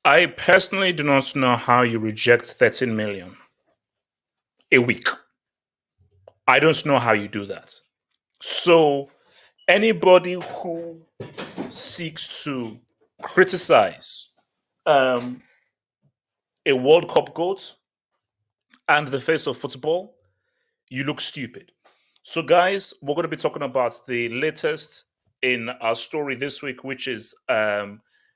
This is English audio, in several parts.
I personally do not know how you reject 13 million a week. I don't know how you do that. So anybody who seeks to criticize a World Cup GOAT and the face of football, you look stupid. So, guys, we're going to be talking about the latest in our story this week, which is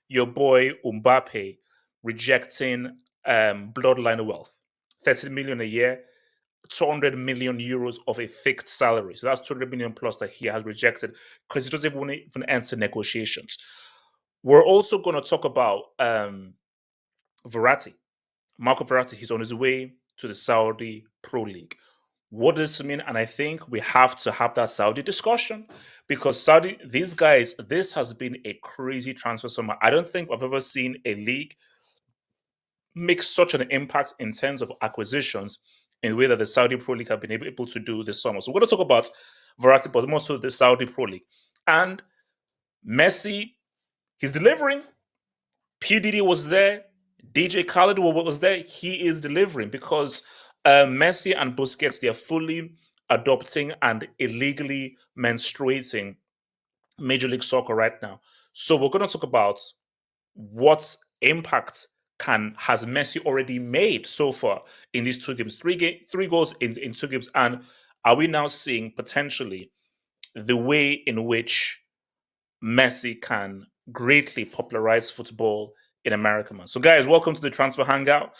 your boy Mbappe rejecting bloodline wealth, 30 million a year, 200 million euros of a fixed salary. So that's 200 million plus that he has rejected because he doesn't even enter negotiations. We're also going to talk about Verratti. Marco Verratti, he's on his way to the Saudi Pro League. What does this mean? And I think we have to have that Saudi discussion because Saudi, these guys, this has been a crazy transfer summer. I don't think I've ever seen a league make such an impact in terms of acquisitions in the way that the Saudi Pro League have been able to do this summer. So we're going to talk about Verratti, but more so the Saudi Pro League. And Messi, he's delivering. P. Diddy was there. DJ Khaled was there. He is delivering because Messi and Busquets, they are fully adopting and illegally menstruating Major League Soccer right now. So we're going to talk about what impact has Messi already made so far in these two games. Three goals in two games. And are we now seeing potentially the way in which Messi can greatly popularize football in America, man? So, guys, welcome to the Transfer Hangout.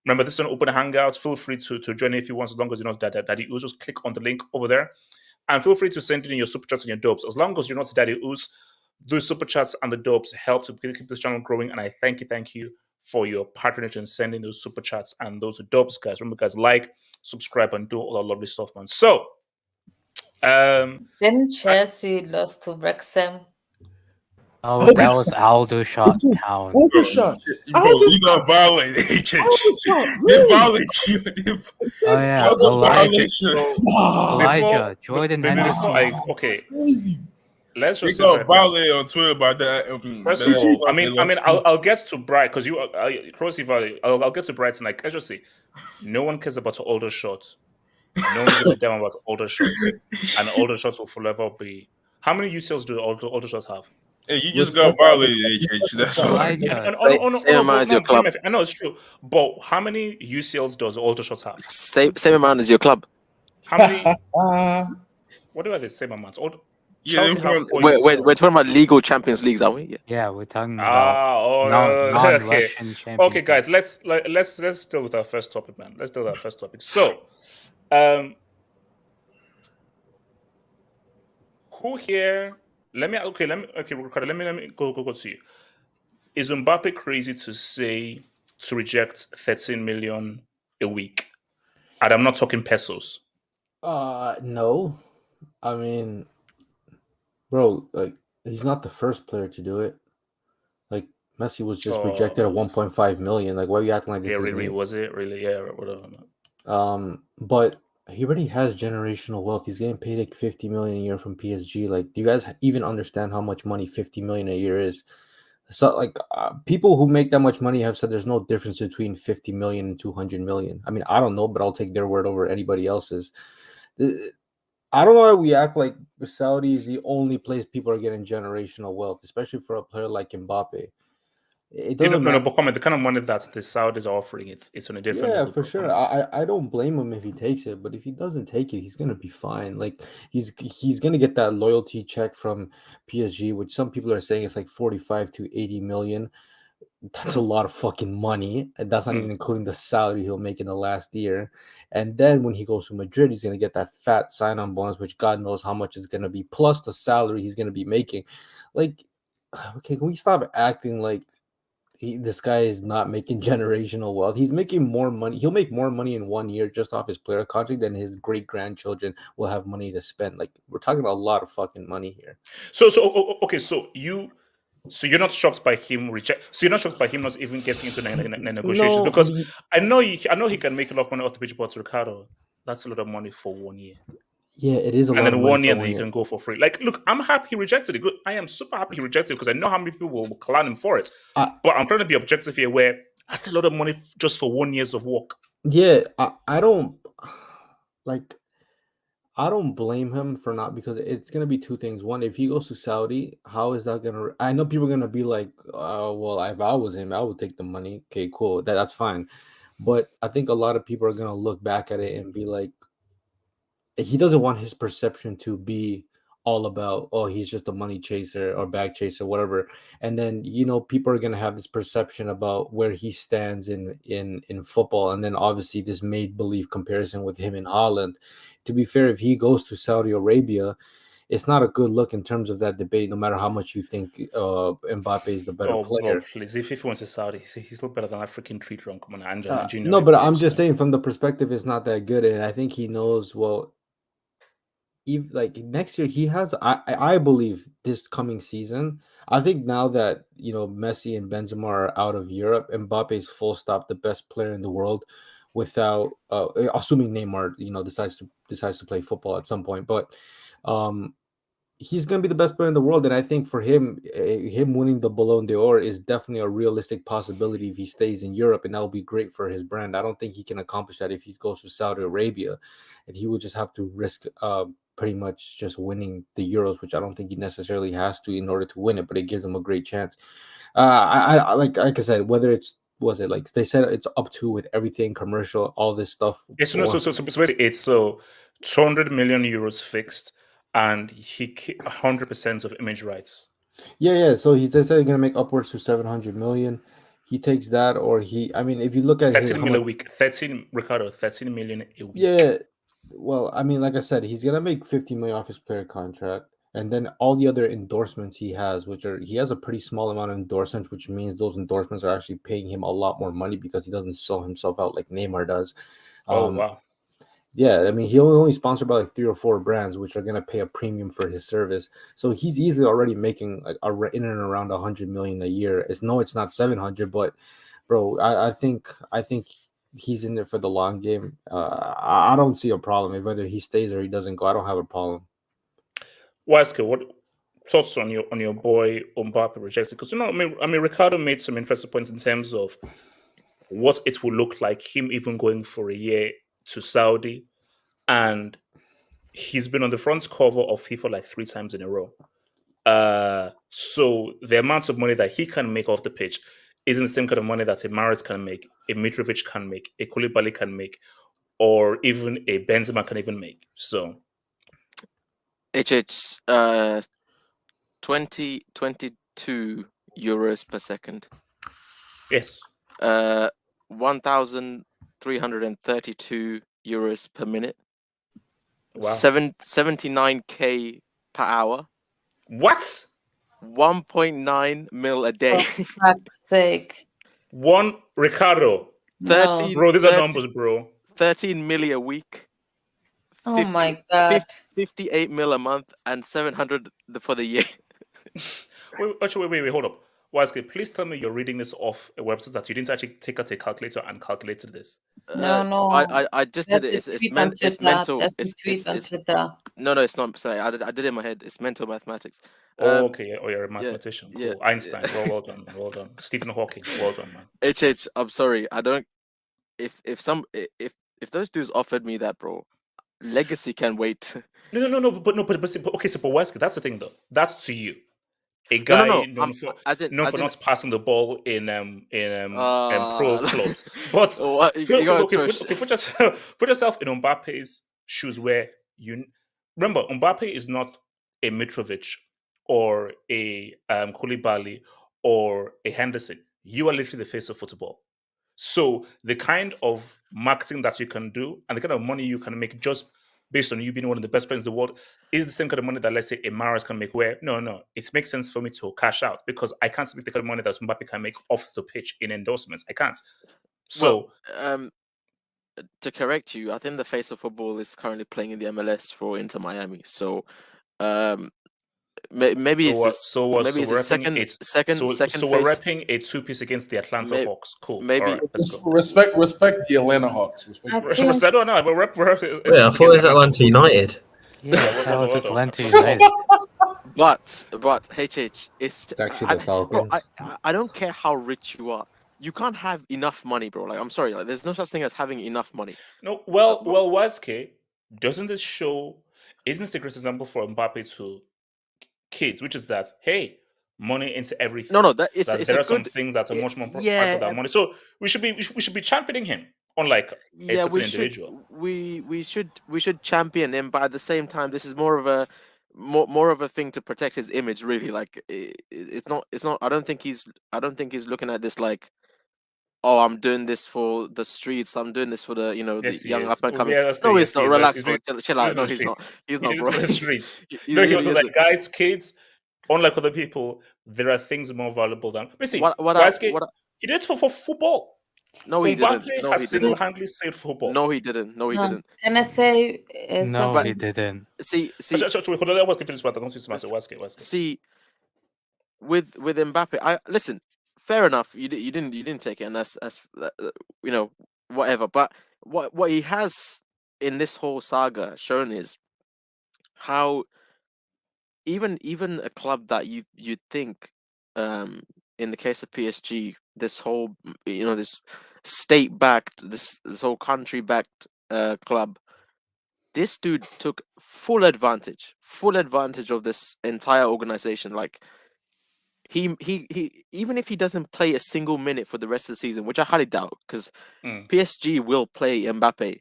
Remember, this is an open hangout. Feel free to join if you want, as long as you're not Daddy Ooze. Just click on the link over there. And feel free to send in your super chats and your dopes. As long as you're not Daddy Ooze, those super chats and the dopes help to keep this channel growing. And I thank you for your patronage and sending those super chats and those dopes, guys. Remember, guys, like, subscribe, and do all that lovely stuff, man. So, didn't Chelsea lost to Wrexham? Oh, that was Aldo shot down. Aldo shot. Bro, you got violate HH. They violate you. Oh yeah, That was a violation. Elijah, Jordan Henderson. Okay. Crazy. Let's They just got violated on Twitter by that. First of all, I mean, I'll get to Bright because I'll get to Brighton. Like, let's just say, no one cares about older shots. No one gives a damn about older shots, and older shots will forever be. How many UCLs do older shots have? Hey, you just got violated, HH. That's all. Same amount as your club. I know it's true, but how many UCLs does older shots have? Same amount as your club. How many? What do I say? Same amount? Chelsea have 4 We're, years we're, to we're go. talking about legal Champions Leagues, are we? Yeah. Yeah, we're talking about Okay. non-Russian champions. Okay, guys, let's deal with our first topic, man. Let's deal with our first topic. So, who here? Ricardo, let me go to you. Is Mbappe crazy to reject 13 million a week? And I'm not talking pesos. No. I mean, bro, like he's not the first player to do it. Like Messi was just rejected at 1.5 million. Like, why are you acting like this is really? new? Was it really? Yeah, whatever. But he already has generational wealth. He's getting paid like 50 million a year from PSG. Like, do you guys even understand how much money 50 million a year is? So, like, people who make that much money have said there's no difference between 50 million and 200 million. I mean, I don't know, but I'll take their word over anybody else's. I don't know why we act like Saudi is the only place people are getting generational wealth, especially for a player like Mbappe. It doesn't matter. But comment, the kind of money that the Saudis are offering, it's on a different Yeah, level. for sure. I don't blame him if he takes it, but if he doesn't take it, he's gonna be fine. Like he's gonna get that loyalty check from PSG, which some people are saying is like 45 to 80 million. That's a lot of fucking money, and that's not even including the salary he'll make in the last year. And then when he goes to Madrid, he's gonna get that fat sign-on bonus, which God knows how much it's gonna be, plus the salary he's gonna be making. Like, okay, can we stop acting like this guy is not making generational wealth? He's making more money. He'll make more money in 1 year just off his player contract than his great grandchildren will have money to spend. Like, we're talking about a lot of fucking money here. Okay, so you're not shocked by him reject. So you're not shocked by him not even getting into negotiations, No, because I know he can make a lot of money off the pitch, but Ricardo, that's a lot of money for 1 year. yeah, it is a And lot of then money 1 year for that 1 you year. can go for free. Like, look, I'm happy he rejected it. Good. I am super happy he rejected it because I know how many people will clown him for it. But I'm trying to be objective here, where that's a lot of money just for 1 year's of work. Yeah, I don't like. I don't blame him for not, because it's gonna be two things. One, if he goes to Saudi, how is that gonna? I know people are gonna be like, well, if I was him, I would take the money. Okay, cool, that's fine. But I think a lot of people are gonna look back at it and be like, he doesn't want his perception to be all about, oh, he's just a money chaser or bag chaser, whatever. And then, people are going to have this perception about where he stands in football, and then obviously this made believe comparison with him in Holland. To be fair, if he goes to Saudi Arabia, it's not a good look in terms of that debate, no matter how much you think Mbappe is the better player. Please, if he wants to Saudi, he's not better than that freaking tree trunk. Come on, No, but I'm just saying, from the perspective, it's not that good, and I think he knows, well, like next year he has, I believe this coming season, I think now that Messi and Benzema are out of Europe, Mbappe is full stop the best player in the world, without assuming Neymar decides to play football at some point. But he's going to be the best player in the world, and I think for him winning the Ballon d'Or is definitely a realistic possibility if he stays in Europe, and that will be great for his brand. I don't think he can accomplish that if he goes to Saudi Arabia, and he would just have to risk pretty much just winning the Euros, which I don't think he necessarily has to in order to win it, but it gives him a great chance. I like I said, whether it's, was it like they said, it's up to, with everything commercial, all this stuff. It's basically it's 200 million euros fixed, and he 100% of image rights. Yeah. So they said they're gonna make upwards to 700 million. He takes that, or I mean, if you look at 13 million a week, 13 million a week. Yeah, well, I mean, like I said, he's gonna make 50 million off his player contract, and then all the other endorsements he has, he has a pretty small amount of endorsements, which means those endorsements are actually paying him a lot more money because he doesn't sell himself out like Neymar does. Wow. Yeah, I mean, he only sponsored by like 3 or 4 brands, which are gonna pay a premium for his service. So he's easily already making like in and around 100 million a year. It's not 700, but bro, I think he's in there for the long game. I don't see a problem if whether he stays or he doesn't go. I don't have a problem. Wesker, what thoughts on your boy Mbappe rejected? Because I mean, Ricardo made some interesting points in terms of what it will look like him even going for a year to Saudi, and he's been on the front cover of FIFA like 3 times in a row. So the amount of money that he can make off the pitch isn't the same kind of money that a Mahrez can make, a Mitrovic can make, a Koulibaly can make, or even a Benzema can even make. So HH 22 euros per second. Yes. 1,332 euros per minute. Wow. 79k per hour. What? 1.9 mil a day. For fuck's sake. One Ricardo. No. 13 Bro, these are 30 numbers, bro. 13 milli a week. Oh my god. 58 mil a month and 700 for the year. Wait, hold up. Waske, please tell me you're reading this off a website that you didn't actually take out a calculator and calculated this. No. I just did it. It's mental. That's the tweet on Twitter. No, it's not. Sorry, I did it in my head. It's mental mathematics. Oh, okay. Oh, you're a mathematician. yeah, Cool. Einstein. Well done. Well done. Stephen Hawking. Well done, man. HH, I'm sorry. I don't. If those dudes offered me that, bro, legacy can wait. No. But okay. So, but Waske, that's the thing, though. That's to you. A guy known for not passing the ball in pro clubs. But put yourself in Mbappe's shoes, where you remember Mbappe is not a Mitrovic or a Koulibaly or a Henderson. You are literally the face of football. So the kind of marketing that you can do and the kind of money you can make just based on you being one of the best players in the world is the same kind of money that, let's say, a Mahrez can make. Where no, it makes sense for me to cash out because I can't make the kind of money that Mbappe can make off the pitch in endorsements. I can't. So, to correct you, I think the face of football is currently playing in the MLS for Inter Miami. So, maybe we're second. So we're repping a 2-piece against the Atlanta Hawks. Cool. Maybe. All right, let's go. Respect the Atlanta Hawks. I don't know. We're Wait, I thought it was Atlanta United. Yeah, that was Atlanta United. But HH, it's actually the Falcons. Bro, I don't care how rich you are. You can't have enough money, bro. Like, I'm sorry, like, there's no such thing as having enough money. No, well, Waske, doesn't this show? Isn't this a great example for Mbappe to kids, which is that hey, money into everything. No, it's there are some things that are much more powerful than money. So we should be championing him, unlike a certain individual. We should champion him, but at the same time, this is more of a thing to protect his image. Really, like it's not. I don't think he's looking at this like, oh, I'm doing this for the streets. I'm doing this for the the young up and coming. No, he's not. Relax, bro. Chill out. No, he's not. He's not, bro. The streets. He was like, guys, kids. Unlike other people, there are things more valuable than. But see, he did it for football. No, he didn't. Mbappe has single-handedly saved football. No, he didn't. Didn't. Can I say no, something? he didn't. See, with Mbappe, listen. Fair enough. You didn't take it, and that's whatever. But what he has in this whole saga shown is how even a club that you think in the case of PSG, this whole this state backed, this whole country backed club, this dude took full advantage of this entire organization. Like he even if he doesn't play a single minute for the rest of the season, which I highly doubt, because PSG will play Mbappe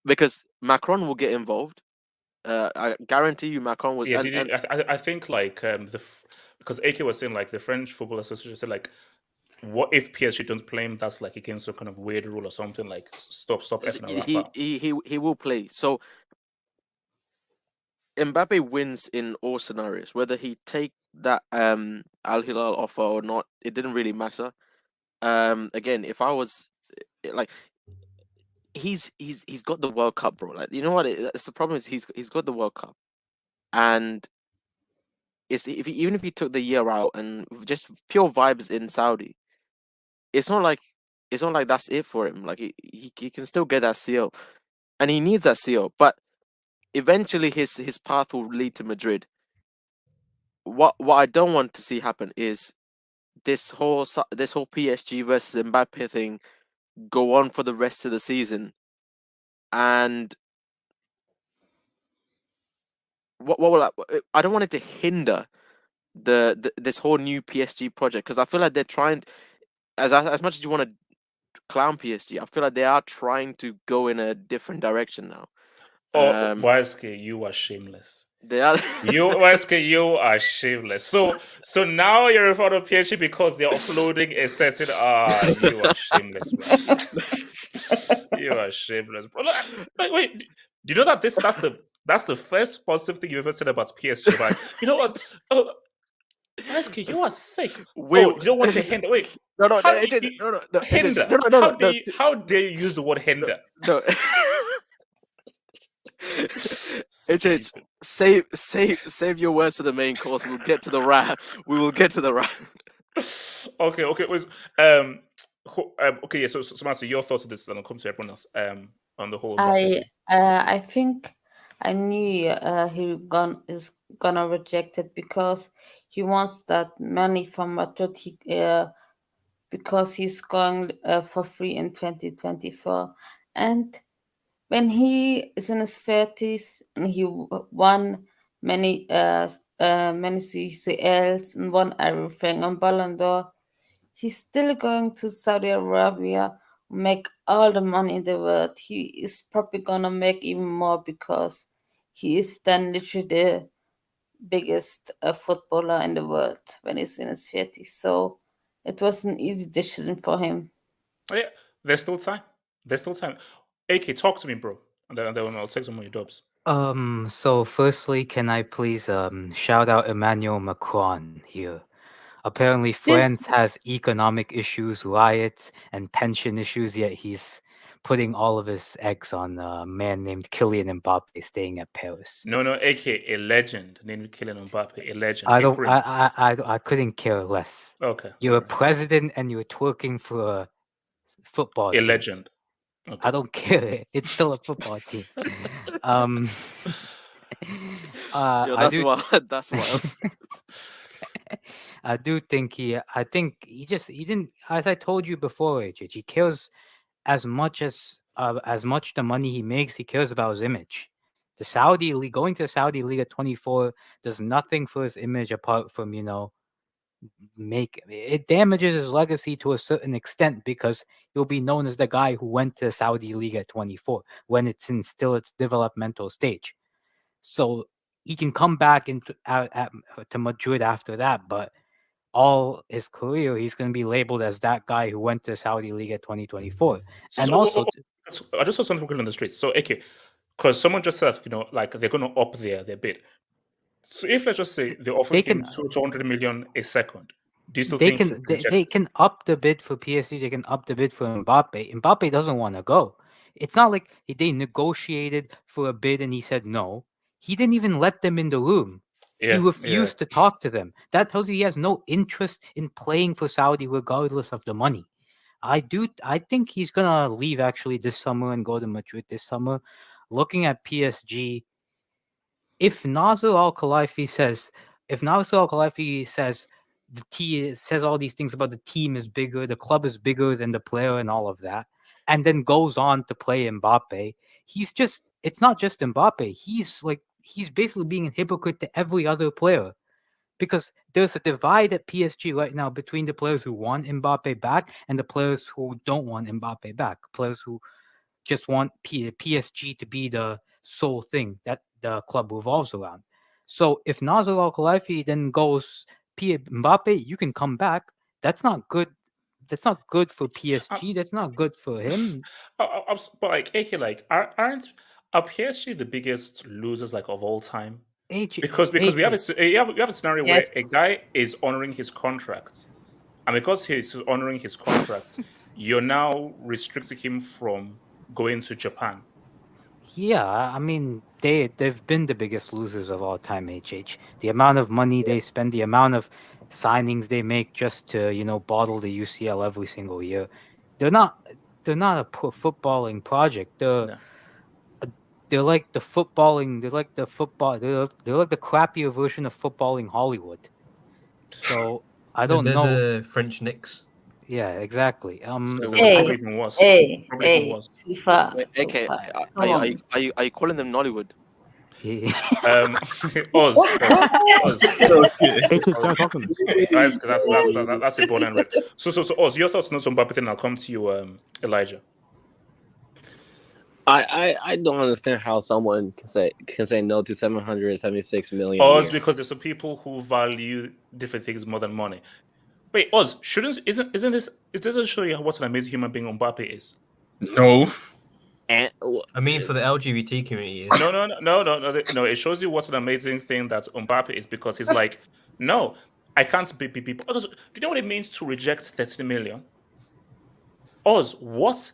because Macron will get involved. I guarantee you, Macron was. Yeah, I think like because AK was saying like the French Football Association said like, what if PSG don't play him? That's like against some kind of weird rule or something. Like stop. He will play. So Mbappe wins in all scenarios. Whether he take that Al-Hilal offer or not, it didn't really matter. Again, if I was like. He's got the World Cup, bro. Like, you know what? It's the problem is he's got the World Cup, and even if he took the year out and just pure vibes in Saudi, it's not like that's it for him. Like he can still get that seal, and he needs that seal. But eventually, his path will lead to Madrid. What I don't want to see happen is this whole PSG versus Mbappe thing go on for the rest of the season. And what will I don't want it to hinder this whole new PSG project, because I feel like they're trying, as much as you want to clown PSG, I feel like they are trying to go in a different direction now. Oh, Boyske, you are shameless. They are. Boyske, you are shameless. So now you're in front of PSG because they're uploading a certain. You are shameless, man. You are shameless, bro. Wait. Do you know that that's the first positive thing you ever said about PSG? But you know what? Oh, Boyske, you are sick. You don't want to hinder. Wait. No, How no, hinder? How dare you use the word hinder? No. HH, save your words for the main course. We'll get to the rap. We will get to the rap. Okay. Wait, okay. Yeah. So Master, your thoughts on this, and I'll come to everyone else. On the whole. I think I knew is gonna reject it because he wants that money from Madrid. Because he's going for free in 2024, and when he is in his 30s and he won many CCLs and won everything on Ballon d'Or, he's still going to Saudi Arabia, make all the money in the world. He is probably gonna make even more because he is then literally the biggest footballer in the world when he's in his 30s. So it was an easy decision for him. Yeah, there's still time. AK, talk to me, bro, and then I'll take some of your dubs. So firstly, can I please shout out Emmanuel Macron here? Apparently, France has economic issues, riots, and pension issues, yet he's putting all of his eggs on a man named Kylian Mbappe staying at Paris. No, AK, a legend named Kylian Mbappe, a legend. I couldn't care less. Okay. You're a president and you're twerking for a football team. Legend. Okay. I don't care. It's still a football team. That's wild. I do think he didn't, as I told you before, HH, he cares as much the money he makes, he cares about his image. The Saudi League, going to Saudi League at 24 does nothing for his image apart from, it damages his legacy to a certain extent because he'll be known as the guy who went to Saudi League at 24 when it's in still its developmental stage. So he can come back to Madrid after that, but all his career he's going to be labeled as that guy who went to Saudi League at 2024. I just saw something on the streets. So okay, because someone just said like they're going to up their bid. So if let's just say they offer him 200 million a second, do you still think they can up the bid for PSG? They can up the bid for Mbappe. Mbappe doesn't want to go. It's not like they negotiated for a bid and he said no. He didn't even let them in the room. He refused to talk to them. That tells you he has no interest in playing for Saudi regardless of the money. I think he's gonna leave actually this summer and go to Madrid this summer. Looking at PSG, if Nasser Al-Khelaifi says says all these things about the team is bigger, the club is bigger than the player and all of that, and then goes on to play Mbappe, it's not just Mbappe. He's basically being a hypocrite to every other player. Because there's a divide at PSG right now between the players who want Mbappe back and the players who don't want Mbappe back. Players who just want PSG to be the sole thing that the club revolves around. So if Nasser Al-Khelaifi then goes, Mbappe, you can come back. That's not good. That's not good for PSG. That's not good for him. But aren't PSG the biggest losers of all time? Because we have a scenario where a guy is honoring his contract, and because he's honoring his contract, you're now restricting him from going to Japan. Yeah, I mean they've been the biggest losers of all time. HH, the amount of money they spend, the amount of signings they make just to bottle the UCL every single year. They're not a footballing project. They're like the footballing. They're like the crappier version of footballing Hollywood. So I don't know. The French Knicks. Yeah, exactly. Probably even worse. Too far. Okay, are you calling them Nollywood? Oz. That's a borderline red. So Oz, your thoughts on Mbappe, then I'll come to you, Elijah. I don't understand how someone can say no to 776 million. Or a it's year. because there's some people who value different things more than money. Wait, Oz, isn't this doesn't show you what an amazing human being Mbappe is? No. And I mean, for the LGBT community, No. It shows you what an amazing thing that Mbappe is, because he's like, no, I can't be people. Do you know what it means to reject 30 million? Oz, what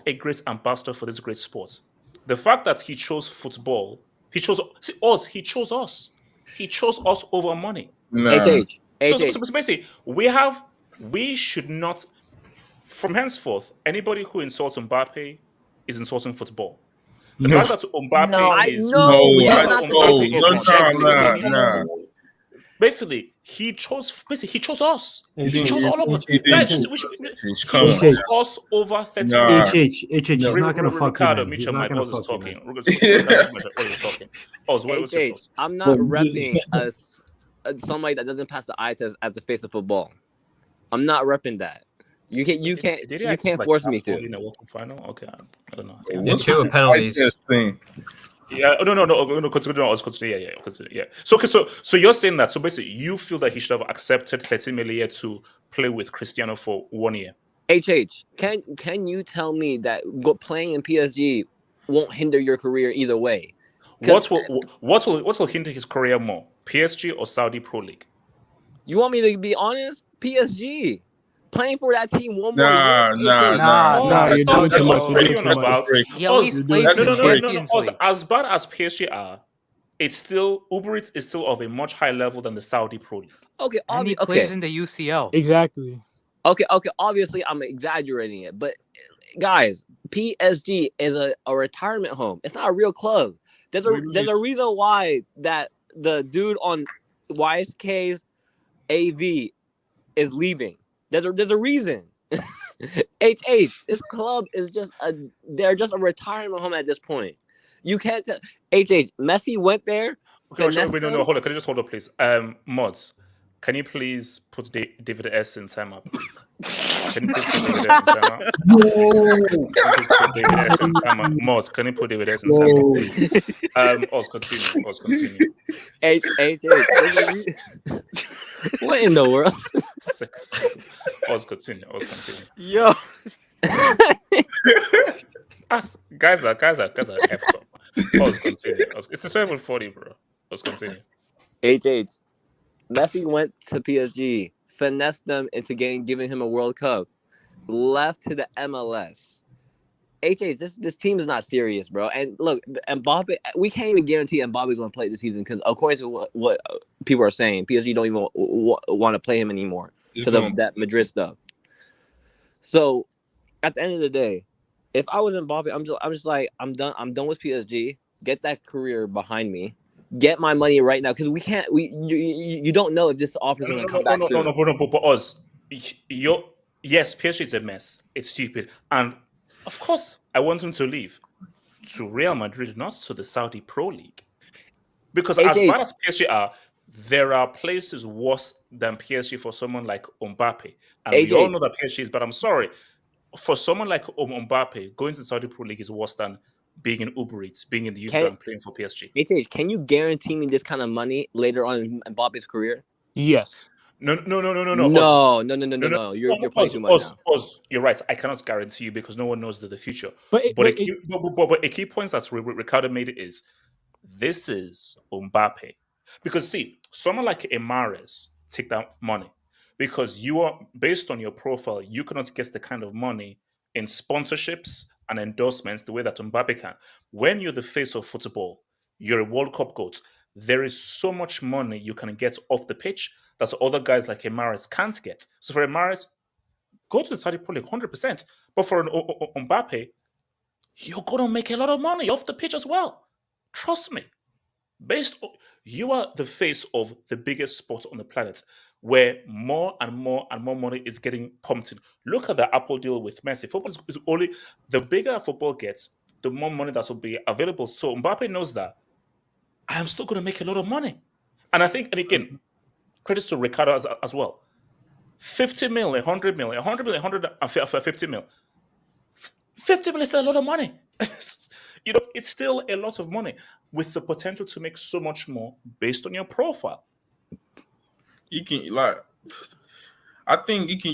a great ambassador for this great sport. The fact that he chose football, he chose us. He chose us over money. Nah. So basically, we should not, from henceforth, anybody who insults Mbappe is insulting football. The No. fact that Mbappe No. is No, the he's fact not that the Mbappe face is of football. rejecting Nah. basically he chose us. Hey, He Jay, chose all of us. He Guys, did. he Come on. chose us over 30 Nah. million. HH, he's not gonna fuck you, Ricardo, man. meet He's your not mic. gonna Oz is fuck you, talking. man. Oz is talking. Oz, what's your thoughts? I'm not repping somebody that doesn't pass the eye test as the face of football. I'm not repping that. You can't force me to. In a World Cup final? Okay, I don't know. the two are penalties. Yeah, no, continue. Yeah. Continue. Yeah. So you're saying that? So basically, you feel that he should have accepted 30 million to play with Cristiano for 1 year. HH, can you tell me that playing in PSG won't hinder your career either way? What will hinder his career more, PSG or Saudi Pro League? You want me to be honest? PSG. Playing for that team one more Nah. You're doing too much. What are you on about? He at least played That's in a the break. Champions Oz, League. as bad as PSG are, it's still Uber Eats is still of a much higher level than the Saudi Pro League. Okay, And he plays in the UCL. Exactly. Okay. Obviously, I'm exaggerating it, but guys, PSG is a retirement home. It's not a real club. There's a reason why that the dude on YSK's AV is leaving. There's a reason. This club is they're just a retirement home at this point. You can't tell. Messi went there. Okay, wait, no, hold on. Can you just hold on, please? Mods, can you please put David S in timeout, please? Can you please put David S in timeout? David S in timeout. Mods, can you put David S in timeout, please? Oz, continue. What in the world? 6. Oz, continue. Yo. Guys are effed up. Oz, continue. It's a 7:40, bro. Oz, continue. Messi went to PSG, finessed them into giving him a World Cup, left to the MLS. This team is not serious, bro. And look, Mbappe, we can't even guarantee Mbappe's going to play this season because according to what people are saying, PSG don't even want to play him anymore because of that Madrid stuff. So at the end of the day, if I was Mbappe, I'm just like, I'm done. I'm done with PSG. Get that career behind me. Get my money right now because you don't know if this offer is going to come back soon. No, but Oz, yes, PSG is a mess. It's stupid, and of course, I want him to leave to Real Madrid, not to the Saudi Pro League, because as bad as PSG are, there are places worse than PSG for someone like Mbappe, and we all know that PSG is. But I'm sorry, for someone like Mbappe, going to the Saudi Pro League is worse than being in Uber Eats, being in the UCL and playing for PSG. Can you guarantee me this kind of money later on in Mbappe's career? Yes. No. No. You're playing too much now. You're right. I cannot guarantee you because no one knows the future. But a key point that Ricardo made is this is Mbappe. Because see, someone like Mahrez take that money because you are based on your profile, you cannot get the kind of money in sponsorships and endorsements the way that Mbappe can. When you're the face of football, you're a World Cup GOAT. There is so much money you can get off the pitch that other guys like Mahrez can't get. So for Mahrez, go to the Saudi Pro League 100%. But for Mbappe, you're going to make a lot of money off the pitch as well. Trust me. You are the face of the biggest sport on the planet where more and more money is getting pumped in. Look at the Apple deal with Messi. Football is only, the bigger football gets, the more money that will be available. So Mbappe knows that I am still going to make a lot of money. And I think, and again, credits to Ricardo as well. 50 mil, 100 mil, 100 mil, 150 mil. 50 mil is still a lot of money. It's still a lot of money with the potential to make so much more based on your profile. You can I think you can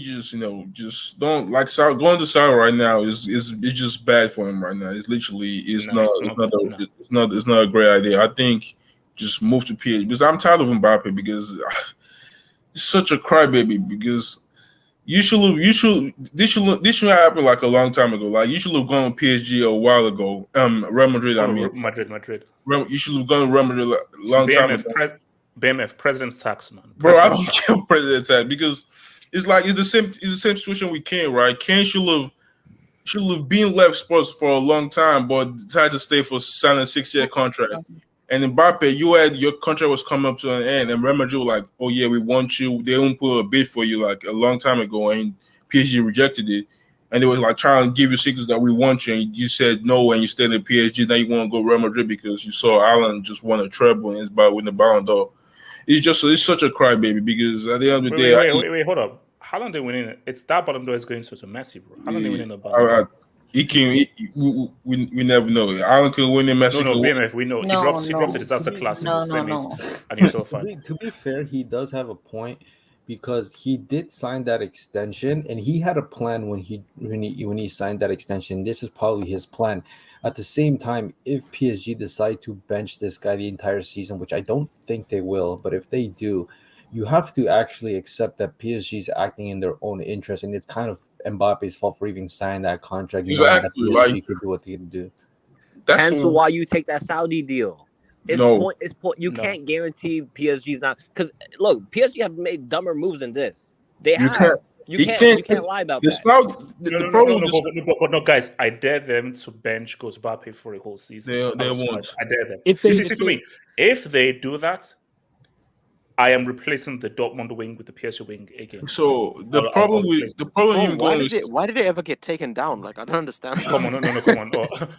just don't like going to Saudi right now is just bad for him right now. It's literally it's not a great idea. I think just move to PSG because I'm tired of Mbappe because he's such a crybaby because this should happen like a long time ago. Like you should have gone to PSG a while ago. Real Madrid. Madrid. You should have gone to Real Madrid a long time ago. BMF President's tax, man. Bro, I don't care President's tax because it's the same situation with Kane, right? Kane should have been left Spurs for a long time, but decided to stay for signing a 6-year contract. And Mbappe, your contract was coming up to an end, and Real Madrid were like, "Oh yeah, we want you." They won't put a bid for you like a long time ago, and PSG rejected it. And they were like trying to give you signals that we want you, and you said no, and you stayed in PSG. Now you want to go Real Madrid because you saw Alan just won a treble and it's about winning the Ballon d'Or. It's such a crybaby because at the end of the day, wait, hold up. Haaland didn't win it. It's that Ballon d'Or is going to Messi, bro. Haaland didn't win the Ballon d'Or. We never know. Alan could win it. Messi. No, BMF, we know. He dropped a disaster class in the semis, and he's so fine. To be fair, he does have a point because he did sign that extension, and he had a plan when he signed that extension. This is probably his plan. At the same time, if PSG decide to bench this guy the entire season, which I don't think they will, but if they do, you have to actually accept that PSG is acting in their own interest, and it's kind of Mbappe's fault for even signing that contract. Exactly. PSG could do what they can do. Hence why you take that Saudi deal. You can't guarantee PSG's not because look, PSG have made dumber moves than this. They have. You can't lie about that. But no, guys, I dare them to bench Mbappe for a whole season. They won't. I dare them. If they do that, I am replacing the Dortmund wing with the PSG wing again. So the problem why did it ever get taken down? Like I don't understand. Come on.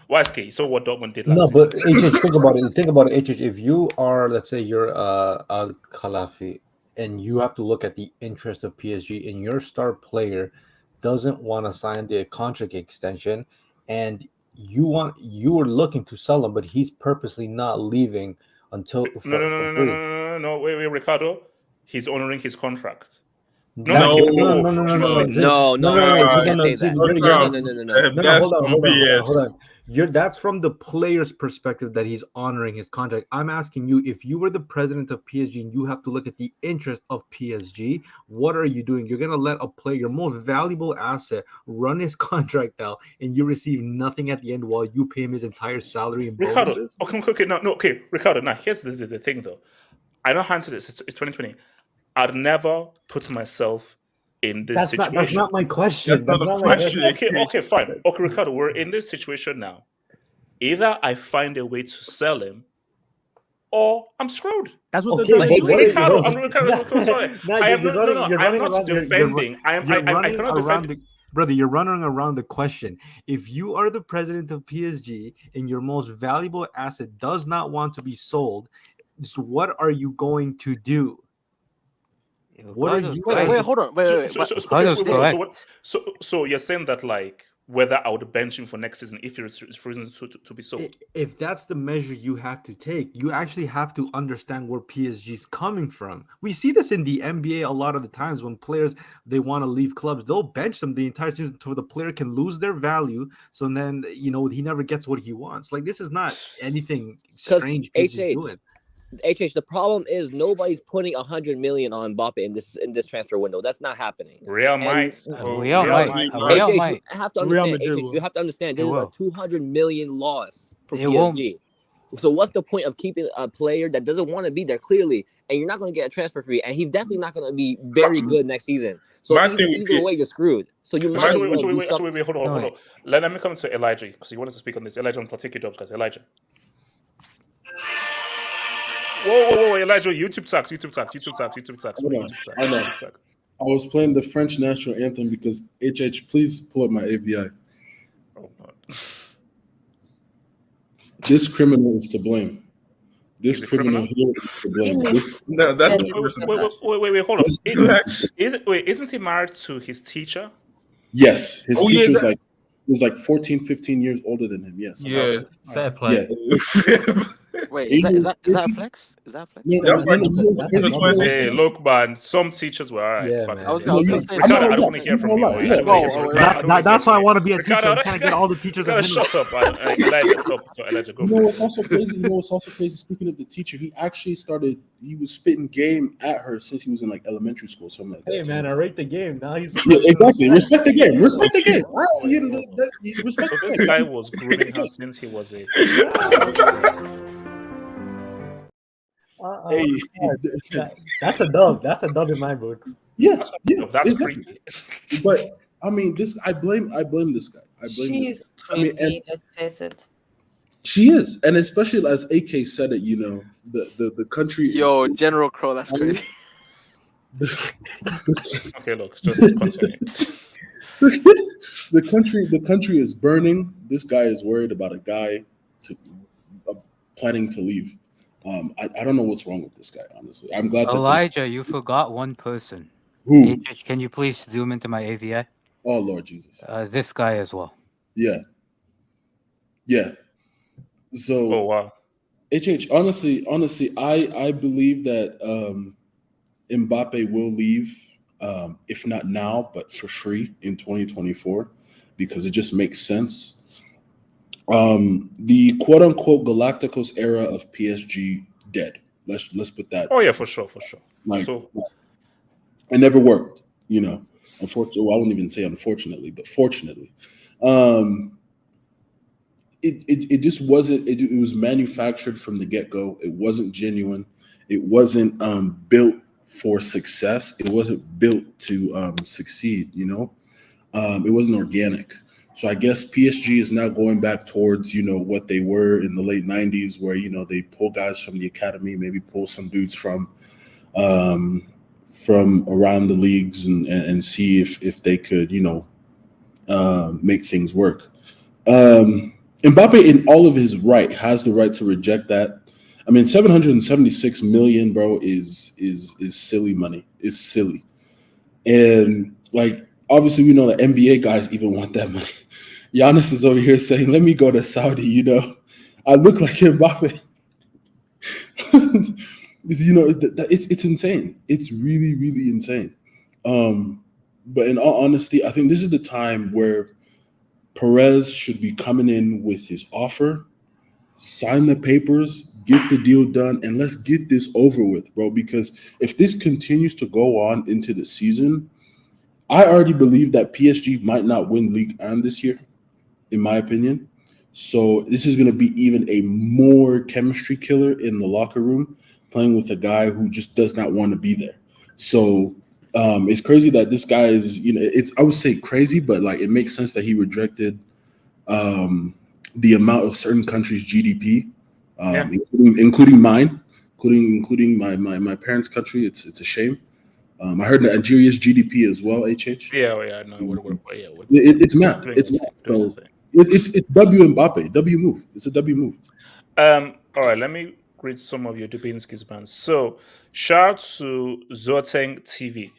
Why is you saw what Dortmund did last No, but HH, think about it. HH, if you are, let's say, you're Al-Khalafi, and you have to look at the interest of PSG, and your star player doesn't want to sign the contract extension, and you are looking to sell him, but he's purposely not leaving until No, wait, Ricardo. He's honoring his contract. No. Hold on. That's from the player's perspective that he's honoring his contract. I'm asking you, if you were the president of PSG and you have to look at the interest of PSG, what are you doing? You're going to let a player, your most valuable asset, run his contract out, and you receive nothing at the end while you pay him his entire salary and bonuses? Ricardo, now here's the thing though. I know how to this. It's 2020. I'd never put myself in this situation. That's not my question. Okay, fine. Okay, Ricardo, we're in this situation now. Either I find a way to sell him, or I'm screwed. That's what Ricardo, I'm sorry. I'm not defending. I cannot defend. Brother, you're running around the question. If you are the president of PSG and your most valuable asset does not want to be sold, so what are you going to do? What are you? Wait, hold on. Wait. So you're saying that like whether I would bench him for next season if he's refusing to be sold? If that's the measure you have to take, you actually have to understand where PSG is coming from. We see this in the NBA a lot of the times when players, they want to leave clubs, they'll bench them the entire season so the player can lose their value. So then, he never gets what he wants. Like, this is not anything strange PSG's doing. The problem is nobody's putting 100 million on Mbappe in this transfer window. That's not happening. Real might. Real might. You have to understand. You have to understand. This is a 200 million loss for PSG. So what's the point of keeping a player that doesn't want to be there clearly, and you're not going to get a transfer fee, and he's definitely not going to be very good next season. So either way, you're screwed. So you might wait, hold on. Let me come to Elijah because he wanted to speak on this. Elijah, I'll take your dubs, guys. Elijah. Whoa, Elijah, YouTube tax. I know. I was playing the French national anthem because HH, please pull up my AVI. Oh, God. This criminal is to blame. This criminal here is to blame. That's the person. Wait, hold on. Isn't he married to his teacher? Yes, his teacher's like was like 14, 15 years older than him. Yes. Yeah. Fair play. Yeah. Wait, is that a flex? Is that a flex? No, That's like That's a double. Hey, look, man. Some teachers were all right. Yeah, back man. in I was the gonna day. say I'm Ricardo, not I don't gonna want to hear lie. from I'm you. not gonna I lie. don't want to Yeah. hear from Go, Ricardo. I don't wanna That's hear why I from want to you. be a teacher. Ricardo, I'm trying to get all the teachers. Ricardo, shut up. Elijah, stop. So, Elijah, go You for know it. what's also crazy? Speaking of the teacher, he actually he was spitting game at her since he was in like elementary school, something like that. Hey man, I rate the game. Now he's Yeah, exactly. Respect the game. Respect the game. Respect So the this game. guy was grooming her since he was a. Hey, that's a dub. That's a dub in my books. yeah, That's exactly. creepy. But I mean, I blame this guy. I blame this She's guy. I mean, creepy. and Let's face it. she is, and especially as AK said it, the country is. Yo, General Crow, that's crazy. Okay, look, just continue. The country is burning. This guy is worried about a guy planning to leave. I don't know what's wrong with this guy. Honestly, I'm glad that Elijah, you forgot one person. who. Can you please zoom into my AVI? Oh Lord Jesus. This guy as well. Yeah. So. Oh wow. Honestly, I believe that Mbappe will leave, if not now, but for free in 2024, because it just makes sense. The quote unquote Galacticos era of PSG dead. Let's put that. Oh yeah, for sure. Like, So it never worked, Unfortunately, well, I won't even say unfortunately, but fortunately. It just wasn't. It was manufactured from the get-go. It wasn't genuine. It wasn't built for success. It wasn't built to succeed. It wasn't organic. So I guess PSG is now going back towards what they were in the late '90s, where they pull guys from the academy, maybe pull some dudes from around the leagues and see if they could make things work. Mbappe, in all of his right, has the right to reject that. I mean, 776 million, bro, is silly money. It's silly, and like obviously we know that NBA guys even want that money. Giannis is over here saying, "Let me go to Saudi." I look like Mbappe. It's insane. It's really, really insane. But in all honesty, I think this is the time where Perez should be coming in with his offer, sign the papers, get the deal done, and let's get this over with, bro. Because if this continues to go on into the season, I already believe that PSG might not win Ligue 1 this year, in my opinion. So this is going to be even a more chemistry killer in the locker room, playing with a guy who just does not want to be there. So it's crazy that this guy is, I would say crazy, but like it makes sense that he rejected the amount of certain countries' GDP, including mine, including my parents' country. It's a shame. I heard Nigeria's GDP as well. HH. Yeah. No. It's mad. It's mad. So it's W Mbappe. W move. It's a W move. All right. Let me read some of your Dubinsky's bands. So shout out to Zoteng TV.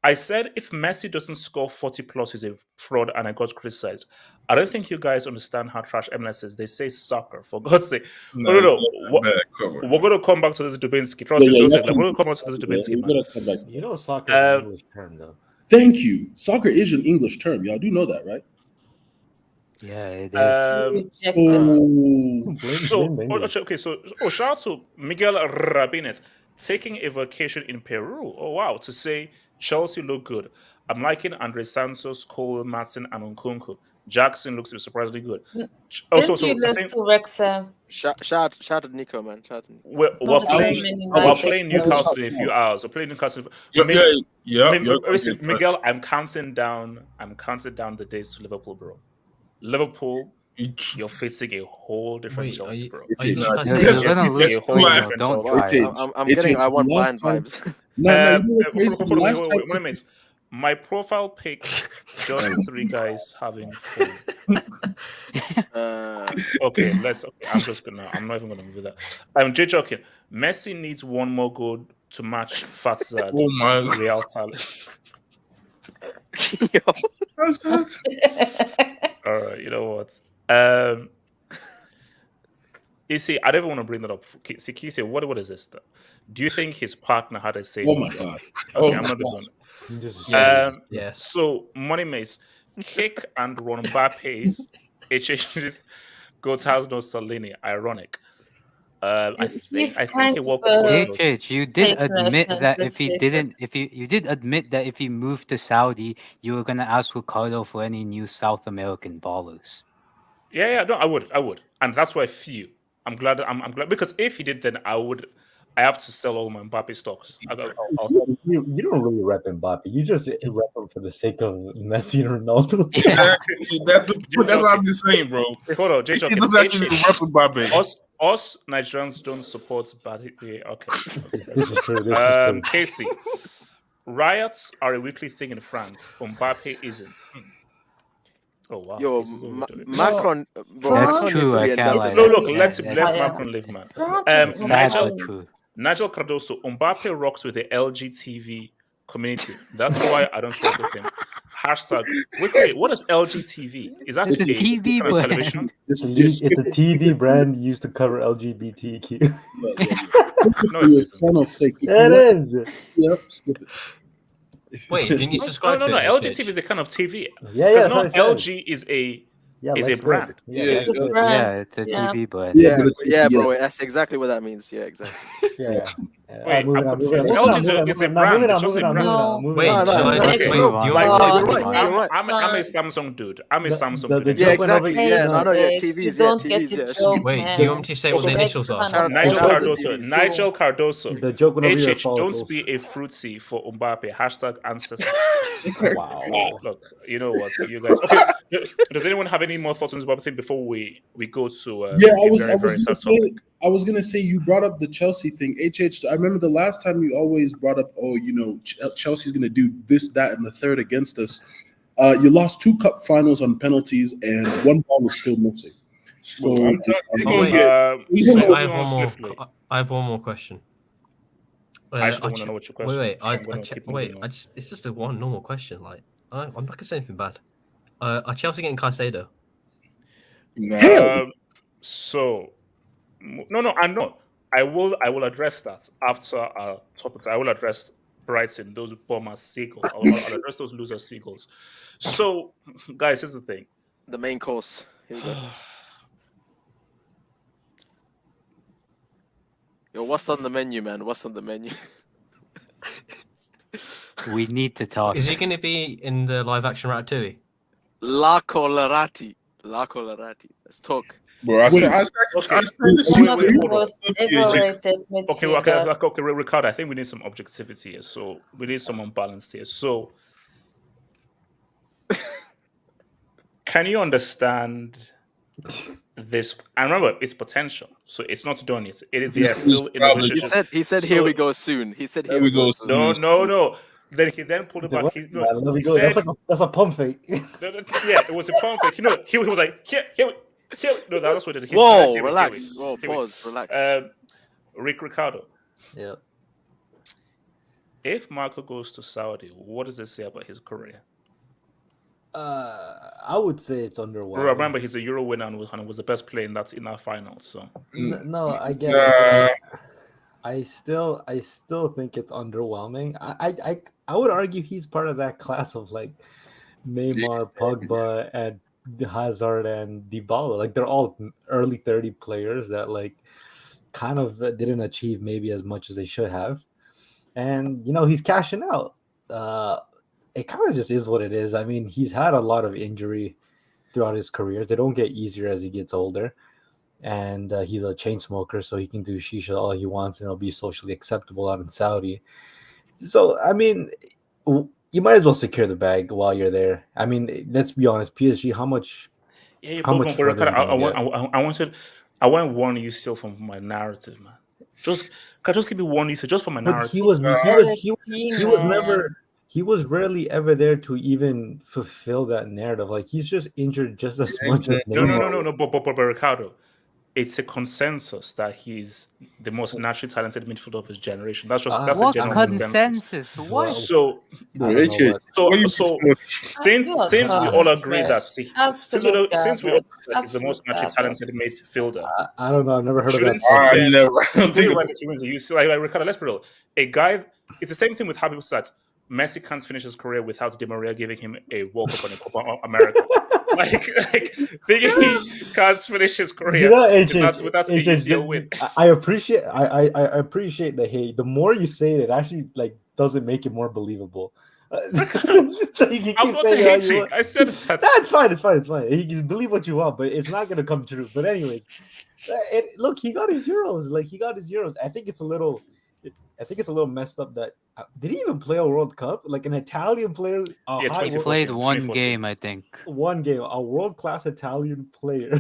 I said if Messi doesn't score 40 plus, he's a fraud, and I got criticized. I don't think you guys understand how trash MLS is. They say soccer, for God's sake. No. We're going to come back to this Dubinsky. Trust me, we're going to come back to this Dubinsky, man. Soccer is an English term, though. Thank you. Soccer is an English term. Y'all do know that, right? Yeah, it is. So shout out to Miguel Rabines taking a vacation in Peru. Oh wow, to say Chelsea look good. I'm liking Andre Santos, Cole, Martin, and Nkunku. Jackson looks surprisingly good. Also, you lose to Wrexham. Shout to Nico, man. Shout to Nico. We're playing Newcastle in a few hours. We're playing Newcastle. Miguel, I'm counting down the days to Liverpool, bro. Liverpool, you're facing a whole different Chelsea, bro. I'm getting I want blind vibes. Wait. My profile pic, just 3 guys having fun. Okay, I'm not even gonna move with that. I'm J joking. Messi needs one more goal to match Fatzad Real talent. Yo. All right, you know what? You see, I don't even want to bring that up. See, Kise, what is this stuff? Do you think his partner had a say in Oh my this? god. Okay, Oh I'm my not God. doing it. This is Yes. Um, Yes. So, Money Mace, Kick and Ron Mbappe's HH's goats has no Salini. Ironic. I He's think kind he of worked with both of those. HH, you did Takes no admit that if he sensitive. didn't, if you did admit that if he moved to Saudi, you were gonna ask Ricardo for any new South American ballers. Yeah, no, I would, and that's why few. I'm glad. I'm glad because if he did, then I have to sell all my Mbappe stocks. I'll sell. You don't really rep Mbappe. You just rep him for the sake of Messi and Ronaldo. Yeah. Exactly. That's what I'm just saying, bro. Wait, hold on, J-Shock, He doesn't actually rep Mbappe. Us Nigerians don't support bad. Yeah, okay. This is true. This is true. Casey, riots are a weekly thing in France. Mbappe isn't. Oh wow. Yo, This is what we're doing. Macron, bro, That's Macron true, needs to I be can't indicted. lie. No, look, Yeah, let yeah. Macron live, man. France is Sad Nigel but true. Nigel Cardoso, Mbappe rocks with the LGTV community. That's why I don't trust with him. Hashtag. Wait, what is LGTV? Is that It's a a TV kind of brand. television? It's a Just it's a TV brand used to cover LGBTQ. No, For it's your isn't. channel's sake. If It you want- is. Yep, skip it. Wait, didn't you subscribe No. to it? LGTV is a kind of TV. Yeah, Because that's no, what I said. LG is a Let's do it. brand. Yeah, Yeah, let's It's do a it. brand. Yeah, it's a Yeah. TV brand. Yeah, Yeah, but it's yeah, yeah. bro, that's exactly what that means. Yeah, exactly. Yeah. Wait, Moving I'm on, moving on. confused. Moving on, LG is a moving on, brand. moving It's on, just a moving on, brand. moving on, moving Wait, on. No, so no, I, no, wait, okay. do you want me Like, to say you're what right, you you're right. I'm a Samsung dude. I'm a Samsung The dude. Yeah, joke went over. exactly. Yeah, no, yeah, You TVs, yeah, don't get TVs, the yeah. joke, Wait, man. do you want me to say what the Okay. initials are? Shout out Nigel to the Cardoso. TVs. Nigel Cardoso. The joke went over your HH, follicles. don't be a fruitsy for Mbappe. Hashtag ancestor. Wow. Look, you know what, you guys. Okay, does anyone have any more thoughts on this Mbappe thing before we go to Yeah, I a was very, very gonna sad say topic? I was gonna say you brought up the Chelsea thing. HH, I remember the last time you always brought up, Chelsea's gonna do this, that, and the third against us. You lost 2 cup finals on penalties, and 1 ball was still missing. So Well, I'm telling you, Oh, wait. So So I moving have on one more. swiftly. I have one more question. I actually I want to know what your Wait, question wait. is. I'm gonna keep moving on. It's just a one normal question. Like, I'm not gonna say anything bad. Are Chelsea getting Caicedo? So no, I know. I will address that after our topics. I will address Brighton, those bomber seagulls. I'll address those loser seagulls. So, guys, here's the thing. The main course. Here we go. Yo, what's on the menu, man? What's on the menu? We need to talk. Is he going to be in the live action Ratatouille? La Colorati. Let's talk. Bro, I said this One of wait, the hold on. most overrated Okay, midfielders. Ricardo, I think we need some objectivity here. So we need some unbalanced here. So can you understand this? And remember, it's potential. So it's not done yet. It is there still in the Probably. relationship. He said, So- here we go soon. He said, There here we we go go soon. No. Then he pulled it back. He said, That's a pump fake. yeah, it was a pump fake. He was like, here. No, that's what it is. Whoa, Here we- relax. here we- Whoa, here we- pause, relax. Ricardo, Yeah. if Marco goes to Saudi, what does it say about his career? I would say it's underwhelming. Remember, he's a Euro winner and was the best player in that final. So No, I get Nah. it. I still think it's underwhelming. I would argue he's part of that class of like Neymar, Pogba, and Hazard and Dybala. Like they're all early 30 players that like kind of didn't achieve maybe as much as they should have. And he's cashing out. It kind of just is what it is. I mean, he's had a lot of injury throughout his careers. They don't get easier as he gets older. And he's a chain smoker, so he can do shisha all he wants, and it'll be socially acceptable out in Saudi. So, I mean, you might as well secure the bag while you're there. I mean, let's be honest, PSG, how much? yeah, How much further is he I gonna want to warn you still from my narrative, man. Just keep me warning you, so just from my But narrative. he was man. he was rarely ever there to even fulfill that narrative. Like he's just injured just as much as No. Neymar. But Ricardo, it's a consensus that he's the most naturally talented midfielder of his generation. That's a What general consensus? What? So, Bro, I don't know HH, what. so, why you so put since You're since we all agree garbage. that Absolute since we all garbage. agree that he's the most Absolute naturally garbage. talented midfielder, I don't know. I've never heard of that. shouldn't you I then? never. I don't Wait, think when he wins, you see, like Ricardo, let's be real. A guy, it's the same thing with how people say that Messi can't finish his career without Di Maria giving him a World Cup and a Copa America. like thinking he can't finish his career You know, without a UCL win. I appreciate I appreciate the hate. The more you say it, it actually like doesn't make it more believable. You keep I'm not saying how you hating. want. I said that. That's fine. It's fine. It's fine. You can believe what you want, but it's not gonna come true. But anyways, look, he got his Euros. Like he got his Euros. I think it's a little messed up that did he even play a World Cup? Like an Italian player? Yeah, He 2014, played one 2014. game, I think. One game, a world-class Italian player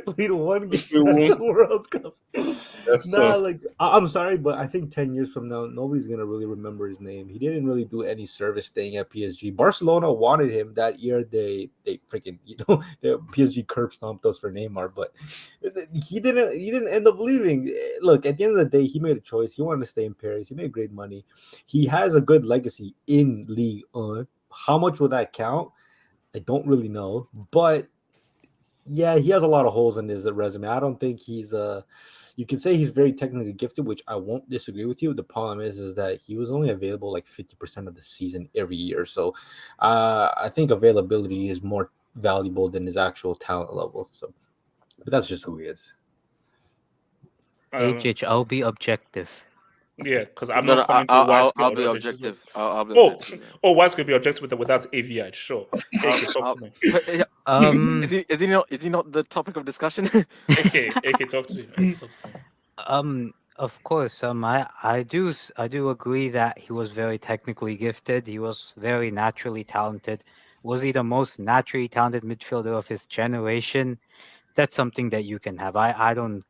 played one game Played at the World Cup. tough. Like I'm sorry, but I think 10 years from now, nobody's gonna really remember his name. He didn't really do any service staying at PSG. Barcelona wanted him that year. They freaking the PSG curb stomped us for Neymar, but he didn't end up leaving. Look, at the end of the day, he made a choice. He wanted to stay in Paris. He made great money. He has a good legacy in Ligue 1. How much will that count? I don't really know, but yeah, he has a lot of holes in his resume. I don't think he's you can say he's very technically gifted, which I won't disagree with you. The problem is that he was only available like 50% of the season every year. So I think availability is more valuable than his actual talent level. So but that's just who he is. I'll be objective. Yeah, because I'm No, not coming to I'll be objective. I'll be Oh, objective. Wise could be objective without AVI. Sure. AK, talk to me. Is he not the topic of discussion? AK, talk to me. AK, talk to me. Of course, I do agree that he was very technically gifted. He was very naturally talented. Was he the most naturally talented midfielder of his generation? That's something that you can have. I don't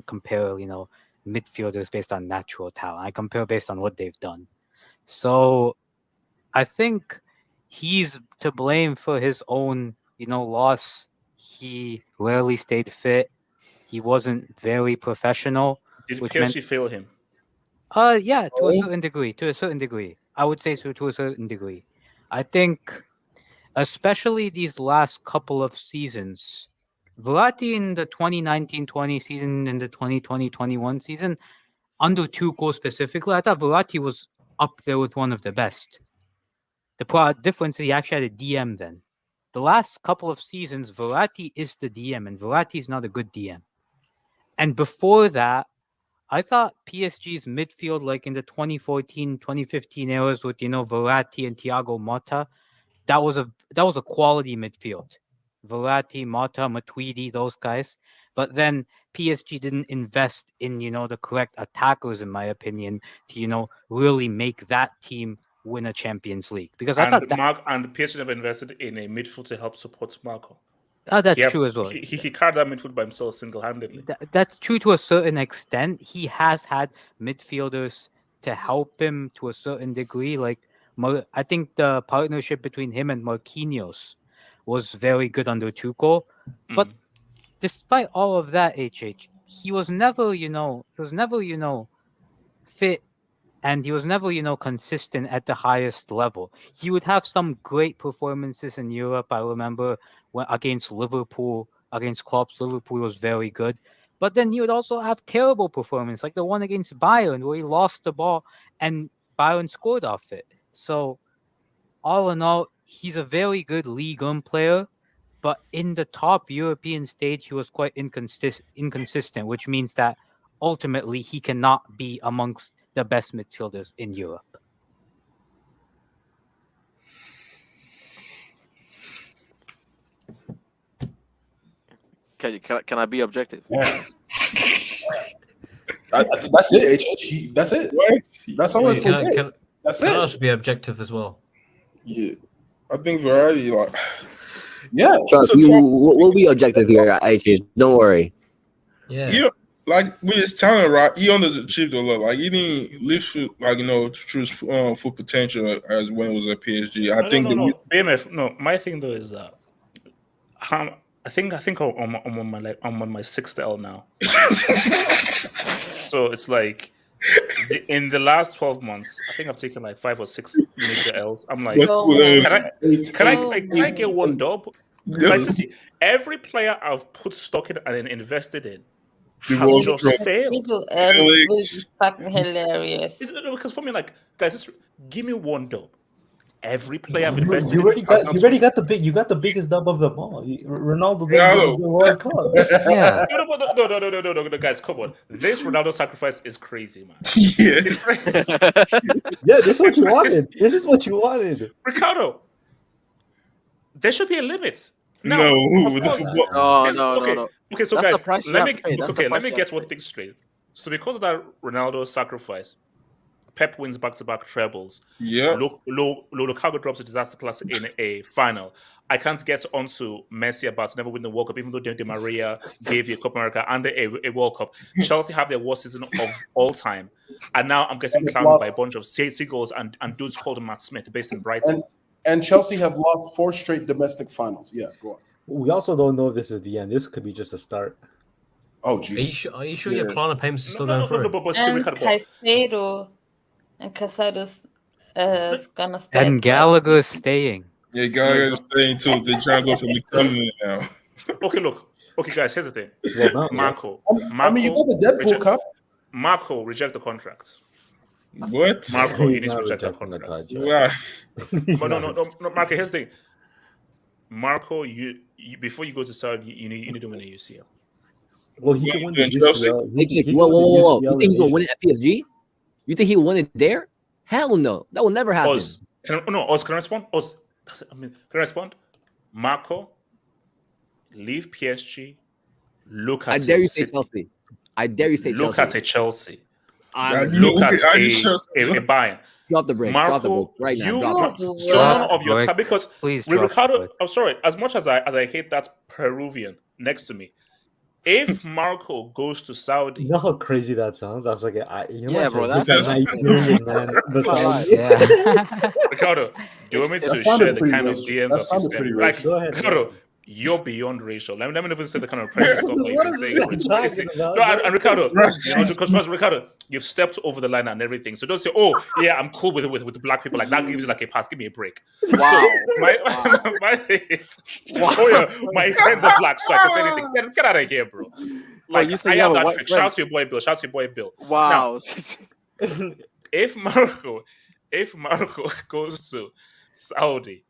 compare, midfielders based on natural talent. I compare based on what they've done. So I think he's to blame for his own, loss. He rarely stayed fit. He wasn't very professional. Did which PSG meant, fail him? yeah, to a certain degree. To a certain degree, I would say so. To a certain degree, I think, especially these last couple of seasons, Verratti in the 2019-20 season and the 2020-21 season, under Tuchel specifically, I thought Verratti was up there with one of the best. The difference is he actually had a DM then. The last couple of seasons, Verratti is the DM, and Verratti is not a good DM. And before that, I thought PSG's midfield, like in the 2014-2015 eras with, Verratti and Thiago Motta, that was a quality midfield. Verratti, Motta, Matuidi, those guys. But then PSG didn't invest in, the correct attackers, in my opinion, to, really make that team win a Champions League. Because I thought that PSG never invested in a midfield to help support Marco. that's true as well. He carried that midfield by himself single-handedly. That's true to a certain extent. He has had midfielders to help him to a certain degree. Like, I think the partnership between him and Marquinhos was very good under Tuchel. But despite all of that, he was never, fit, and he was never, consistent at the highest level. He would have some great performances in Europe. I remember against Liverpool, against Klopp's Liverpool was very good. But then he would also have terrible performance, like the one against Bayern, where he lost the ball and Bayern scored off it. So, all in all, he's a very good Ligue 1 player. But in the top European stage, he was quite inconsistent, which means that ultimately he cannot be amongst the best midfielders in Europe. Can I be objective? That's it, HH. That's it. That's all. That's Can I it. also be objective as well? Yeah, I think Verratti, like, yeah. Trust we'll be objective here, HH. Don't worry. Yeah. Like with his talent, right? He underachieved a lot. Like he didn't live to his full potential as when it was at PSG. No. BMF. No, my thing though is I think I'm on my sixth L now. So it's like in the last 12 months, I think I've taken like 5 or 6 major L's. I'm like, So many. can I many. get one dub? Like, see, every player I've put stock in and invested in The has World just Cup. failed. It's fucking hilarious. Because for me, like, guys, just give me one dub. Every player I've You invested already in has got not you already touched- got you got the biggest dub of them all. Ronaldo Ronaldo. didn't win the World Cup. Yeah. No, guys, come on. This Ronaldo sacrifice is crazy, man. Yeah. It's crazy. Yeah, this is what you wanted. This is what you wanted. Ricardo, there should be a limit. Now, No, of with the course, football. Oh, Yes, no, okay. no. Okay, so That's the guys, price you let have me to pay. That's the let price me you get have to one pay. thing straight. So because of that Ronaldo sacrifice, Pep wins back-to-back trebles. Yeah. Lukaku drops a disaster class in a final. I can't get onto Messi about to never win the World Cup, even though Di Maria gave you a Copa America and a World Cup. Chelsea have their worst season of all time. And now I'm getting clowned by a bunch of seagulls and dudes called Matt Smith based in Brighton. And Chelsea have lost 4 straight domestic finals. Yeah, go on. We also don't know if this is the end. This could be just a start. Oh, Are Jesus. you sure your plan of payments is still going No, through? but And Ricardo, Caicedo's gonna stay. And Gallagher is staying. Yeah, guys staying too. They're trying to go for McTominay now. Okay, guys, here's the thing. Well, now, Marco, I mean, you got the Deadpool Cup. Marco, reject the contract. What? Marco, you he's need to not reject that rejecting the contract. Why? He's But not no, Marco, here's the thing. Marco, you before you go to Saudi, you need to win a UCL. Well, he can win the In Chelsea? UCL. Hey, He can whoa, win the whoa, whoa! UCL You think he's gonna in win it at PSG? You think he'll win it there? Hell no, that will never happen. Oz, can I respond? Oz, can I respond? Marco, leave PSG. Look I at dare a you say City. Chelsea. I dare you say Look Chelsea. at a Chelsea. I'm Look at I a just- Bayern. drop the brakes. Drop the Marco, brakes right now. you, Drop the someone brakes. of your Drop time, the because Please with drop the Ricardo, brakes. I'm sorry, as much as I hate that Peruvian next to me, if Marco goes to Saudi, You know how crazy that sounds? I was like, Yeah, bro, that's that's- a Nigerian man beside me. Yeah. Ricardo, do you want me That to sounded share the pretty kind of racist. DMs That of you sounded send? pretty Like, racist. Go ahead. Ricardo, you're beyond racial. Let me not even say the kind of crazy stuff that What you're is saying. this Bro. It's talking crazy. about? No, and Ricardo, Racist. because Ricardo, you've stepped over the line and everything. So don't say, "Oh, yeah, I'm cool with black people." Like that gives you like a pass. Give me a break. Wow. My thing is, oh yeah, my friends are black, so I can say anything. Get out of here, bro. Like you say I you have have a that white trick. friend. Shout to your boy Bill. Shout to your boy Bill. Wow. If Marco goes to Saudi,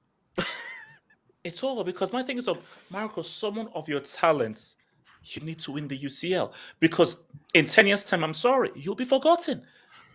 it's over, because my thing is, Marco, someone of your talents, you need to win the UCL, because in 10 years' time, I'm sorry, you'll be forgotten.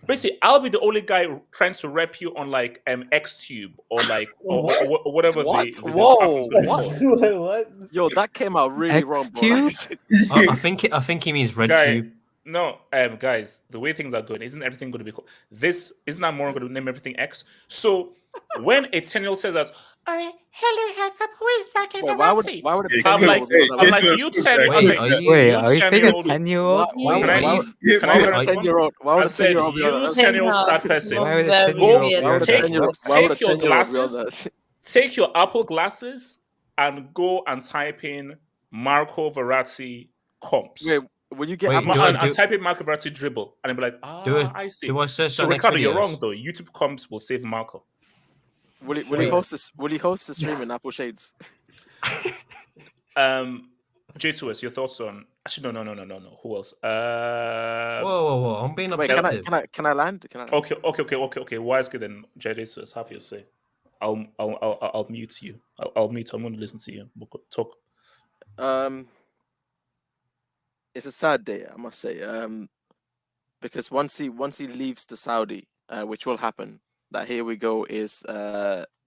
Basically, I'll be the only guy trying to rep you on like XTube or like or whatever What? the Whoa, platform's gonna be what? called. Yo, that came out really wrong, bro. XTube? I think he means red Guy, tube. no, guys, the way things are going, isn't everything going to be cool? This isn't that more going to name everything X? So when a 10-year-old says that, all right, hello, who is back in Wait, Verratti? why would a I'm 10-year-old like, do that? I'm like, you 10. I was Wait, like, are you- Wait, you are you saying a 10-year-old? 10-year-old? Why Can I would leave? Can I a respond? 10-year-old? Why would I a said, 10-year-old be on you that? 10-year-old sad person. Why would a Very 10-year-old weird. be Why on would a Take- 10-year-old? Xbox? Why would a take your 10-year-old be on glasses. that? Take your Apple glasses and go and type in Marco Verratti comps. Wait, will you get Wait, Apple? do I- and type in Marco Verratti dribble, and I'll be like, I see. Do I search So that next Ricardo, video? you're wrong though. YouTube comps will save Marco. Will he Wait. host this? Will he host the stream in Apple Shades? J2S, your thoughts on? Actually, no. Who else? Whoa! I'm being Wait, objective. can I land? Can I land? Okay. Wise kid then J2S, have your say. I'll mute you. I'll mute. I'm going to listen to you. We'll talk. It's a sad day, I must say. Because once he leaves to Saudi, which will happen, that here we go is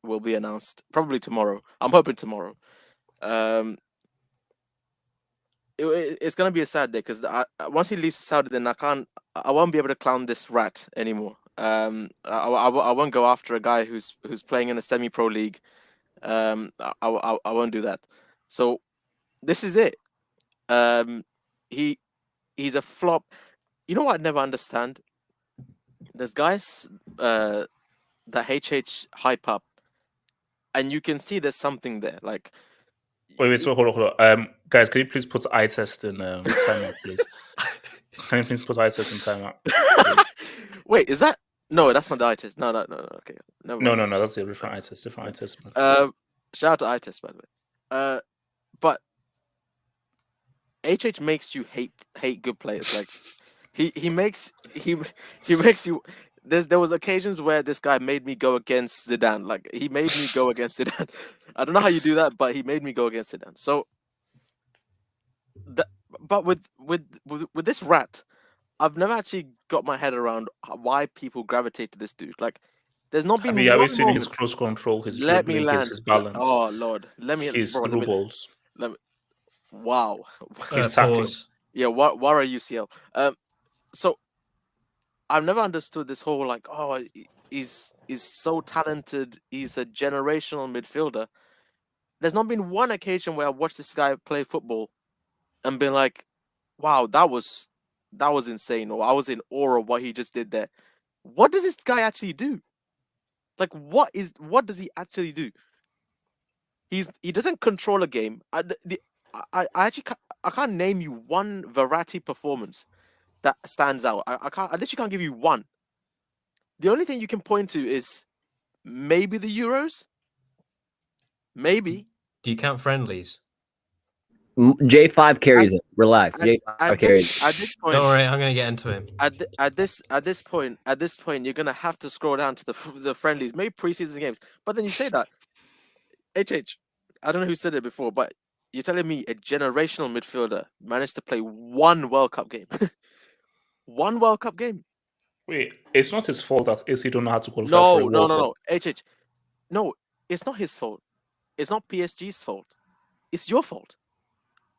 will be announced probably tomorrow. I'm hoping tomorrow. It's gonna be a sad day because once he leaves Saudi, then I won't be able to clown this rat anymore. I won't go after a guy who's playing in a semi-pro league. I won't do that. So this is it. He's a flop. You know what I never understand? There's guys that HH hype up, and you can see there's something there. Like Wait, so hold on. Guys, can you please put eye test in timeout, please? Can you please put eye test in timeout? Wait, is that? No, that's not the eye test. No. Okay, never mind. No, that's a different eye test. Different eye test, man. Shout out to eye test, by the way. But HH makes you hate good players. Like he makes you. There was occasions where this guy made me go against Zidane. Like he made me go against Zidane. I don't know how you do that, but he made me go against Zidane. So, but with this rat, I've never actually got my head around why people gravitate to this dude. Like, there's not been. Have you seen his close control, his dribbling, his balance? Oh Lord, his through balls. Wow. His tackling. Yeah, what are UCL? So I've never understood this whole like, oh, he's so talented. He's a generational midfielder. There's not been one occasion where I watched this guy play football and been like, wow, that was insane, or I was in awe of what he just did there. What does this guy actually do? Like, what does he actually do? He doesn't control a game. I can't name you one Verratti performance that stands out. I literally can't give you one. The only thing you can point to is maybe the Euros. Maybe. Do you count friendlies? J5 carries it. Relax. J5 carries it. At this point, Don't worry, I'm gonna get into him. At this point, you're gonna have to scroll down to the friendlies, maybe preseason games. But then you say that, HH, I don't know who said it before, but you're telling me a generational midfielder managed to play one World Cup game, one World Cup game. Wait, it's not his fault that AC don't know how to qualify for a World Cup. No, HH, no, it's not his fault. It's not PSG's fault. It's your fault.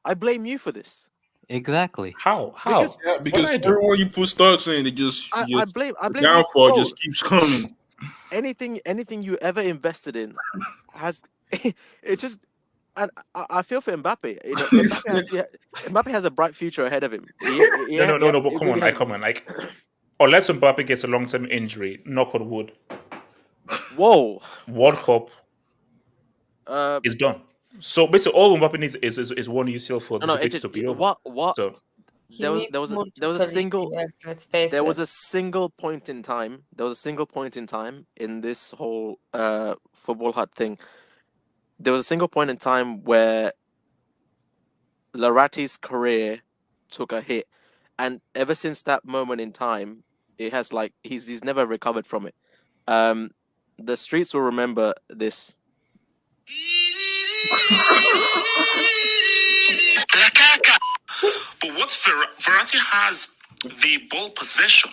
I blame you for this. Exactly. How? Because everyone you put stocks in, it just I blame downfall you. just keeps coming. Anything you ever invested in has it's just, and I feel for Mbappe. You know, Mbappe has a bright future ahead of him. No, but come on. Like, unless Mbappe gets a long-term injury, knock on wood. Whoa. World Cup is done. So basically, all Mbappe needs is one UCL for the pitch to be over. What? So there was a single point in time. There was a single point in time in this whole football hut thing. There was a single point in time where Verratti's career took a hit, and ever since that moment in time, it has like he's never recovered from it. The streets will remember this. But what Verratti has the ball possession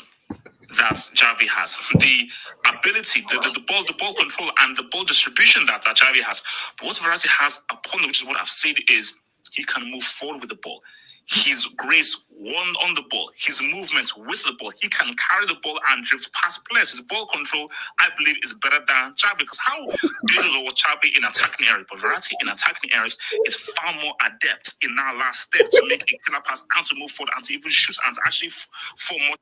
that Xavi has, the ability, the ball control, and the ball distribution that Xavi has. But what Verratti has upon, which is what I've said, is he can move forward with the ball. His grace on the ball, his movement with the ball, he can carry the ball and drift past players. His ball control, I believe, is better than Xavi, because how good was Xavi in attacking areas, but Verratti in attacking areas is far more adept in that last step to make a killer pass and to move forward and to even shoot and to actually form more.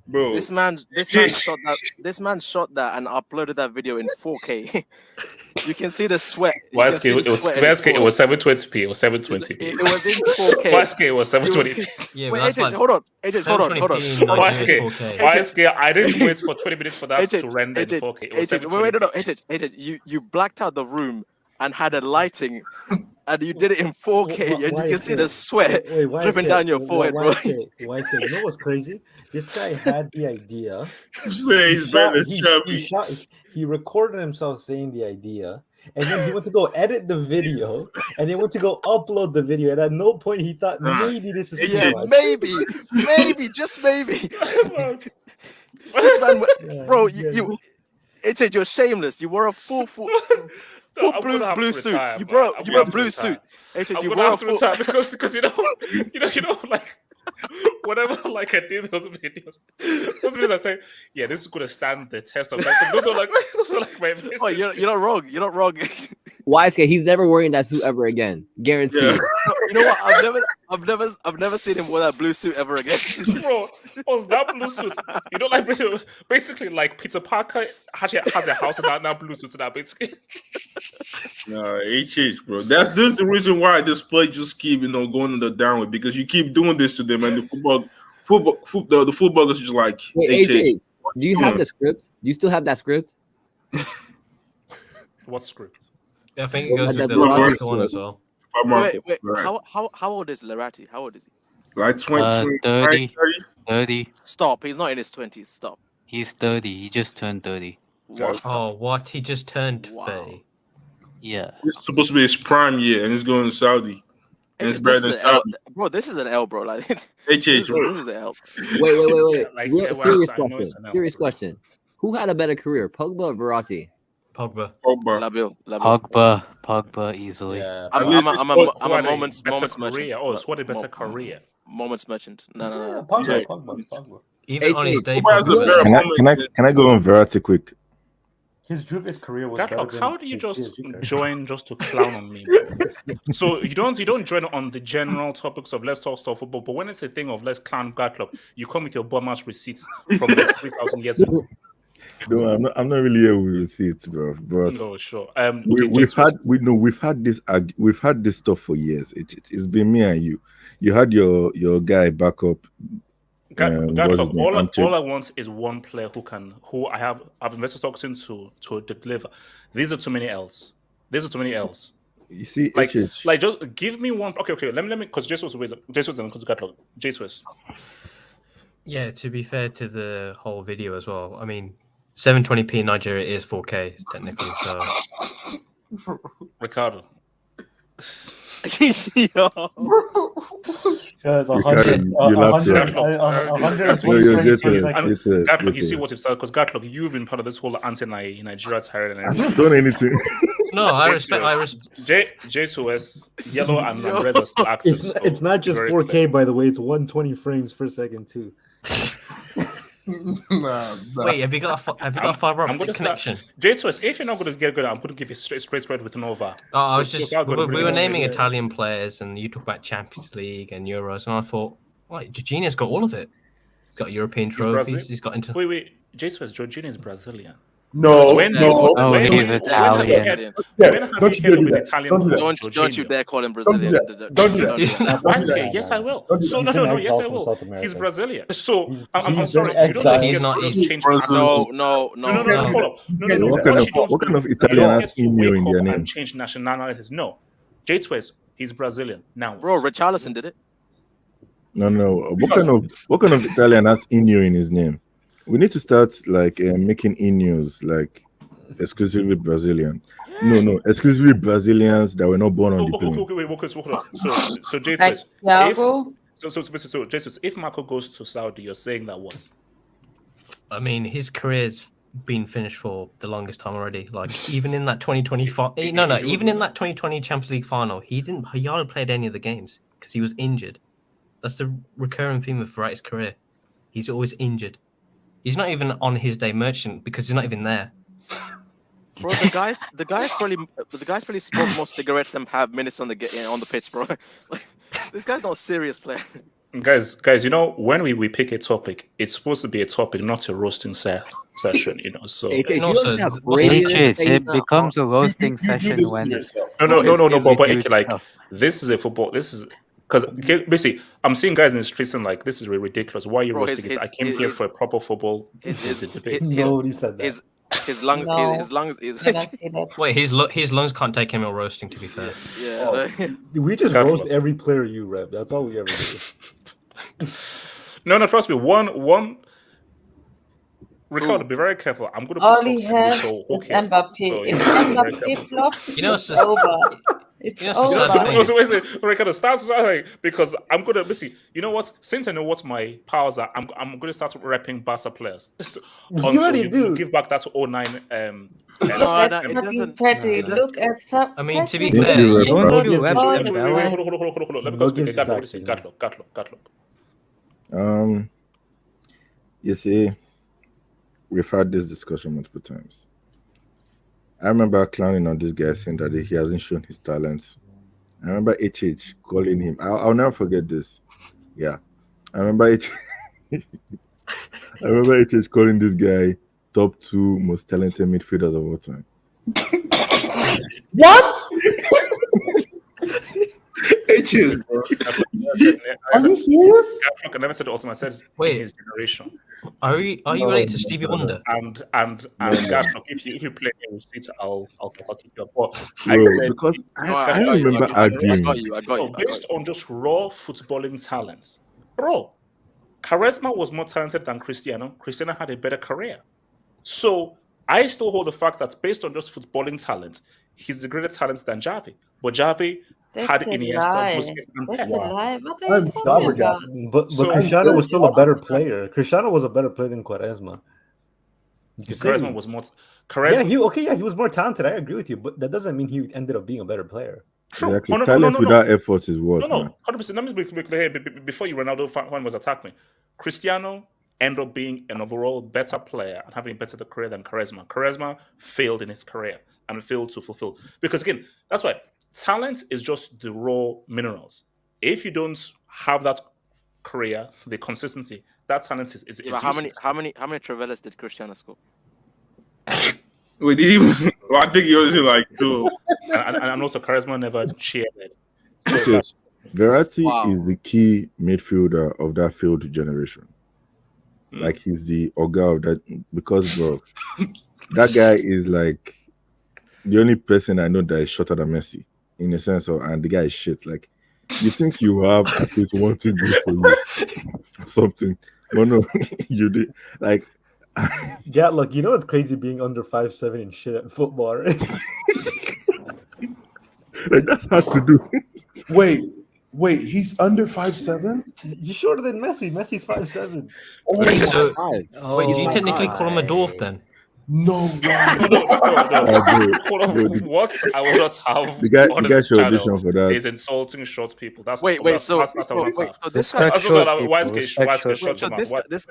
Bro, this man shot that and uploaded that video in 4K. You can see the sweat. It was 720p. It was 720p. It was in 4K. YSK was 720p. Yeah, wait, that's hold on. YSK, I didn't wait for 20 minutes for that to render in 4K. It was 720p. You blacked out the room and had a lighting, and you did it in 4K, and you can see the sweat dripping down your forehead, bro. You know what's crazy? This guy had the idea. He recorded himself saying the idea, and then he went to go edit the video, and he went to go upload the video. And at no point he thought maybe this is maybe, just maybe. This man, bro, you're shameless. You wore a full blue suit. You wore a blue suit. You wore a full because you know like. Whenever like I did those videos I say, yeah, this is gonna stand the test of like those are like my mistakes. Oh, you're not wrong. You're not wrong. YSK, he's never wearing that suit ever again. Guaranteed. You know what? I've never seen him wear that blue suit ever again. Bro, what's that blue suit? You know, like basically, like Peter Parker has a house in that blue suit. That basically. Nah, HH, bro. That's the reason why this play just keep going in the downward, because you keep doing this to them, and the the footballers just like Wait, HH. AJ, do you have the script? Do you still have that script? What script? Yeah, I think it goes That with the Verratti Verratti one as well. Wait. How old is Verratti? How old is he? Like 20, 30. 30. Stop. He's not in his 20s. Stop. He's 30. He just turned 30. Wow. Oh, what? He just turned Wow. 30. Yeah. This is supposed to be his prime year, and he's going to Saudi. And it's better than Saudi. Bro, this is an L, bro. Like HH, this bro. is an L. Wait. Like, Real, well, serious I know question. it's an L. Serious question. Who had a better career, Pogba or Verratti? Pogba. Labil. Pogba easily. Yeah. I'm a moments career. merchant. Oh, it's what a better career. Moments merchant. No. Pogba. Even on his HH, day, Pogba has a Pogba. better Can moment. I go on Verratti quick? His Juve's career was better Gatlock, than how do you his just PSG career. join just to clown on me? Bro? So you don't join on the general topics of let's talk stuff football, but when it's a thing of let's clown Gatlock, you come with your bummer's receipts from like 3,000 years ago. No, I'm not really here with receipts, bro. But No, sure. we've had this stuff for years. It's been me and you. You had your guy back up. Gatlock, all I want is one player who I've invested stocks into to deliver. These are too many L's. You see, Like HH. just give me one. Okay. Let me because Jesus then comes to Gatlock. Jesus. Yeah, to be fair to the whole video as well, I mean, 720p in Nigeria is 4K technically. So Ricardo. Yo. It's Ricardo, you laughed there. 120 No, frames per you're second. Gatlock, you see what you've said because Gatlock, you've been part of this whole anti-Nigeria tirade and I've everything. not done anything. no, I respect. JSOS, yellow and red are still active. It's not just 4K, by the way. It's 120 frames per second too. Wait, have you got a fiber optic connection? JSOS, if you're not going to get good, I'm going to give you straight with Nova. Oh, I was So just I'll go to we were Brazil. naming Italian players, and you talk about Champions League and Euros, and I thought, right, Jorginho's got all of it. He's got European trophies. He's got into. Wait, JSOS, Jorginho is Brazilian. No, When he's Italian. Don't you dare call him Brazilian. Don't do that. Yes, I will. Don't do So that. no, He's yes, I exiled from will. South America. He's Brazilian. So I'm He's sorry. been You don't just exiled. get He's not- to just he's- change. No. No. What kind of Italian has Inyo in their name? And change nationalities? No. J-Twist, he's Brazilian now. Bro, Richarlison did it. No. What kind of Italian has Inyo in his name? We need to start like making Inyos like exclusively Brazilian. No, exclusively Brazilians that were not born on the plane. Okay. So Like J-Twist, Thiago. so J-Twist, if Marco goes to Saudi, you're saying that what? I mean, his career's been finished for the longest time already. Like even in that 2025, even in that 2020 Champions League final, he hardly played any of the games because he was injured. That's the recurring theme of Verratti's career. He's always injured. He's not even on his day merchant because he's not even there. Bro, the guys probably smoke more cigarettes than have minutes on the pitch, bro. Like, this guy's not a serious player. Guys, you know, when we pick a topic, it's supposed to be a topic, not a roasting session, you know. So HH, you And also, understand how what's crazy the- it is It saying that? becomes a roasting You session listen to when yourself. no, but huge like stuff. this is a football. This is because basically I'm seeing guys in the streets and like this is ridiculous. Why are you Bro, roasting it? I came his- here for a proper football debate. Nobody said that. His lungs. No. His lungs is. Did I see that? Wait, his lungs can't take him roasting. To be fair, Yeah. We just Gatlock. roast every player you rep. That's all we ever do. No, trust me. One. Ricardo, be very careful. I'm going to All put he stocks in has this. So is okay. Mbappe. So, If yeah, be very Mbappe careful. flops, You know, it's it's just- over. It's You know, it's just over. sad. Wait, Ricardo, start like, because I'm gonna basically. You know what? Since I know what my powers are, I'm gonna start repping Barca players. So, already you do. give back that to 09. Look No, at no, it fucking doesn't- Freddy. no, Look at I mean, to be Thank fair, you, you- Ricardo. Don't you Hold rep on, Dembele? Hold on. Let me No go speak. gives Gatlock, taxes, Gatlock. You see, we've had this discussion multiple times. I remember clowning on this guy saying that he hasn't shown his talents, I remember HH calling him. I'll never forget this. Yeah, I remember H. I remember HH calling this guy top two most talented midfielders of all time. What? It is, bro. Are you serious? I never said ultimate. I said Wait. in his generation. Are you related to Stevie Wonder? And No. guys, look, if you play a receipt, I'll keep you up. But Bro, said because No, I got you, remember I got you, arguing. I got you. based on just raw footballing talents, bro, Charisma was more talented than Cristiano. Cristiano had a better career. So I still hold the fact that based on just footballing talent, he's a greater talent than Xavi. But Xavi had That's a Iniesta, lie. Busquets, and That's Pep. a lie. What are I'm you talking about? flabbergasted. But So- Cristiano was still a better player. Cristiano was a better player than Quaresma. You could say Charisma was more. Charisma, he was more talented. I agree with you, but that doesn't mean he ended up being a better player. true. Exactly. Oh, no, Talent without effort is what, man? 100%. Let me be clear here before you Ronaldo fan was attack me. Cristiano ended up being an overall better player and having a better career than Charisma. Charisma failed in his career and failed to fulfill. Because again, that's why talent is just the raw minerals. If you don't have that career, the consistency, that talent is Yeah, but how useless. many Trevellas did Cristiano score? Wait, did he? Well, I think he was in like two. and also Charisma never cheered. So Verratti Wow. is the key midfielder of that failed generation. Like he's the Oga of that because bro, that guy is like the only person I know that is shorter than Messi in a sense of, and the guy is shit. Like you think you have at least one thing good for you, something, but no, you did like. Yeah, look, you know it's crazy being under 5'7" and shit at football, right? Like that's hard to do. Wait, he's under 5'7"? He's shorter than Messi. Messi's 5'7". Oh Wait, my so- God. Wait, do you Oh technically call him a dwarf my. then? No way. No. Hold on. Bro, What I will not have The guy on should this channel audition for that. is insulting short people. That's Wait, that's, so that's what I will not have. so this guy, Respect That's short what why people. is Respect why short shut so your this mouth? guy- this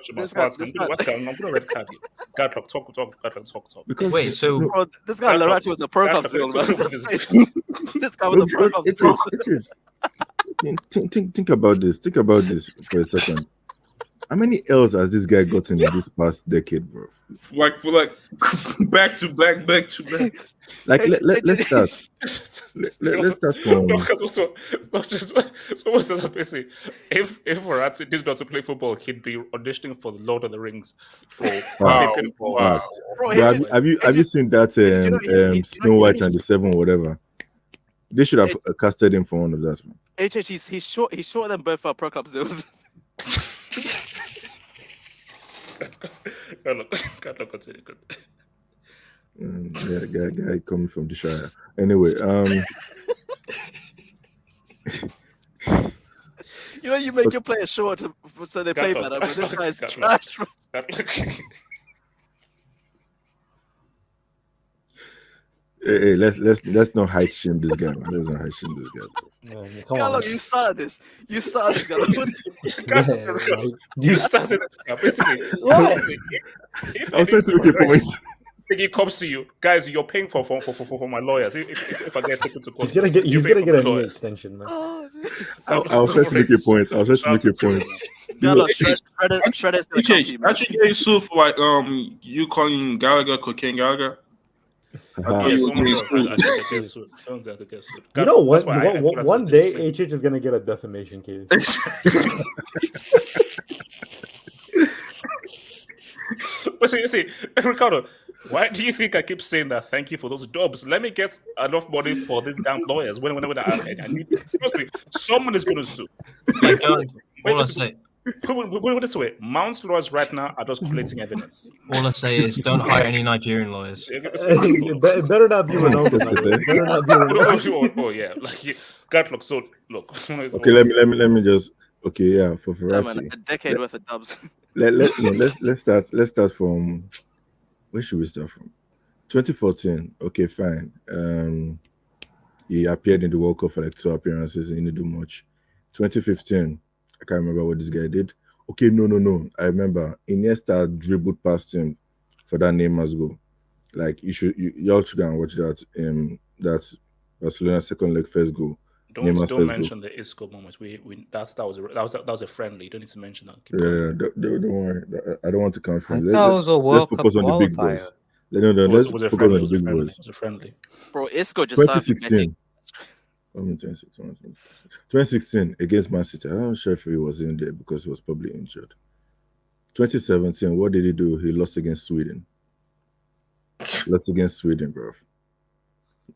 guy- I'm gonna red card you. Gadlock, talk. Because Wait, so bro, this guy That's Verratti was a Pro Clubs that's- build, man. that's- This guy was a Pro Clubs build. Think about this. Think about this for a second. How many L's has this guy gotten in this past decade, bro? Like for like back to back. Like let's start. Let's start from. No, because so what's that basically? If Verratti did not to play football, he'd be auditioning for the Lord of the Rings for Wow. picking for- Wow. Bro, Bro, have you seen that you know he's- Snow White and the Seven, whatever? They should have casted him for one of that, man. HH, he's shorter than both our Pro Clubs builds. Gadlock, continue. Guy coming from the Shire. Anyway, You know, you make your players short so they play better, but this guy's trash. Bro. hey, let's not height shame this guy, man. Let's not height shame this guy. Bro. Man, come on. Look, you started this. You started this guy. You started basically. What? If I'm trying to make a point. it comes to you, guys, you're paying for my lawyers. If I get taken to court, He's gonna get you're paying a for my knee lawyers. extension, man. I was trying to make a point. Yeah, look, Shredder's gonna come to you, man. Actually getting sued for like you calling Gallagher cocaine Gallagher. Yeah, someone Yeah, else, I think I get sued. Someone else I get sued. You know what? That's why I put that One to day, disclaimer. HH is gonna get a defamation case. But see, Ricardo, why do you think I keep saying that? Thank you for those dubs. Let me get enough money for these damn lawyers. When I need, trust me, someone is going to sue. like, all I listen, say, put it this way: Mount's lawyers right now are just collating evidence. all I say is don't hire any Nigerian lawyers. It better not be Ronaldo. Man. It better not be Ronaldo. Oh yeah, like you got look. So look. Okay, let me just. Okay, yeah, for Yeah, man, Verratti. a decade worth of dubs. Let's start from. Where should we start from? 2014. Okay, fine. He appeared in the World Cup for like 2 appearances and he didn't do much. 2015. I can't remember what this guy did. Okay, no. I remember Iniesta dribbled past him for that Neymar's goal. Like you all should go and watch that. That's Barcelona's second leg first goal. Neymar's don't first goal. mention the Isco moment. That was a friendly. You don't need to mention that. Keep Yeah, going. don't worry. I don't want to count I friends. thought it was a Let's World Cup focus on the big qualifier. boys. No, let's Was a focus friendly. on the big boys. It was a friendly. Bro, Isco just signed for betting. 2016. 2016 against Man City. I'm not sure if he was in there because he was probably injured. 2017, what did he do? He lost against Sweden. Bro.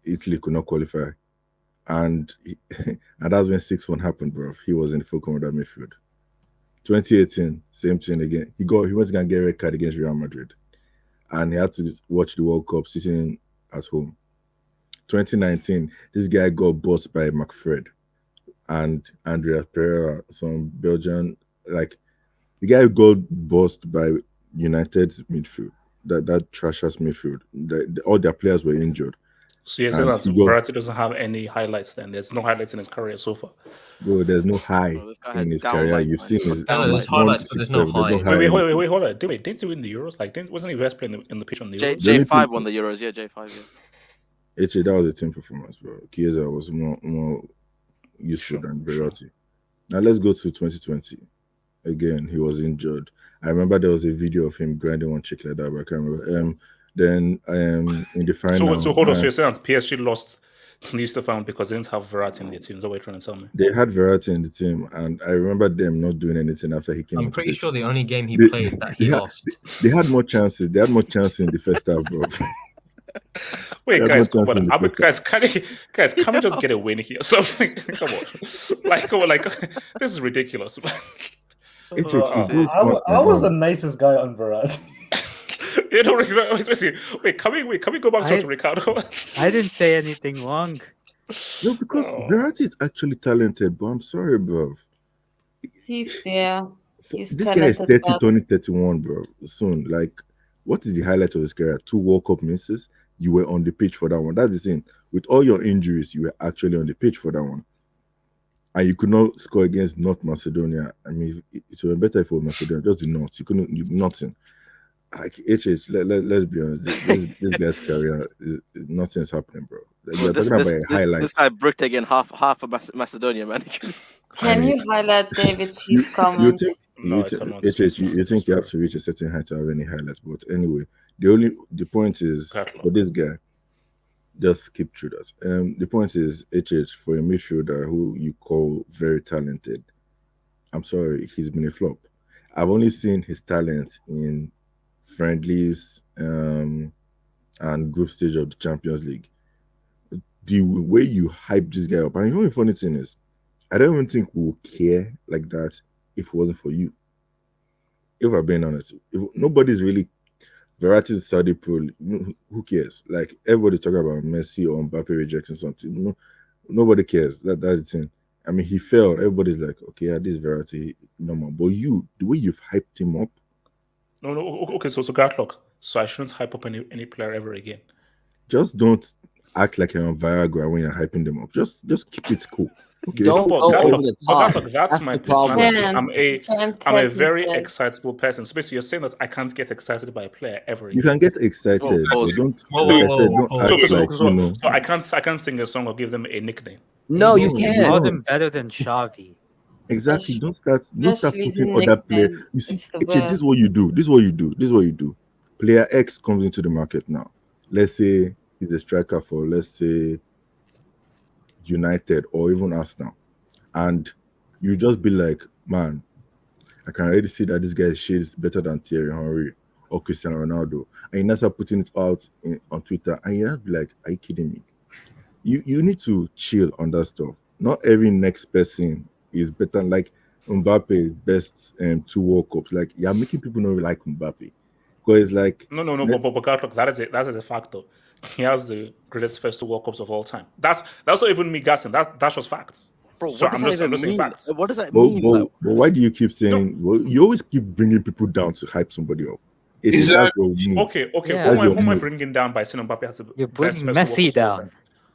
Italy could not qualify. And that's when 6-1 happened, bro. He was in the full corner midfield. 2018, same thing again. He went to go and get a red card against Real Madrid. And he had to watch the World Cup sitting at home. 2019, this guy got bossed by McFred and Andrea Pereira, some Belgian, like the guy got bossed by United's midfield, that trash-ass midfield. All their players were injured. So you're saying that Verratti doesn't have any highlights then? There's no highlights in his career so far? Bro, there's no high in his career. You've seen his... there's highlights, but there's no high. Wait, hold on. Didn't he win the Euros? Like, wasn't he best playing in the pitch on the Euros? J5 won the Euros, yeah, J5, yeah. Actually, that was a team performance, bro. Chiesa was more useful than Verratti. Now let's go to 2020. Again, he was injured. I remember there was a video of him grinding one chick like that, but I can't remember. Then in the final... So hold on, so you're saying PSG lost Stefan because they didn't have Verratti in their team? Is that what you're trying to tell me? They had Verratti in the team, and I remember them not doing anything after he came. I'm pretty sure the only game he played that he lost. They had more chances. They had more chances in the first half, bro. Wait, guys, come on. Guys, can we just get a win here? Something. Come on. Like, this is ridiculous. I was the nicest guy on Verratti. You know, wait, can we go back to Ricardo? I didn't say anything wrong. No, because Verratti is actually talented, but I'm sorry, bro. He's this guy is 30, turning 31, bro. Soon. Like, what is the highlight of his career? 2 World Cup misses. You were on the pitch for that one. That's the thing. With all your injuries, you were actually on the pitch for that one. And you could not score against North Macedonia. I mean, it would have been better if it was Macedonia. Just the North. You couldn't, nothing. Like, let's be honest. This guy's career, nothing's happening, bro. You're talking about highlights. This guy bricked again half of Macedonia, man. Can you highlight David T's comment? You think you have to reach a certain height to have any highlights, but anyway, the point is for this guy, just keep through that. The point is, for a midfielder who you call very talented, I'm sorry, he's been a flop. I've only seen his talents in friendlies and group stage of the Champions League. The way you hype this guy up, and you know the funny thing is, I don't even think we'll care like that if it wasn't for you. If I'm being honest, nobody's really Verratti's Saudi pro. Who cares? Like, everybody talking about Messi or Mbappe rejecting something. Nobody cares. That's the thing. I mean, he fell. Everybody's like, okay, this is Verratti, normal. But the way you've hyped him up. No. Okay, so Gatlock. So I shouldn't hype up any player ever again. Just don't act like you're on Viagra when you're hyping them up. Just keep it cool. Okay. Don't go over the top. That's my personality. I'm a very excitable person. So basically, you're saying that I can't get excited by a player ever again. You can get excited. So I can't sing a song or give them a nickname. No, you can't. Call them better than Xavi. Exactly. Don't start putting other players. You see, this is what you do. Player X comes into the market now. Let's say he's a striker for, let's say, United or even Arsenal, and you just be like, man, I can already see that this guy's shade is better than Thierry Henry or Cristiano Ronaldo, and you now start putting it out on Twitter, and you have to be like, are you kidding me? You need to chill on that stuff. Not every next person is better. Like Mbappe, best 2 World Cups. Like, you're making people not like Mbappe because it's like no. But that is a factor. He has the greatest first 2 World Cups of all time. That's not even me guessing. That's just facts. Bro, so I'm just saying facts. What does that mean? But why do you keep saying? Well, you always keep bringing people down to hype somebody up. Okay. Yeah. Who am I bringing down by saying Mbappe has to? You're bringing Messi down.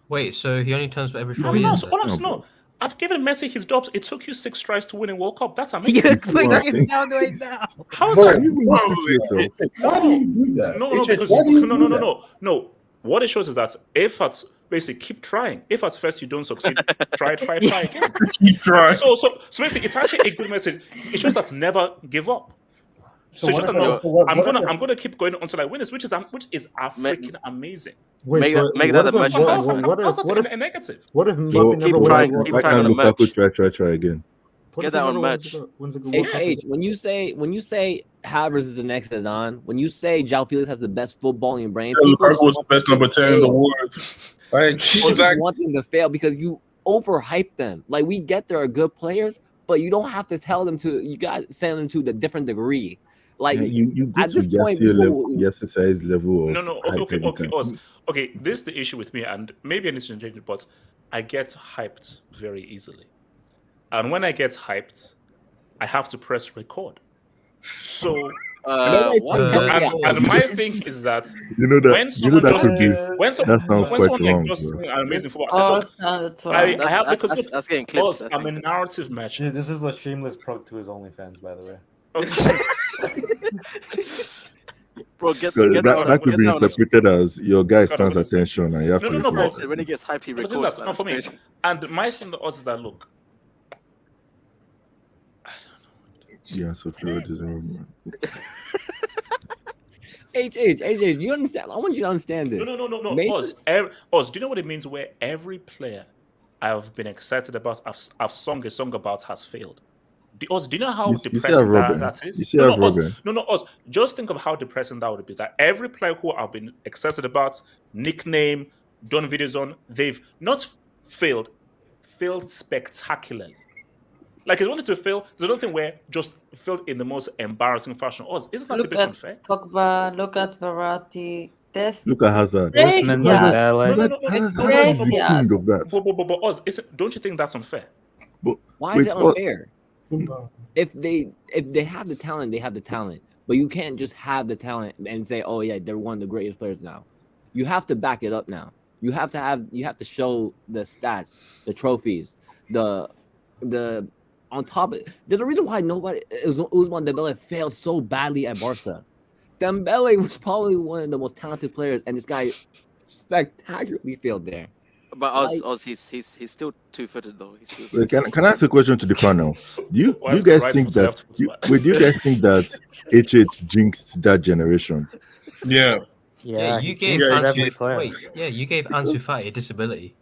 Wait, so he only turns every 4 years? No. I've given Messi his jobs. It took you 6 tries to win a World Cup. That's amazing. You're bringing him down right now. How is that? Why do you do that? No. What it shows is that if basically keep trying. If at first you don't succeed, try again. Keep trying. So basically, it's actually a good message. It shows that never give up. So what just if- know, so what- I'm what gonna if- I'm gonna keep going until I win this, which is freaking amazing. Make that a merchandise. How's that a negative? What if Keep Mbappe never wins trying, the World keep Why Cup? trying can't on the Lukaku merch. try again? What Get if he that on never merch. wins the World Cup? HH, when you say Havertz is the next Zidane, when you say João Felix has the best footballing brain, people Lukaku just was the want best him number to 10 in the fail. world. Like, People just exactly. want them to fail because you overhype them. Like we get there are good players, but you don't have to tell them to. You got to send them to the different degree. Like Yeah, you go at to this point, Yasser people level, Yasser size level of No. hype Okay. every time. Oz. Okay, this is the issue with me, and maybe I need to change it, but I get hyped very easily, and when I get hyped, I have to press record. So. And my thing is that You know that when someone that just could be when that sounds someone quite like wrong, just bro. an amazing football, All I say, sounded look, wrong. I have because look, That's getting clipped. Oz, I'm a narrative merchant. This is a shameless plug to his OnlyFans, by the way. Okay. Bro, get So that that could be interpreted as your guy stands honest. attention and you have to No, listen. but- when he gets hyped, he But this is records. that- no, for me. And my thing to us is that look, Yeah, so true. It is wrong, man. HH, do you understand? I want you to understand this. no. Mason- Oz, do you know what it means where every player I've been excited about, I've sung a song about has failed? Oz, do you know how You see depressing Robin? that is? You see how Oz, Robin? Oz, just think of how depressing that would be. That every player who I've been excited about, nickname, done videos on, they've not failed spectacularly. Like, it's wanted to fail. There's nothing where just failed in the most embarrassing fashion. Oz, isn't that a Look bit at unfair? Pogba, look at Verratti. Look at Hazard. Crazy, Usman yeah. Dembele. Hazard crazy, is the yeah. king of that. But Oz, don't you think that's unfair? But Why is wait, it unfair? If they have the talent, they have the talent. But you can't just have the talent and say, "Oh yeah, they're one of the greatest players now." You have to back it up now. You have to show the stats, the trophies, the on top of there's a reason why nobody Usman Dembele failed so badly at Barca. Dembele was probably one of the most talented players, and this guy spectacularly failed there. But Oz, he's still two-footed though. He's still. wait, can I ask a question to the panel? Do you Why is guys the right think foot that? left foot back? Wait, do you guys think that HH jinxed that generation? Yeah. Yeah, you he gave jinxes Ansu. every player. Wait, yeah, you gave Ansu Fati a disability.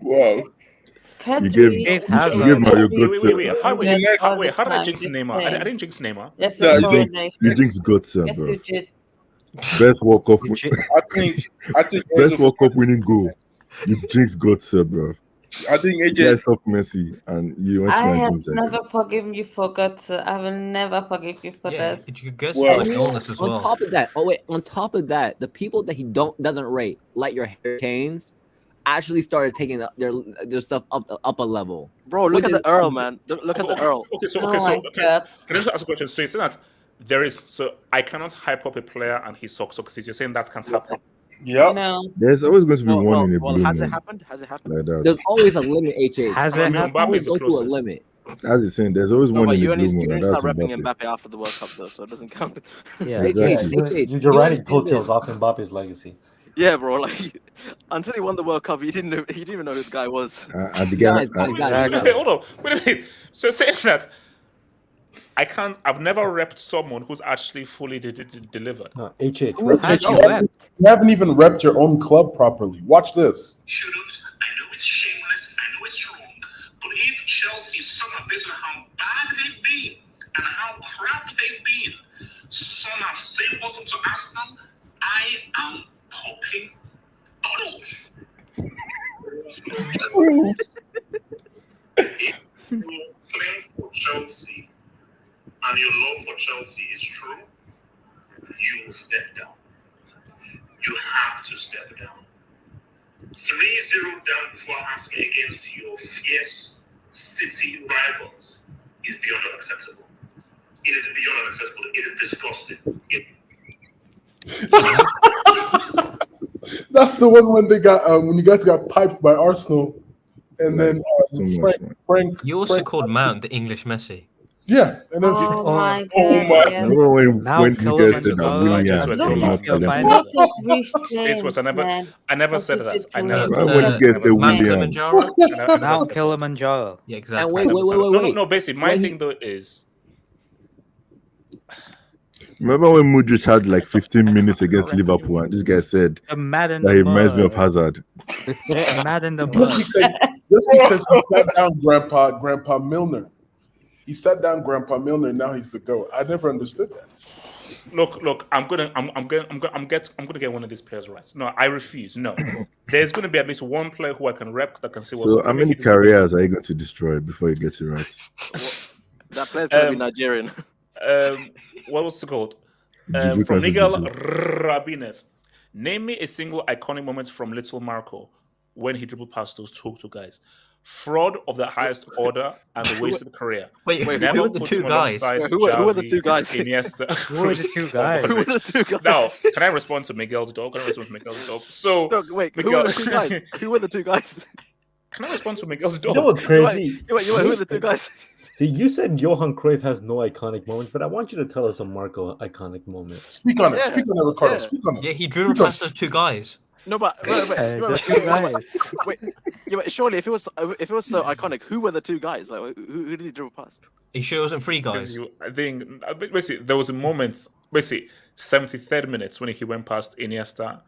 Wow. You gave Mario Wait. How Götze. did I jinx Neymar? I didn't jinx Neymar. That's Yeah, a you jinxed- correlation. You jinxed Götze, Yes, bro. you did. Best World Cup, I think best World Cup winning goal. You jinxed Götze, bro. I think You AJ. guys stopped Messi, and you went to I and have jinxed it. never forgiven you for Götze. I will never forgive you for Yeah, that. it Götze Well- was an illness as On well. top of that, the people that he doesn't rate, like your Hurricanes, actually started taking their stuff up a level. Bro, look Which at is- the Earl, man. Look at the Earl. Okay, so Oh my can God. I just ask a question? So you're saying that I cannot hype up a player and he sucks. So you're saying that can't happen? Yep. No. There's always going to be one in a Well, blue has it moon happened? Has it happened? like that. There's always a limit, HH. Has I it mean, happened? Mbappe Always is the go to a closest. limit. That's the thing. There's always No, one but in you the only blue moon, and start that's rapping Mbappe. Mbappe after the World Cup though, so it doesn't count. Yeah. Exactly. You're riding coattails off Mbappe's legacy. Yeah, bro. Like until he won the World Cup, he didn't even know who the guy was. And the guy, Wait, hold on. Wait a minute. So saying that I've never repped someone who's actually fully delivered. HH, Who has you repped? haven't even repped your own club properly. Watch this. Shouldn't. I know it's shameless. I know it's wrong. But if Chelsea summer based on how bad they've been and how crap they've been, some have said bottom to Arsenal, I am popping bottles. If you're playing for Chelsea and your love for Chelsea is true, you will step down. You have to step down. 3-0 down before half time against your fierce City rivals is beyond unacceptable. It is beyond unacceptable. It is disgusting. That's the one when they got when you guys got piped by Arsenal, and then too much, man. Frank. You also called Mount the English Messi. Yeah, and then Oh my Oh my! goodness. Remember when Now you guys said that Kilimanjaro I just Willian was Look was being at not Still talented? final. look at Rich It was James, man. I never What said you that. did I to never him. Why said Look when that. you at guys this say I Mount man. Willian? Kilimanjaro. never Now said that. Kilimanjaro. Yeah, And exactly. wait, I never wait, said wait, that. wait, No, wait. no. Basically, my When he thing though is Remember when Mudryk had like 15 I minutes can't against remember Liverpool, and this guy said The mad in that the he reminds me of mud. Hazard. The mad in the just mud. because he sat down Grandpa Milner. He sat down Grandpa Milner. Now he's the GOAT. I never understood that. look. I'm gonna get one of these players right. No, I refuse. No, there's gonna be at least one player who I can rep that can say, "Well, So let how me many hit this ability." careers are you going to destroy before you get it right? That player's gonna be Um, Nigerian. what was it called? Juju From cancel Miguel Juju. Rabines. Name me a single iconic moment from Little Marco when he dribbled past those two guys. Fraud of the highest order and a wasted career. Wait, Wait, Never who are the put two him guys? alongside Wait, who are the two Xavi, guys? Iniesta, Who are the two Cruz, or guys? Who are Modric. the two guys? Now, can I respond to Miguel's dog? So, No, wait, who Miguel, are the two guys? Who were the two guys? can I respond to Miguel's You know dog? what's crazy? Who are the two guys? See, you said Johan Cruyff has no iconic moments, but I want you to tell us a Marco iconic moment. Speak on it. Yeah, Speak on it, Ricardo. yeah. Speak on it. Yeah, he drew past those two guys. No, but The two guys. but surely if it was so iconic, who were the two guys? Like who did he dribble past? Are you sure it wasn't three Because guys? I think basically there was a moment, basically 73rd minutes when he went past Iniesta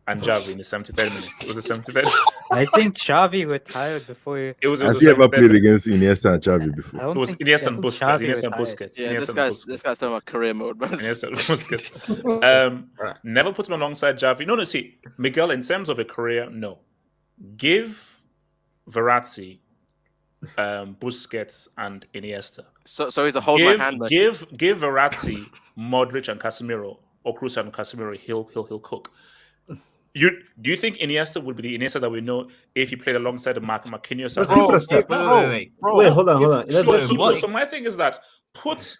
and Xavi in the 73rd minutes. It was the 73rd. I think Xavi retired before he... It was Has the he ever 73rd played minute. against Iniesta and Xavi I before? don't It was think, Iniesta I and think Busquets. Xavi Iniesta and retired. Busquets. Yeah, Iniesta this and guy's Busquets. talking about career mode, man. Iniesta and Busquets. Never put him alongside Xavi. No, see, Miguel, in terms of a career, no. Give Verratti, Busquets, and Iniesta. So he's a hold my hand. Give Verratti, Modric, and Casemiro, or Cruz and Casemiro. He'll cook. Do you think Iniesta would be the Iniesta that we know if he played alongside the Marquinhos? Let's keep it a step. Wait. Wait, hold on. So my thing is that put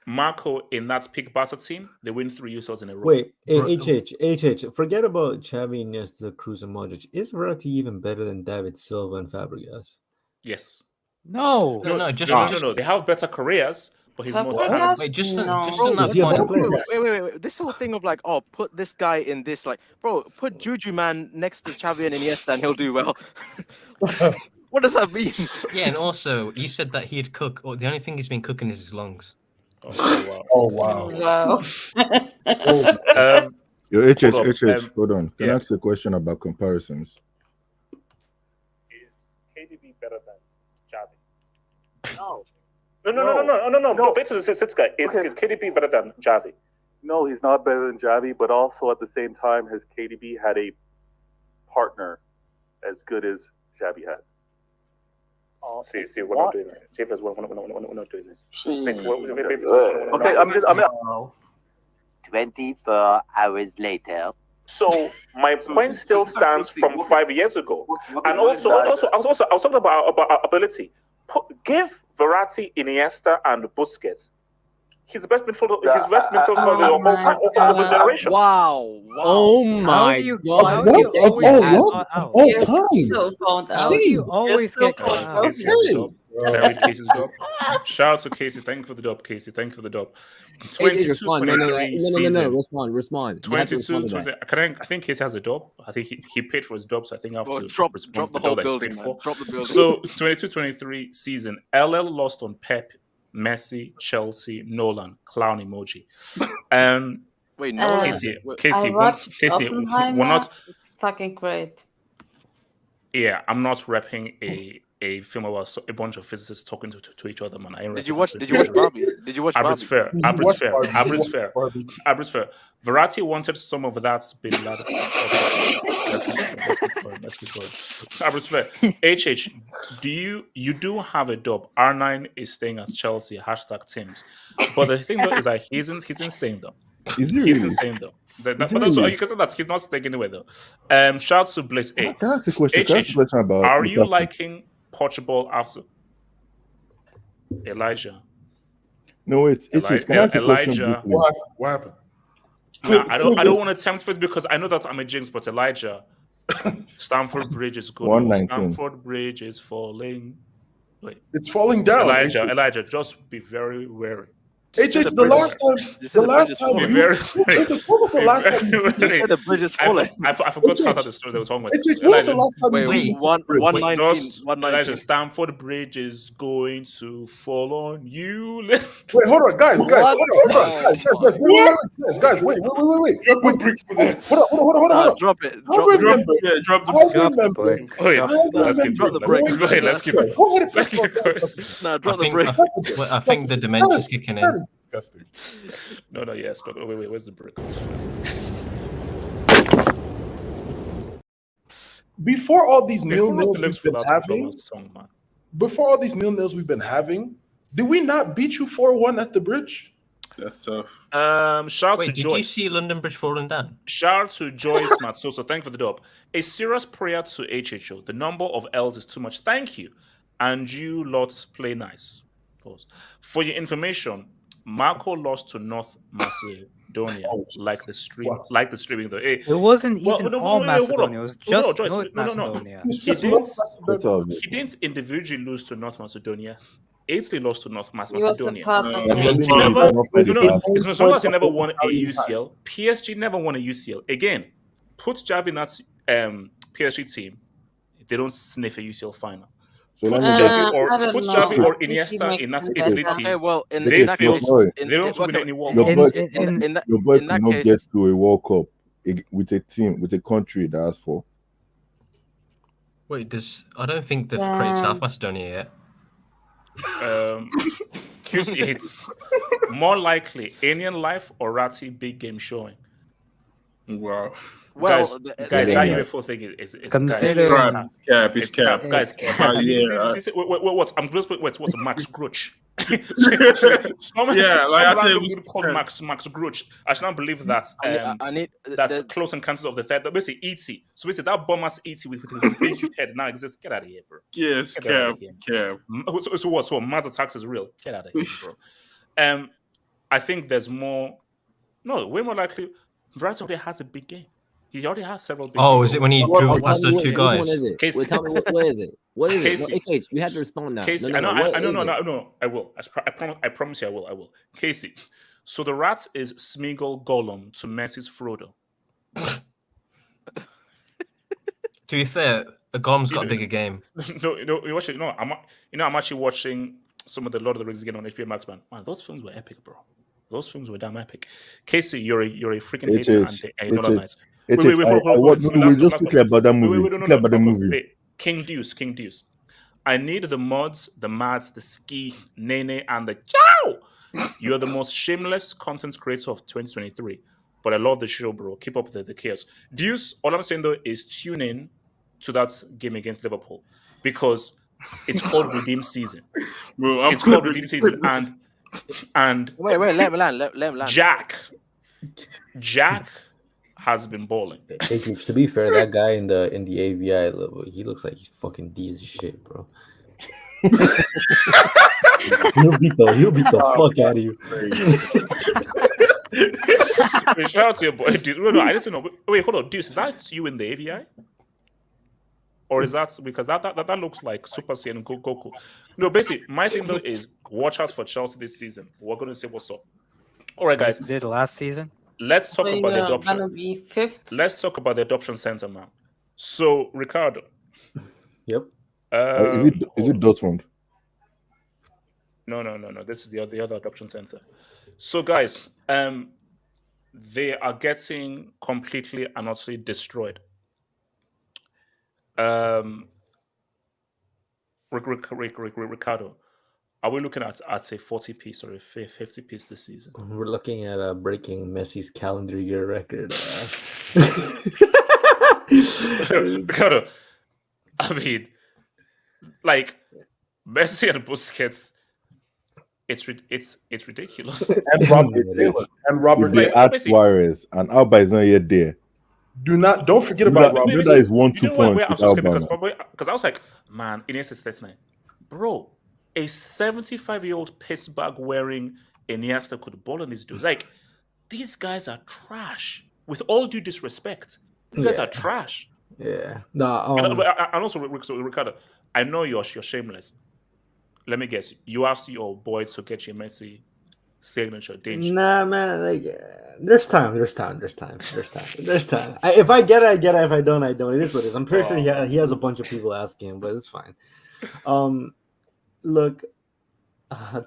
Marco in that peak Barca team, they win 3 USLs in a row. Wait, HH, forget about Xavi, Iniesta, Cruz, and Modric. Is Verratti even better than David Silva and Fabregas? Yes. No. No. They have better careers, but he's more talented. Wait, just Bro, on that he's a better point. player. Wait. This whole thing of like, oh, put this guy in this, like, bro, put Juju man next to Xavi and Iniesta and he'll do well. What does that mean? Yeah, and also you said that he'd cook. Or the only thing he's been cooking is his lungs. Oh wow. Wow. Yo, HH, hold on. Can yeah. I ask a question about comparisons? Is KDB better than Xavi? No. Basically, this guy is KDB better than Xavi? No, he's not better than Xavi, but also at the same time, has KDB had a partner as good as Xavi had? See, we're not doing this. James, we're not doing this. Okay, I'm 24 hours later. So my point still stands from 5 years ago, and also I was talking about ability. Give Verratti, Iniesta, and Busquets. He's the best midfielder. He's the best midfielder of the generation. Wow. Oh my god. Of all time. So found out. How do you always You're get so caught out? found Can I read Casey's dub? Shout out to Casey. Thank you for the dub, Casey. Thank you for the dub. 22-23 season. Respond. 22-23. I think Casey has a dub. I think he paid for his dub, so I think I have to drop respond the to whole dub that he's building, paid man. for. Drop the building. So 22-23 season. LL lost on Pep, Messi, Chelsea, Nolan, clown emoji. Wait, no. Casey, I watched we're Oppenheimer. not. It's fucking great. Yeah, I'm not repping a film about a bunch of physicists talking to each other, man. Did you watch Barbie? Did you watch Abrid's Barbie? fair. Abrid's fair. Verratti wanted some of that Bin Laden. Let's keep going. Abrid's fair. HH, you do have a dub. R9 is staying at Chelsea. #Teams. But the thing though is that he's insane though. Is he He's really? insane though. But Is he also, really? you can say that he's not staying anywhere though. Shout out to Bliss A. Can I ask a question? Can I ask a question about Are you Lukaku? liking Portugal after Elijah? No, wait. Can I ask a question Elijah. briefly? What happened? No, I don't want to tempt fate because I know that I'm a jinx, but Elijah, Stamford Bridge is good. 119. Stamford Bridge is falling. Wait, It's falling down. Elijah, just be very wary. HH, the last time Be you very. HH, what was the last time you You said the bridge is falling. I forgot how the story they were talking about. HH, when was the last time you Wait, witnessed one- the bridge? 119, 119. Elijah, Stamford Bridge is going to fall on you. Wait, hold on, guys, hold on, guys, wait, hold on. Drop it. How remember? Yeah, drop the How Drop the remember? brick. Wait, Drop let's keep Drop the going. brick. Go ahead, let's keep going. Go ahead, Let's keep going. No, drop the brick. I think the dementia's kicking That in. is disgusting. No, yes. Wait, where's the brick? Before all these Wait, who wrote nil-nils the lyrics we've for been that having, song, man? before all these nil-nils we've been having, did we not beat you 4-1 at the bridge? That's tough. Shout out Wait, to did Joyce. you see London Bridge falling down? Shout out to Joyce Matsoso. Thank you for the dub. A serious prayer to HHO. The number of L's is too much. Thank you. And you lots play nice. Pause. For your information, Marco lost to North Macedonia, like the streaming though. Hey, It wasn't well, even no, all wait, hold up. Macedonia. It was Hold just on, Joyce. North No. Macedonia. He didn't individually lose to North Macedonia. Italy lost to North He was a Macedonia. part of Yeah, it. London Never, did not play the no, past. it's not that he never won a UCL. PSG never won a UCL. Again, put Javi in that PSG team, they don't sniff a UCL final. So Put let me Javi just- or I don't put know. Javi I or think he Iniesta makes in that them Italy better. team. Okay, well, in They that failed. case, They don't win okay, any World Your Cup. boy, in that your boy cannot cannot get to a World Cup with a team, with a country that has 4. Wait, I don't think they've created South Macedonia yet. QC8. More likely, Alien Life or Ratty big game showing. Wow. Well, guys, that UFO thing is Consider- guys, It's cap. Guys, what? I'm just what's Max Gruch? Yeah, like I said, it was called Max Gruch. I should not believe that. I need that's close encounters of the third. Basically, ET. So basically, that bomber's ET with his big huge head now exists. Get out of here, bro. Yes, Get out of cap. here. So what? So Mars attacks is real. Get out of here, bro. I think there's more. No, way more likely. Verratti already has a big game. He already has several big games. Is it when he drew past those two guys? Which one is it? Casey. Tell me what is it? What is Casey. it? No, HH, you have to respond now. Casey, No, I what is it? will. I promise you, I will. Casey, so the rat is Smeagol Gollum to Messi's Frodo. To be fair, Gollum's got a bigger game. I'm actually watching some of the Lord of the Rings again on HBO Max, man. Those films were epic, bro. Those films were damn epic. Casey, you're a freaking hater and you're not nice. Wait, hold on. We're just talking about that movie. About the movie. Wait. King Deuce. I need the mods, the mads, the ski, Nene, and the chow. You're the most shameless content creator of 2023. But I love the show, bro. Keep up the chaos. Deuce, all I'm saying though is tune in to that game against Liverpool because it's called Redeem Season. Bro, it's called Redeem Season, and wait, let him land. Jack has been balling. To be fair, that guy in the AVI level, he looks like he's fucking D as shit, bro. He'll beat the fuck out of you. Wait, shout out to your boy, dude. No, I didn't know. Wait, hold on, Deuce. Is that you in the AVI? Or is that because that looks like Super Saiyan Goku? No, basically, my thing though is watch out for Chelsea this season. We're gonna say what's up. All right, guys. Did last season? Let's talk about the adoption. Gonna be fifth. Let's talk about the adoption center, man. So, Ricardo. Yep. Is it Dortmund? No. This is the other adoption center. So, guys, they are getting completely and utterly destroyed. Ricardo, are we looking at a 40-piece or a 50-piece this season? We're looking at breaking Messi's calendar year record. Ricardo, I mean, like Messi and Busquets, it's ridiculous. And Robert They add Suarez, and Alba is not yet there. Don't forget about Robert. That is 1-2 points. I'm so scared because I was like, man, Iniesta is 39. Bro, a 75-year-old piss bag wearing Iniesta could ball on these dudes. Like, these guys are trash. With all due disrespect, these guys are trash. Yeah. No. And also, Ricardo, I know you're shameless, let me guess. You asked your boy to get you Messi signature, didn't you? Nah, man. Like, there's time. If I get it, I get it. If I don't, I don't. It is what it is. I'm pretty sure he has a bunch of people asking him, but it's fine. Look,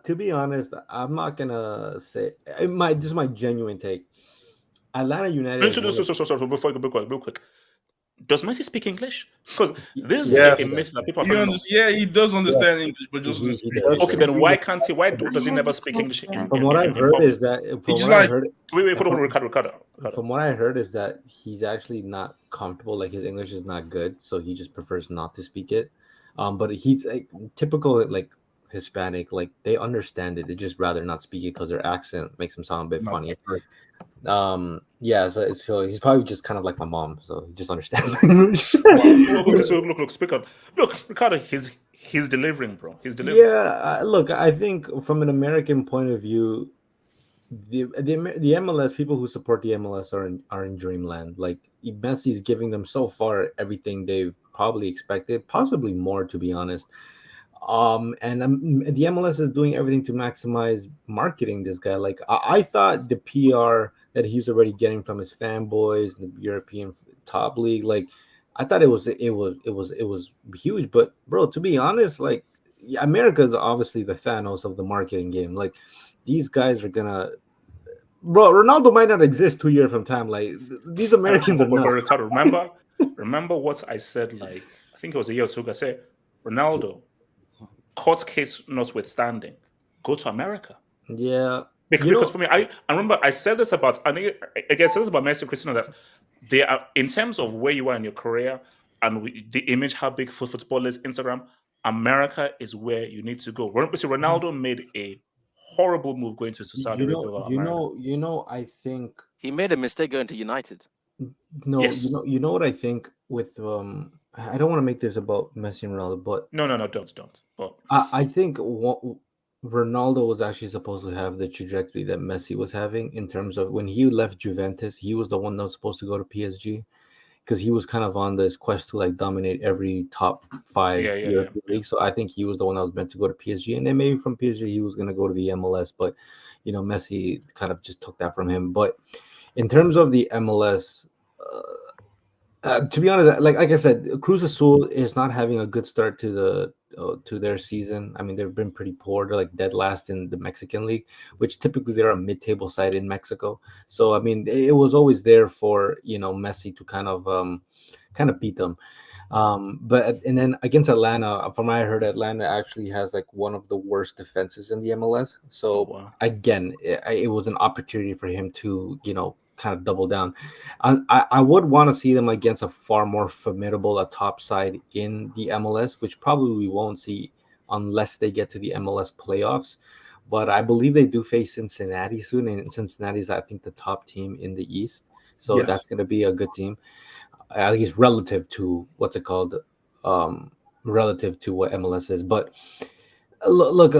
to be honest, I'm not gonna say this is my genuine take. Atlanta United. Sorry, before you go, real quick. Does Messi speak English? Because this is Yes. a myth that people are trying to know. Yeah, he does understand English, but just doesn't speak it. Okay, then why can't he? Why does he never speak English? From what I've heard is that Wait, hold on, Ricardo. From what I heard is that he's actually not comfortable. Like his English is not good, so he just prefers not to speak it. But he's like typical like Hispanic. Like they understand it, they just rather not speak it because their accent makes them sound a bit funny. So he's probably just kind of like my mom, so he just understands English. Look, speak up. Look, Ricardo, he's delivering, bro. He's delivering. Yeah, look, I think from an American point of view, the MLS people who support the MLS are in dreamland. Like Messi is giving them so far everything they've probably expected, possibly more, to be honest. And the MLS is doing everything to maximize marketing this guy. Like I thought the PR that he was already getting from his fanboys, the European top league, like I thought it was huge. But bro, to be honest, like America is obviously the Thanos of the marketing game. Like these guys are gonna. Bro, Ronaldo might not exist 2 years from time. Like these Americans are nuts. Ricardo, remember what I said? Like I think it was a year or two ago. I said, Ronaldo, court case notwithstanding, go to America. Yeah, because for me, I remember I said this about I said this about Messi and Cristiano, that they are, in terms of where you are in your career and the image how big football is, Instagram, America is where you need to go. Ronaldo made a horrible move going to Saudi Arabia. I think he made a mistake going to United. No, yes. You know what I think with I don't want to make this about Messi and Ronaldo, but no, don't. But I think Ronaldo was actually supposed to have the trajectory that Messi was having in terms of when he left Juventus, he was the one that was supposed to go to PSG because he was kind of on this quest to like dominate every top 5 European league. So I think he was the one that was meant to go to PSG, and then maybe from PSG he was going to go to the MLS, but Messi kind of just took that from him. But in terms of the MLS, to be honest, like I said, Cruz Azul is not having a good start to their season. I mean, they've been pretty poor. They're like dead last in the Mexican League, which typically they're a mid-table side in Mexico. So I mean, it was always there for Messi to kind of beat them. But then against Atlanta, from what I heard, Atlanta actually has like one of the worst defenses in the MLS. So again, it was an opportunity for him to kind of double down. I would want to see them against a far more formidable top side in the MLS, which probably we won't see unless they get to the MLS playoffs. But I believe they do face Cincinnati soon, and Cincinnati is, I think, the top team in the East. So that's going to be a good team, at least relative to relative to what MLS is. But look,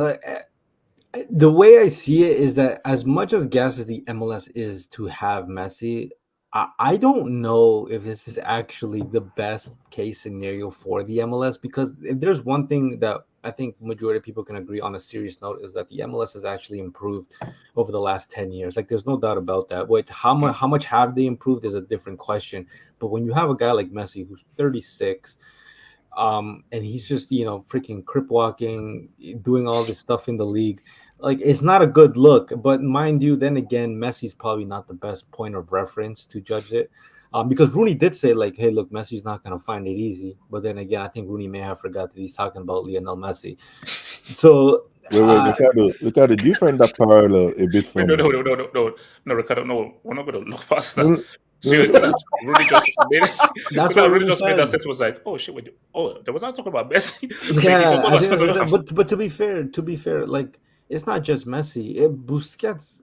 the way I see it is that as much as gas as the MLS is to have Messi, I don't know if this is actually the best case scenario for the MLS, because if there's one thing that I think majority of people can agree on a serious note is that the MLS has actually improved over the last 10 years. Like there's no doubt about that. How much have they improved is a different question. But when you have a guy like Messi who's 36, and he's just freaking crip walking, doing all this stuff in the league, like it's not a good look. But mind you, then again, Messi's probably not the best point of reference to judge it, because Rooney did say like, hey, look, Messi's not going to find it easy. But then again, I think Rooney may have forgot that he's talking about Lionel Messi. So wait, Ricardo, do you find that parallel a bit funny? No, Ricardo, no, we're not going to look past that. Seriously, Rudy just made it. That's what Rudy just made that sense. Was like, oh shit, there was not talking about Messi. But to be fair, like it's not just Messi. Busquets,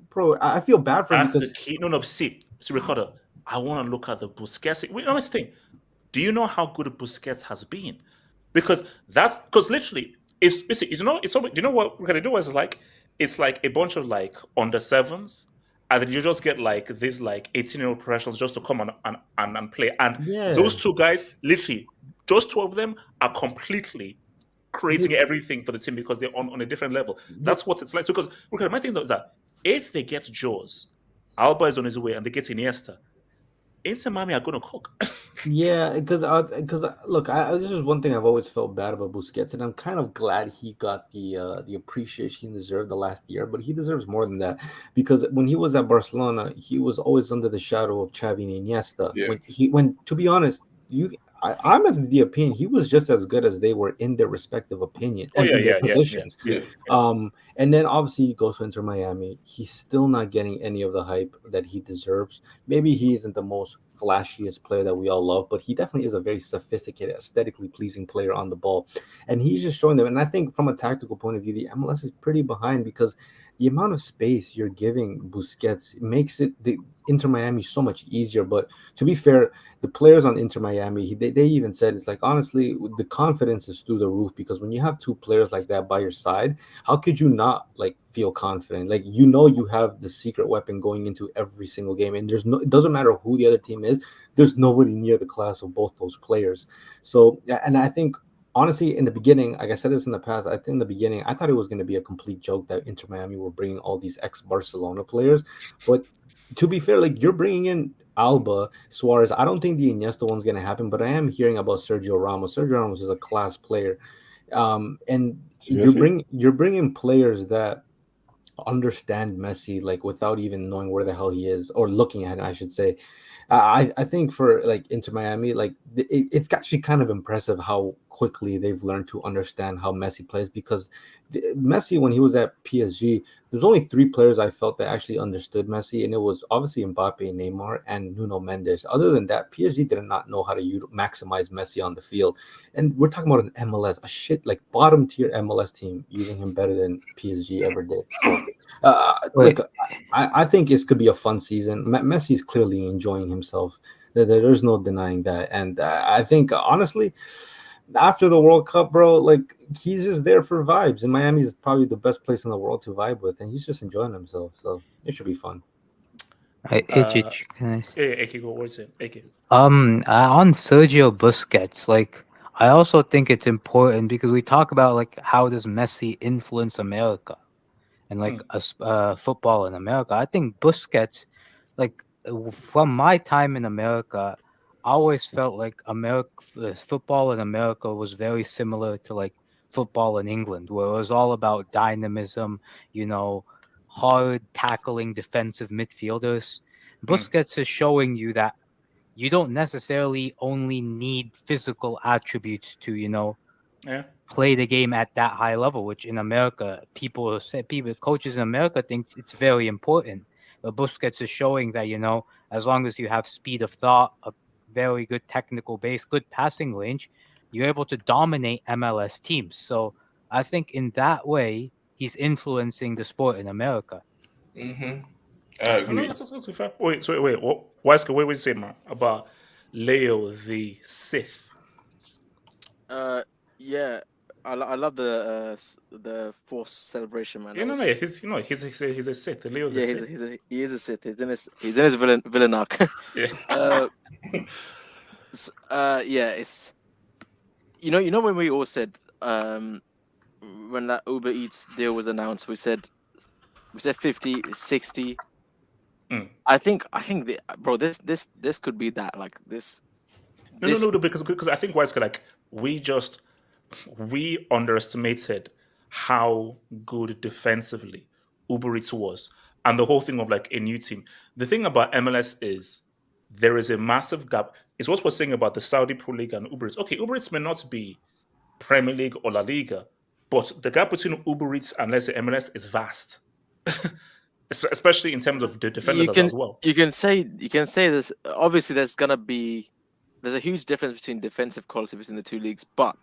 bro, I feel bad for him. That's the key. No, see, Ricardo, I want to look at the Busquets. Wait, honest thing, do you know how good Busquets has been? Because literally, it's you know what we're gonna do is like it's like a bunch of like under sevens. And then you just get like these like 18-year-old professionals just to come and play. And those two guys, literally, just two of them are completely creating everything for the team because they're on a different level. That's what it's like. So, because okay, my thing though is that if they get Jaws, Alba is on his way, and they get Iniesta, Inter Miami are going to cook. Yeah, because look, this is one thing I've always felt bad about Busquets, and I'm kind of glad he got the appreciation he deserved the last year, but he deserves more than that because when he was at Barcelona, he was always under the shadow of Xavi and Iniesta. Yeah. When to be honest, I'm of the opinion he was just as good as they were in their respective opinion Oh, and yeah, in their yeah, yeah, positions. Yeah. And then obviously he goes to Inter Miami. He's still not getting any of the hype that he deserves. Maybe he isn't the most flashiest player that we all love, but he definitely is a very sophisticated, aesthetically pleasing player on the ball. And he's just showing them. And I think from a tactical point of view, the MLS is pretty behind because the amount of space you're giving Busquets makes the Inter Miami so much easier. But to be fair, the players on Inter Miami, they even said it's like honestly the confidence is through the roof because when you have two players like that by your side, how could you not like feel confident? Like you have the secret weapon going into every single game, and it doesn't matter who the other team is. There's nobody near the class of both those players. So and I think honestly, in the beginning, like I said this in the past, I think in the beginning, I thought it was going to be a complete joke that Inter Miami were bringing all these ex-Barcelona players. But to be fair, like you're bringing in Alba, Suarez. I don't think the Iniesta one's going to happen, but I am hearing about Sergio Ramos. Sergio Ramos is a class player, and Seriously? you're bringing players that understand Messi like without even knowing where the hell he is or looking at him, I should say. I think for like Inter Miami, like it's actually kind of impressive how quickly they've learned to understand how Messi plays because Messi when he was at PSG, there's only three players I felt that actually understood Messi, and it was obviously Mbappe, Neymar, and Nuno Mendes. Other than that, PSG did not know how to maximize Messi on the field, and we're talking about an MLS, a shit like bottom tier MLS team using him better than PSG ever did. So. Look, I think this could be a fun season. Messi is clearly enjoying himself. There's no denying that. And I think, honestly, after the World Cup, bro, like he's just there for vibes. And Miami is probably the best place in the world to vibe with. And he's just enjoying himself. So it should be fun. Itch, can I say? Yeah, Eke, go what's it? Eke. On Sergio Busquets, like I also think it's important because we talk about like how does Messi influence America and like football in America. I think Busquets, like from my time in America, I always felt like football in America was very similar to like football in England, where it was all about dynamism, hard tackling defensive midfielders. Busquets is showing you that you don't necessarily only need physical attributes to, Yeah. play the game at that high level, which in America, coaches in America think it's very important. But Busquets is showing that, as long as you have speed of thought, a very good technical base, good passing range, you're able to dominate MLS teams. So I think in that way, he's influencing the sport in America. I No, agree. that's fair. Wait. What's what we say, man, about Leo the Sith? Yeah, I love the Force celebration, man. Yeah, no, he's a Sith. Leo the Yeah, Sith. he is a Sith. He's in his villain arc. Yeah. Yeah, it's when we all said when that Uber Eats deal was announced, we said 50, 60. I think bro, this could be that, like this. No, because I think why it's like we underestimated how good defensively Uber Eats was, and the whole thing of like a new team. The thing about MLS is there is a massive gap. It's what we're saying about the Saudi Pro League and Uber Eats. Okay, Uber Eats may not be Premier League or La Liga, but the gap between Uber Eats and let's say MLS is vast, especially in terms of the defenders as well. You can say this. Obviously, there's a huge difference between defensive quality between the two leagues, but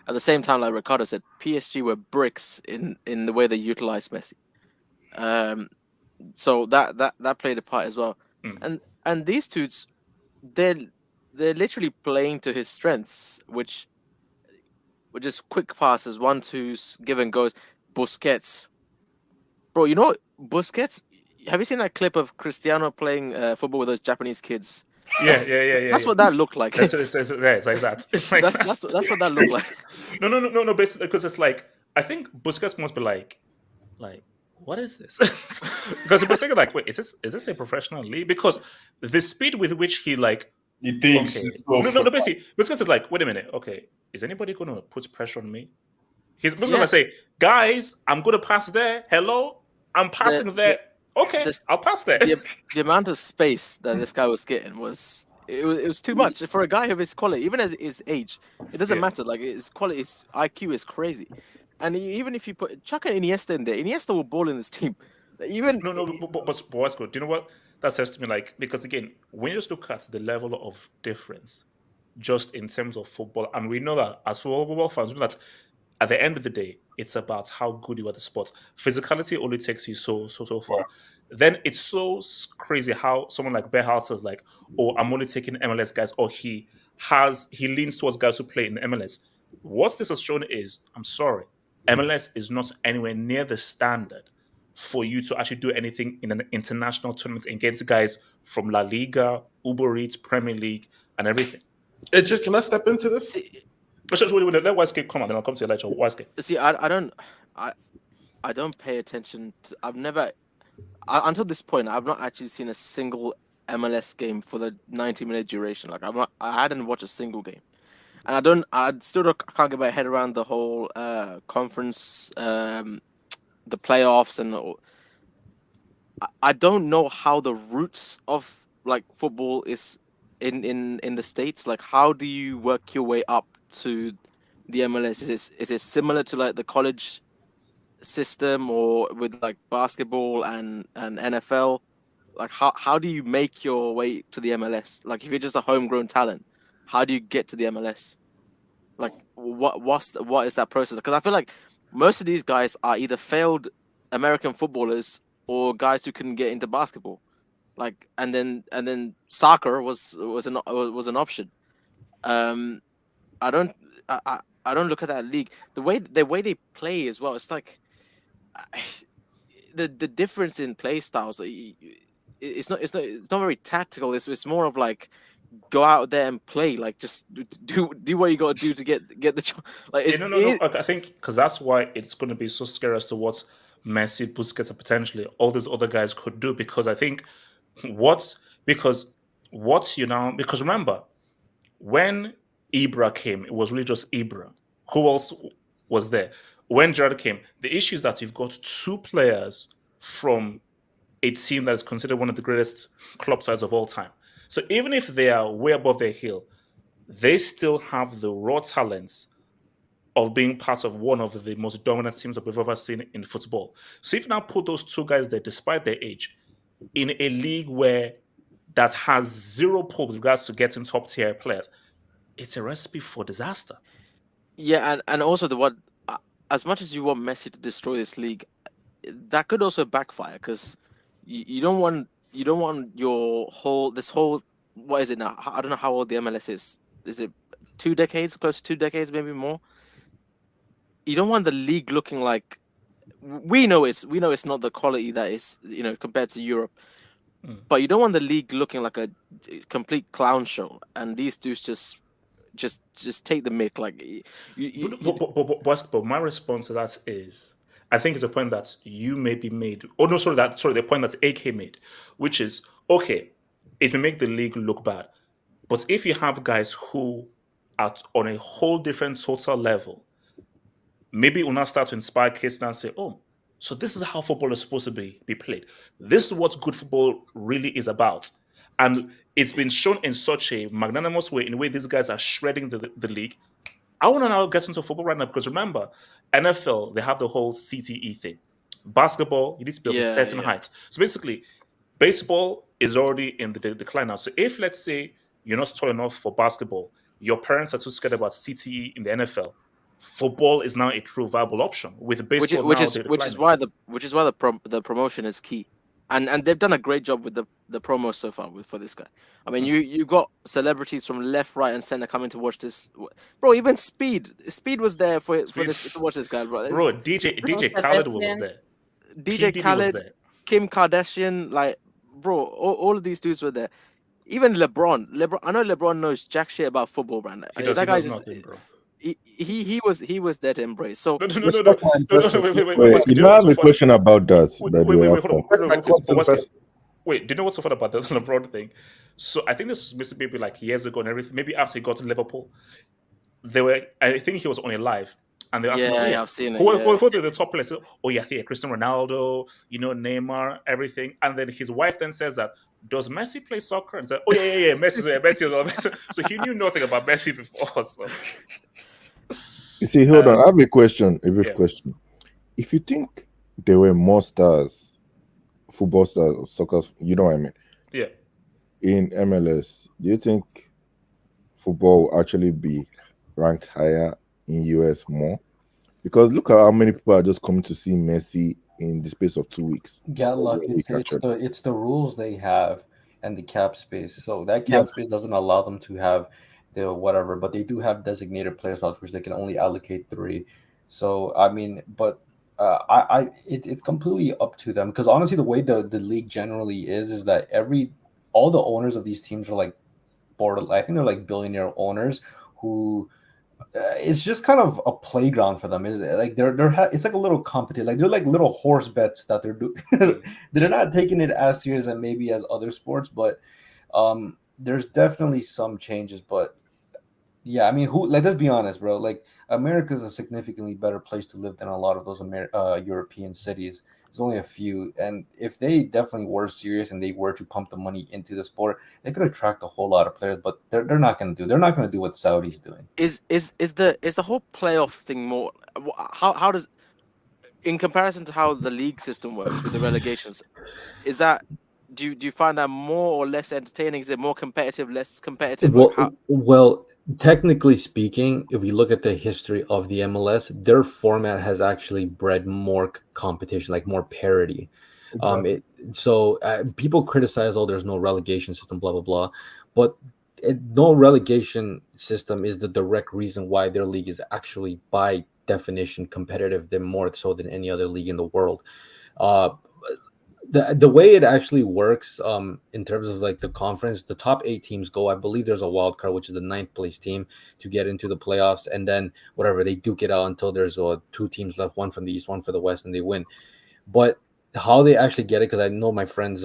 at the same time, like Ricardo said, PSG were bricks in the way they utilized Messi. So that played a part as well. And these dudes, they're literally playing to his strengths, which is quick passes, 1-2s, give and goes. Busquets, bro, Busquets. Have you seen that clip of Cristiano playing football with those Japanese kids? Yeah. That's what that looked like. It's like that. It's like That's what that looked like. No. Basically, because it's like I think Busquets must be like, what is this? Because he was thinking like, wait, is this a professional league? Because the speed with which he like, He thinks. okay, it's so no. Basically, Busquets is like, wait a minute, okay, is anybody going to put pressure on me? He's Busquets Yeah. I say, guys, I'm going to pass there. Hello, I'm passing there. Okay, I'll pass there. The amount of space that this guy was getting was it was too much for a guy of his quality. Even as his age, it doesn't matter. Like his quality, his IQ is crazy. And even if you put Chuck and Iniesta in there, Iniesta will ball in this team. Even but what's good? Do you know what that says to me? Like, because again, when you just look at the level of difference, just in terms of football, and we know that as football fans, we know that at the end of the day, it's about how good you are at the sport. Physicality only takes you so far. Then it's so crazy how someone like Berhalter is like, oh, I'm only taking MLS guys, or he leans towards guys who play in the MLS. What this has shown is, I'm sorry, MLS is not anywhere near the standard for you to actually do anything in an international tournament against guys from La Liga, Uber Eats, Premier League, and everything. Just can I step into this? Let Wisegate come on, then I'll come to you later. Wisegate. See, I don't pay attention to. Until this point, I've not actually seen a single MLS game for the 90-minute duration. Like I hadn't watched a single game, and I can't get my head around the whole conference, the playoffs, and I don't know how the roots of like football is in the States. Like, how do you work your way up to the MLS? Is it similar to like the college system, or with like basketball and NFL? Like, how do you make your way to the MLS? Like, if you're just a homegrown talent, how do you get to the MLS? Like, what is that process? Because I feel like most of these guys are either failed American footballers or guys who couldn't get into basketball. Like, and then soccer was an option. I don't look at that league the way they play as well. It's like the difference in play styles. It's not very tactical. It's more of like, go out there and play. Like, just do what you got to do to get the like. It's, no. I think because that's why it's going to be so scary as to what Messi, Busquets, and potentially all these other guys could do. Because I think because remember when Ibra came, it was really just Ibra. Who else was there? When Gerrard came, the issue is that you've got two players from a team that is considered one of the greatest club sides of all time. So even if they are way above their hill, they still have the raw talents of being part of one of the most dominant teams that we've ever seen in football. So if you now put those two guys there, despite their age, in a league where that has zero pull with regards to getting top tier players, it's a recipe for disaster. Yeah, and also as much as you want Messi to destroy this league, that could also backfire, because you don't want your whole what is it now? I don't know how old the MLS is. Is it 2 decades, close to 2 decades, maybe more? You don't want the league looking like, we know it's not the quality that is, compared to Europe, but you don't want the league looking like a complete clown show, and these dudes just take the mick. Like, but my response to that is, I think it's a point that you maybe made. Oh no, the point that AK made, which is, okay, it may make the league look bad, but if you have guys who are on a whole different total level, maybe it will now start to inspire kids and say, oh, so this is how football is supposed to be played. This is what good football really is about. And it's been shown in such a magnanimous way, in a way these guys are shredding the league. I want to now get into football right now, because remember, NFL, they have the whole CTE thing. Basketball, you need to be of a certain height. So basically, baseball is already in the decline now. So if, let's say, you're not tall enough for basketball, your parents are too scared about CTE in the NFL, football is now a true viable option. With baseball, which is why the promotion is key. And they've done a great job with the promo so far for this guy. I mean, you got celebrities from left, right, and center coming to watch this. Bro, even Speed was there to watch this guy, bro. Bro, DJ Khaled was there. DJ Khaled, Kim Kardashian, like, bro, all of these dudes were there. even LeBron. I know LeBron knows jack shit about football, man. He does. That He guy knows just nothing, bro. he was there to embrace. So No, no, no, no, Respect my no, no, no, investment. wait, Wait, Wesley, you do you know, know I what's have so a funny? question about that, Wait, by the wait, way. wait, After. hold on. Respect my club's But Wesley, investment. wait, do you know what's so funny about the LeBron thing? So I think this was maybe like years ago and everything. Maybe after he got to Liverpool, I think he was on a live, and they asked him, yeah, "Oh, I've seen it. who Yeah, are the top players?" Oh, yeah, I think Cristiano Ronaldo, Neymar, everything. And then his wife then says that, "Does Messi play soccer?" And said, "Oh, yeah, Messi was on Messi." So he knew nothing about Messi before. So You see, hold on. I um, have a question, a brief yeah, question. If you think there were more stars, football stars, or soccer, you know what I mean, yeah. in MLS, do you think football will actually be ranked higher in US more? Because look at how many people are just coming to see Messi in the space of 2 weeks. Yeah, Or look, 1 week, actually. it's the rules they have and the cap space. So that Yeah, cap space doesn't allow them to have the whatever, but they do have designated player slots which they can only allocate three. So I mean, but it's completely up to them because honestly, the way the league generally is that all the owners of these teams are like I think they're like billionaire owners who it's just kind of a playground for them. Is like it's like a little competition. Like they're like little horse bets that they're doing. They're not taking it as serious as maybe as other sports, but there's definitely some changes. But yeah, I mean, who like let's be honest, bro. Like America is a significantly better place to live than a lot of those European cities. There's only a few, and if they definitely were serious and they were to pump the money into the sport, they could attract a whole lot of players. But they're not going to do. They're not going to do what Saudi's doing. is the whole playoff thing more? How does, in comparison to how the league system works with the relegations, is that do you find that more or less entertaining? Is it more competitive, less competitive? Like how? Well, technically speaking, if we look at the history of the MLS, their format has actually bred more competition, like more parity. exactly. People criticize, oh, there's no relegation system, blah blah blah, but no relegation system is the direct reason why their league is actually by definition competitive than more so than any other league in the world. Uh, the way it actually works in terms of like the conference, the top 8 teams go. I believe there's a wild card, which is the ninth place team to get into the playoffs, and then whatever they do get out until there's 2 teams left, one from the east, one for the west, and they win. But how they actually get it, because I know my friend's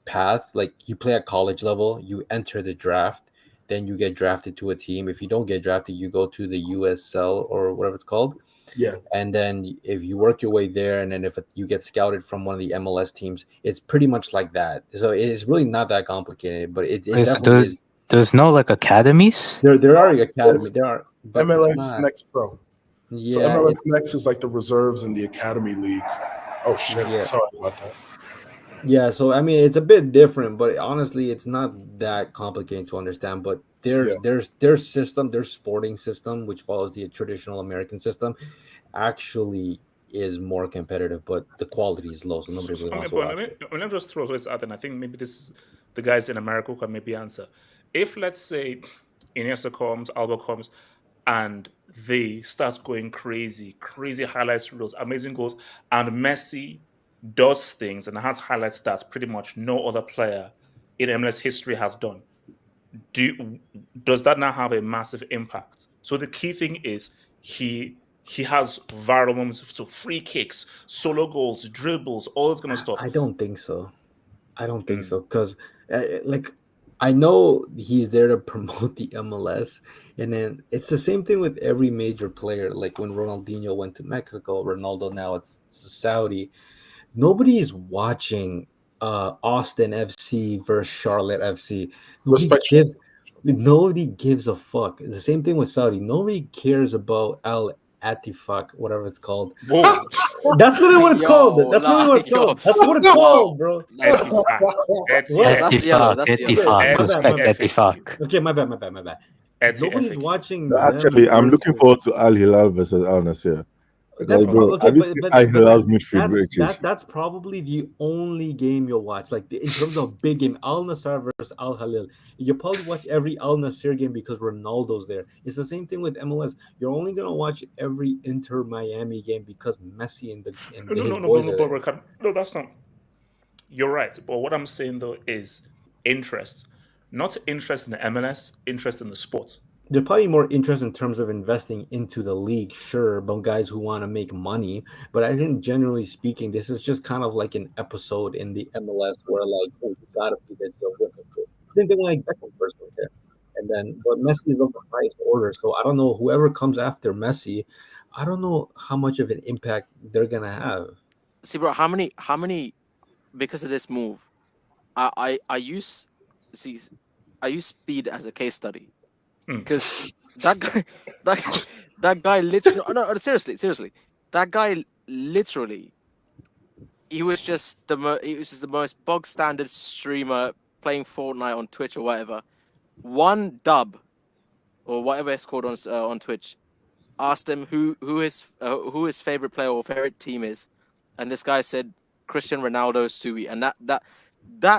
path, like you play at college level, you enter the draft, then you get drafted to a team. If you don't get drafted, you go to the USL or whatever it's called, Yeah, and then if you work your way there, and then if you get scouted from one of the MLS teams, it's pretty much like that. So it's really not that complicated, but it Wait, so definitely is. there's no like academies? There are academy, there's there are, but it's MLS not. Next Pro. So Yeah, MLS Next is like the reserves in the Academy League. Oh shit! yeah, Sorry about that. yeah. So I mean, it's a bit different, but honestly, it's not that complicated to understand. But Yeah, their system, their sporting system, which follows the traditional American system, actually is more competitive, but the quality is low, so nobody really I mean, wants to but watch it. let me just throw this out, and I think maybe this the guys in America who can maybe answer. If let's say Iniesta comes, Alba comes, and they start going crazy, crazy highlights reels, amazing goals, and Messi does things and has highlight stats pretty much no other player in MLS history has done. Does that now have a massive impact? So the key thing is he has viral moments, so free kicks, solo goals, dribbles, all this kind of stuff. I don't think so. I don't think Mm. so because, like, I know he's there to promote the MLS, and then it's the same thing with every major player. Like when Ronaldinho went to Mexico, Ronaldo now it's Saudi. Nobody's watching Austin FC versus Charlotte FC. Nobody respect. gives. Nobody gives a fuck. It's the same thing with Saudi. Nobody cares about Al Atifak, whatever it's called. Whoa, That's literally what it's called. Yo, That's literally nah, what it's yo, called. That's what it's wow. called, bro. Etifak, What? That's yellow. Etifak, That's yellow. Etifak, My bad, respect my bad. Etifak. Okay, my bad. Nobody's Etifak. watching No, them actually, I'm looking versus. forward to Al-Hilal versus Al-Nasir. That's Like, bro, okay, have you seen but Al-Hilal's midfield, bro? that's probably the only game you'll watch. Like in terms of big game, Al Nassr versus Al Hilal. You'll probably watch every Al Nassr game because Ronaldo's there. It's the same thing with MLS. You're only gonna watch every Inter Miami game because Messi and No, no, his no, no, no, boys no, are there. no, that's not. You're right, but what I'm saying though is interest. not interest in the MLS, interest in the sport. There's probably more interest in terms of investing into the league, sure, but guys who want to make money. But I think generally speaking, this is just kind of like an episode in the MLS where like, oh, you gotta be this, you'll witness it. Same thing like Beckham first went there. And then but Messi is of the highest order. So I don't know, whoever comes after Messi, I don't know how much of an impact they're gonna have. See, bro, how many because of this move, I use Speed as a case study because that guy that guy literally no seriously that guy literally he was just the most bog standard streamer playing Fortnite on Twitch or whatever. One dub or whatever it's called on Twitch asked him who his favorite player or favorite team is, and this guy said Cristiano Ronaldo, Sui, and that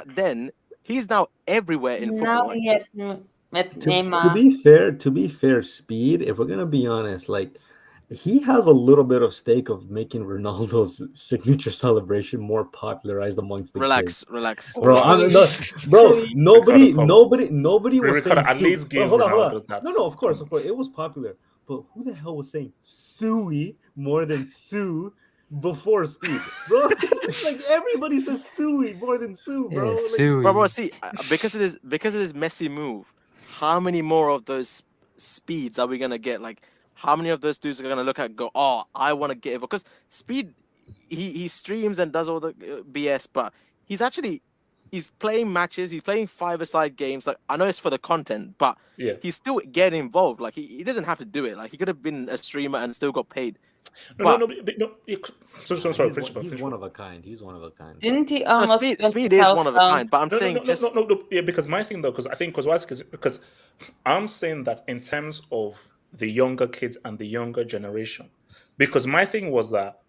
then he's now everywhere in football. Now Like, he had met To Neymar. be fair, Speed, if we're gonna be honest, like he has a little bit of stake of making Ronaldo's signature celebration more popularized amongst the kids. Relax, Bro. Nobody was saying Ricardo, at Sui. least give Hold on. Ronaldo No, of course, it was popular. But who the hell was saying Sui more than Sue before Speed, bro? Like everybody says Sui more than Sue, bro. Yeah, Like, Sui. bro, see, because of this Messi move, how many more of those Speeds are we gonna get? Like, how many of those dudes are gonna look at and go, oh, I want to get it? Because Speed, he streams and does all the BS, but he's playing matches, he's playing five-a-side games. Like, I know it's for the content, but he's still getting involved. Like, he doesn't have to do it. Like, he could have been a streamer and still got paid. No. Sorry, he's one of a kind. He's one of a kind. Didn't he almost Speed is one of a kind, but I'm saying yeah, because my thing though, because I'm saying that in terms of the younger kids and the younger generation, because my thing was that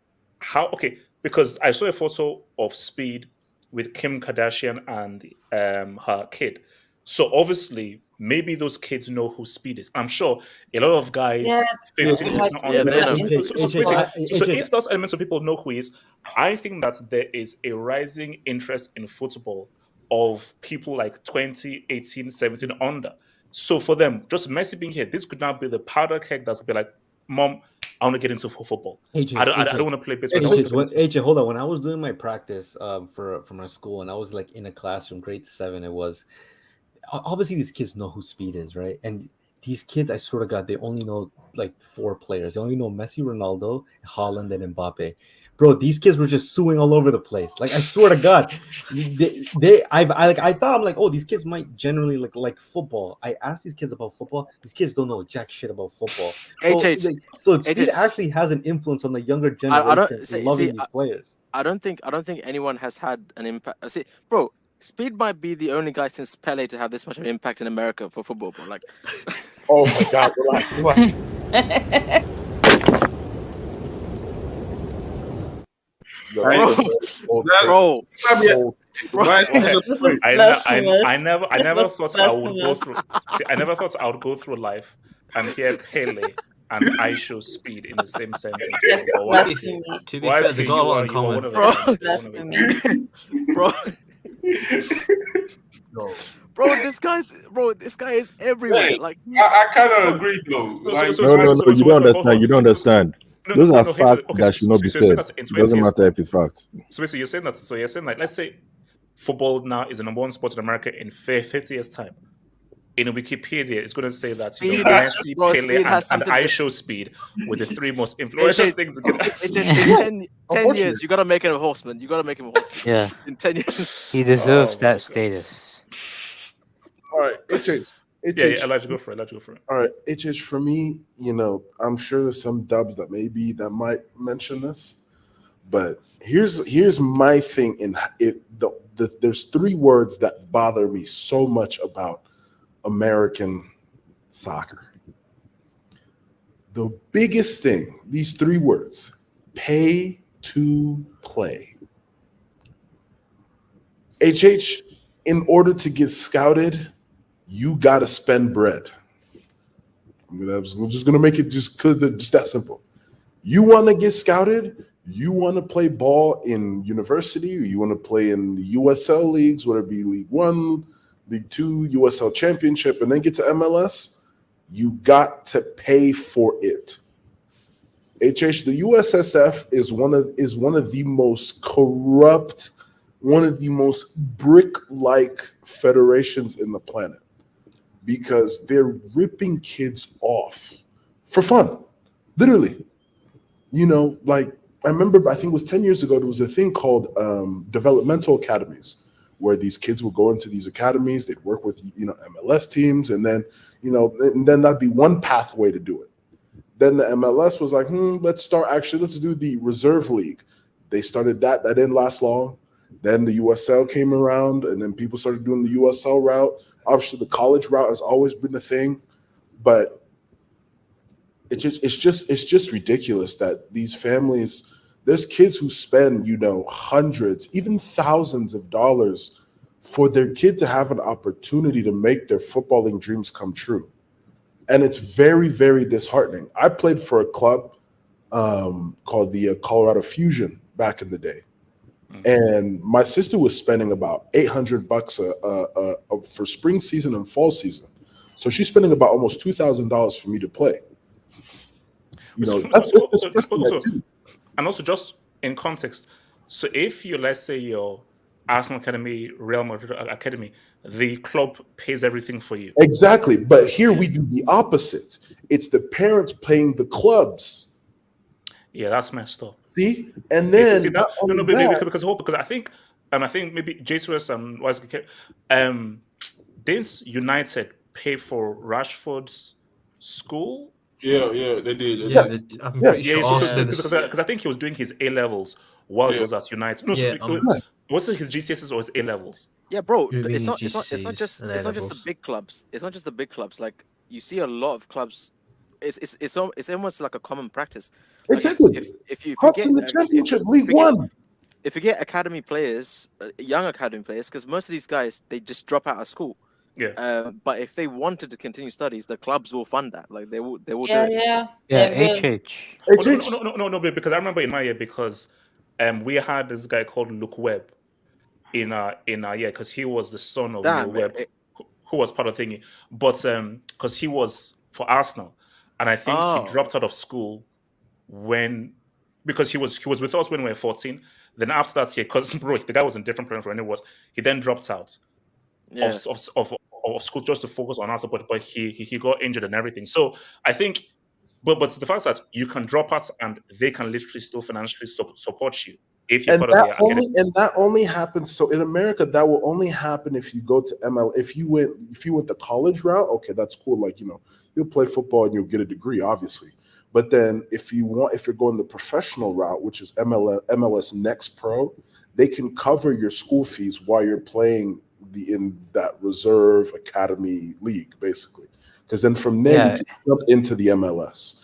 because I saw a photo of Speed with Kim Kardashian and her kid, so obviously maybe those kids know who Speed is. I'm sure a lot of guys, 15, 16, so if those elements of people know who he is, I think that there is a rising interest in football of people like 20, 18, 17 under. So for them, just Messi being here, this could now be the powder keg that's be like, Mom, I want to get into football. I don't want to play baseball. AJ, hold on. When I was doing my practice for my school, and I was like in a classroom, grade 7, it was obviously these kids know who Speed is, right? And these kids, I swear to God, they only know like 4 players. They only know Messi, Ronaldo, Haaland, and Mbappe. Bro, these kids were just suing all over the place. Like, I swear to God, I thought, I'm like, oh, these kids might generally like football. I asked these kids about football. These kids don't know jack shit about football. So Speed actually has an influence on the younger generation loving these players. I don't think anyone has had an impact. See, bro, Speed might be the only guy since Pele to have this much of an impact in America for football, bro. Like, oh my God, relax. Bro. I never thought I would go through. See, I never thought I would go through life and hear Pele and I show Speed in the same sentence. To be fair, they got a lot in common. Bro, this guy is everywhere. Wait, like I kind of agree though. No, you don't understand. Those are facts that should not be said. It doesn't matter if it's facts. So basically, you're saying that, let's say football now is the number 1 sport in America in 50 years' time. In Wikipedia, it's going to say that Messi, Pele, and I show Speed with the 3 most influential things. In 10 years, you got to make him a horseman. Yeah. In 10 years. He deserves that status. All right, HH. Yeah, Elijah, go for it. All right, HH, for me, I'm sure there's some dubs that might mention this, but here's my thing. There's 3 words that bother me so much about American soccer. The biggest thing, these 3 words: pay to play. HH, in order to get scouted, you got to spend bread. I'm just going to make it just that simple. You want to get scouted, you want to play ball in university, or you want to play in the USL leagues, whether it be League 1, League Two, USL Championship, and then get to MLS, you got to pay for it. HH, the USSF is one of the most corrupt, one of the most brick-like federations in the planet, because they're ripping kids off for fun, literally. Like I remember, I think it was 10 years ago, there was a thing called developmental academies, where these kids would go into these academies, they'd work with MLS teams, and then that'd be one pathway to do it. Then the MLS was like, let's do the reserve league. They started that didn't last long. Then the USL came around, and then people started doing the USL route. Obviously, the college route has always been a thing, but it's just ridiculous that these families, there's kids who spend hundreds, even thousands of dollars for their kid to have an opportunity to make their footballing dreams come true. And it's very, very disheartening. I played for a club called the Colorado Fusion back in the day. And my sister was spending about $800 for spring season and fall season. So she's spending about almost $2,000 for me to play. That's also, and also just in context. So if let's say your Arsenal Academy, Real Madrid Academy, the club pays everything for you. Exactly. But here we do the opposite. It's the parents paying the clubs. Yeah, that's messed up. See? And then because I think maybe Jesus didn't United pay for Rashford's school? Yeah, they did. Yes. I'm pretty sure because I think he was doing his A levels while he was at United. No, was it his GCSEs or his A levels? Yeah, bro. You're It's reading not just GCSEs and the A-levels. big clubs. It's not just the big clubs. Like you see a lot of clubs. It's almost like a common practice. Like Exactly. If you Clubs get in the Championship, League One. if you get academy players, young academy players, because most of these guys they just drop out of school. Yeah. But if they wanted to continue studies, the clubs will fund that. Like they will do Yeah, it. yeah. Yeah, They will. HH. No, because I remember in my year, because we had this guy called Luke Webb in our year, because he was the son of Neil Webb, who was part of thingy, but because he was for Arsenal, and I think he dropped out of school because he was with us when we were 14. Then after that year, because the guy was in different program from anywhere, he then dropped out of school just to focus on Arsenal, but he got injured and everything. So I think, but the fact that you can drop out and they can literally still financially support you if you're part of their academy. And that only happens. So in America, that will only happen if you go to ML. If you went the college route, okay, that's cool. Like you'll play football and you'll get a degree, obviously. But then if you're going the professional route, which is MLS Next Pro, they can cover your school fees while you're playing in that reserve academy league, basically. Because then from there you can jump into the MLS.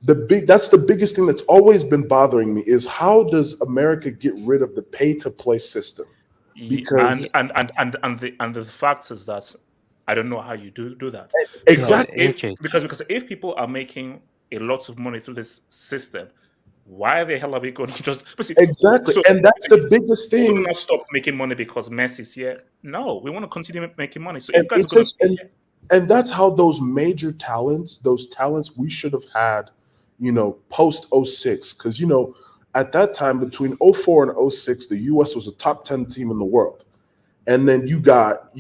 That's the biggest thing that's always been bothering me is how does America get rid of the pay to play system? Because and the fact is that I don't know how you do that. Exactly. Because if people are making a lot of money through this system, why the hell are we going to just exactly? So, and that's the biggest thing. We will not stop making money because Messi's here. No, we want to continue making money. So if guys are going to, and that's how those major talents, we should have had, post 06, because at that time between 04 and 06, the U.S. was a top 10 team in the world, and then you got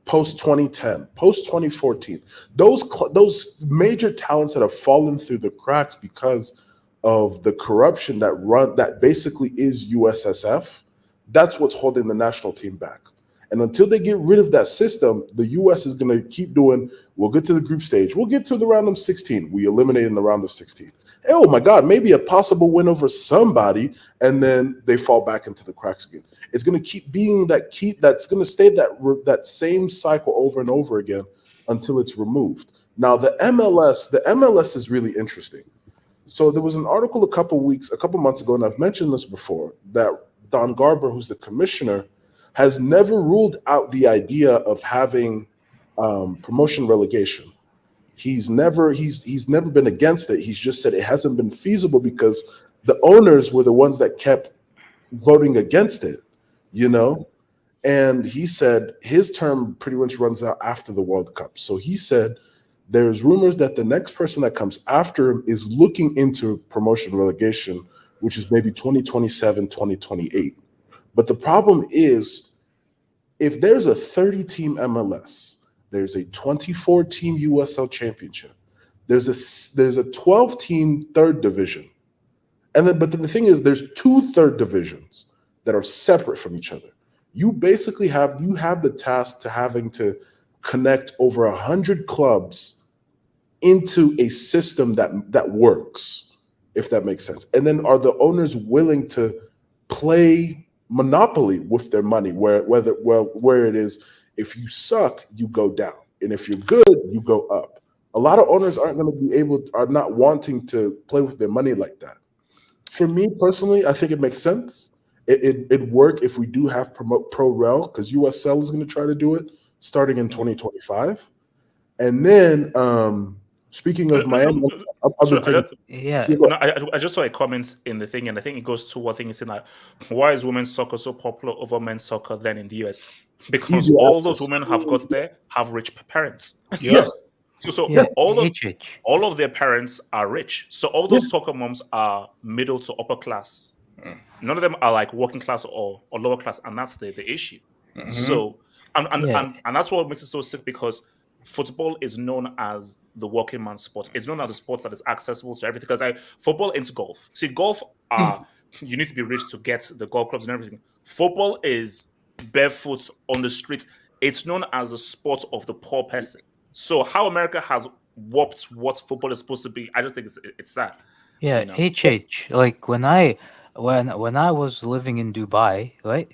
post 2010, post 2014, those major talents that have fallen through the cracks because of the corruption that basically is USSF. That's what's holding the national team back. And until they get rid of that system, the US is going to keep doing, we'll get to the group stage, we'll get to the round of 16, we eliminate in the round of 16. Oh my God, maybe a possible win over somebody, and then they fall back into the cracks again. It's going to keep being that's going to stay that same cycle over and over again until it's removed. Now the MLS is really interesting. So there was an article a couple months ago, and I've mentioned this before, that Don Garber, who's the commissioner, has never ruled out the idea of having promotion relegation. He's never been against it. He's just said it hasn't been feasible because the owners were the ones that kept voting against it, And he said his term pretty much runs out after the World Cup. So he said there's rumors that the next person that comes after him is looking into promotion relegation, which is maybe 2027, 2028. But the problem is, if there's a 30-team MLS, there's a 24-team USL Championship, there's a 12-team third division, but then the thing is, there's 2 third divisions that are separate from each other. You basically have the task to having to connect over 100 clubs into a system that works, if that makes sense. And then are the owners willing to play monopoly with their money, where it is, if you suck, you go down, and if you're good, you go up. A lot of owners are not wanting to play with their money like that. For me personally, I think it makes sense. It'd work if we do have Pro Rel, because USL is going to try to do it starting in 2025. And then, speaking of Miami, I just saw a comment in the thing, and I think it goes to what thing is saying, like, why is women's soccer so popular over men's soccer than in the US? Because Easier all access. those women have got there have rich parents. Yes. So Yeah, all of their parents are rich. So all those soccer moms are middle to upper class. None of them are like working class or lower class, and that's the issue. So and that's what makes it so sick, because football is known as the working man's sport. It's known as a sport that is accessible to everything. Because football into golf. See, golf you need to be rich to get the golf clubs and everything. Football is barefoot on the street. It's known as a sport of the poor person. So how America has warped what football is supposed to be, I just think it's sad. Yeah, you know? HH. Like when I was living in Dubai, right?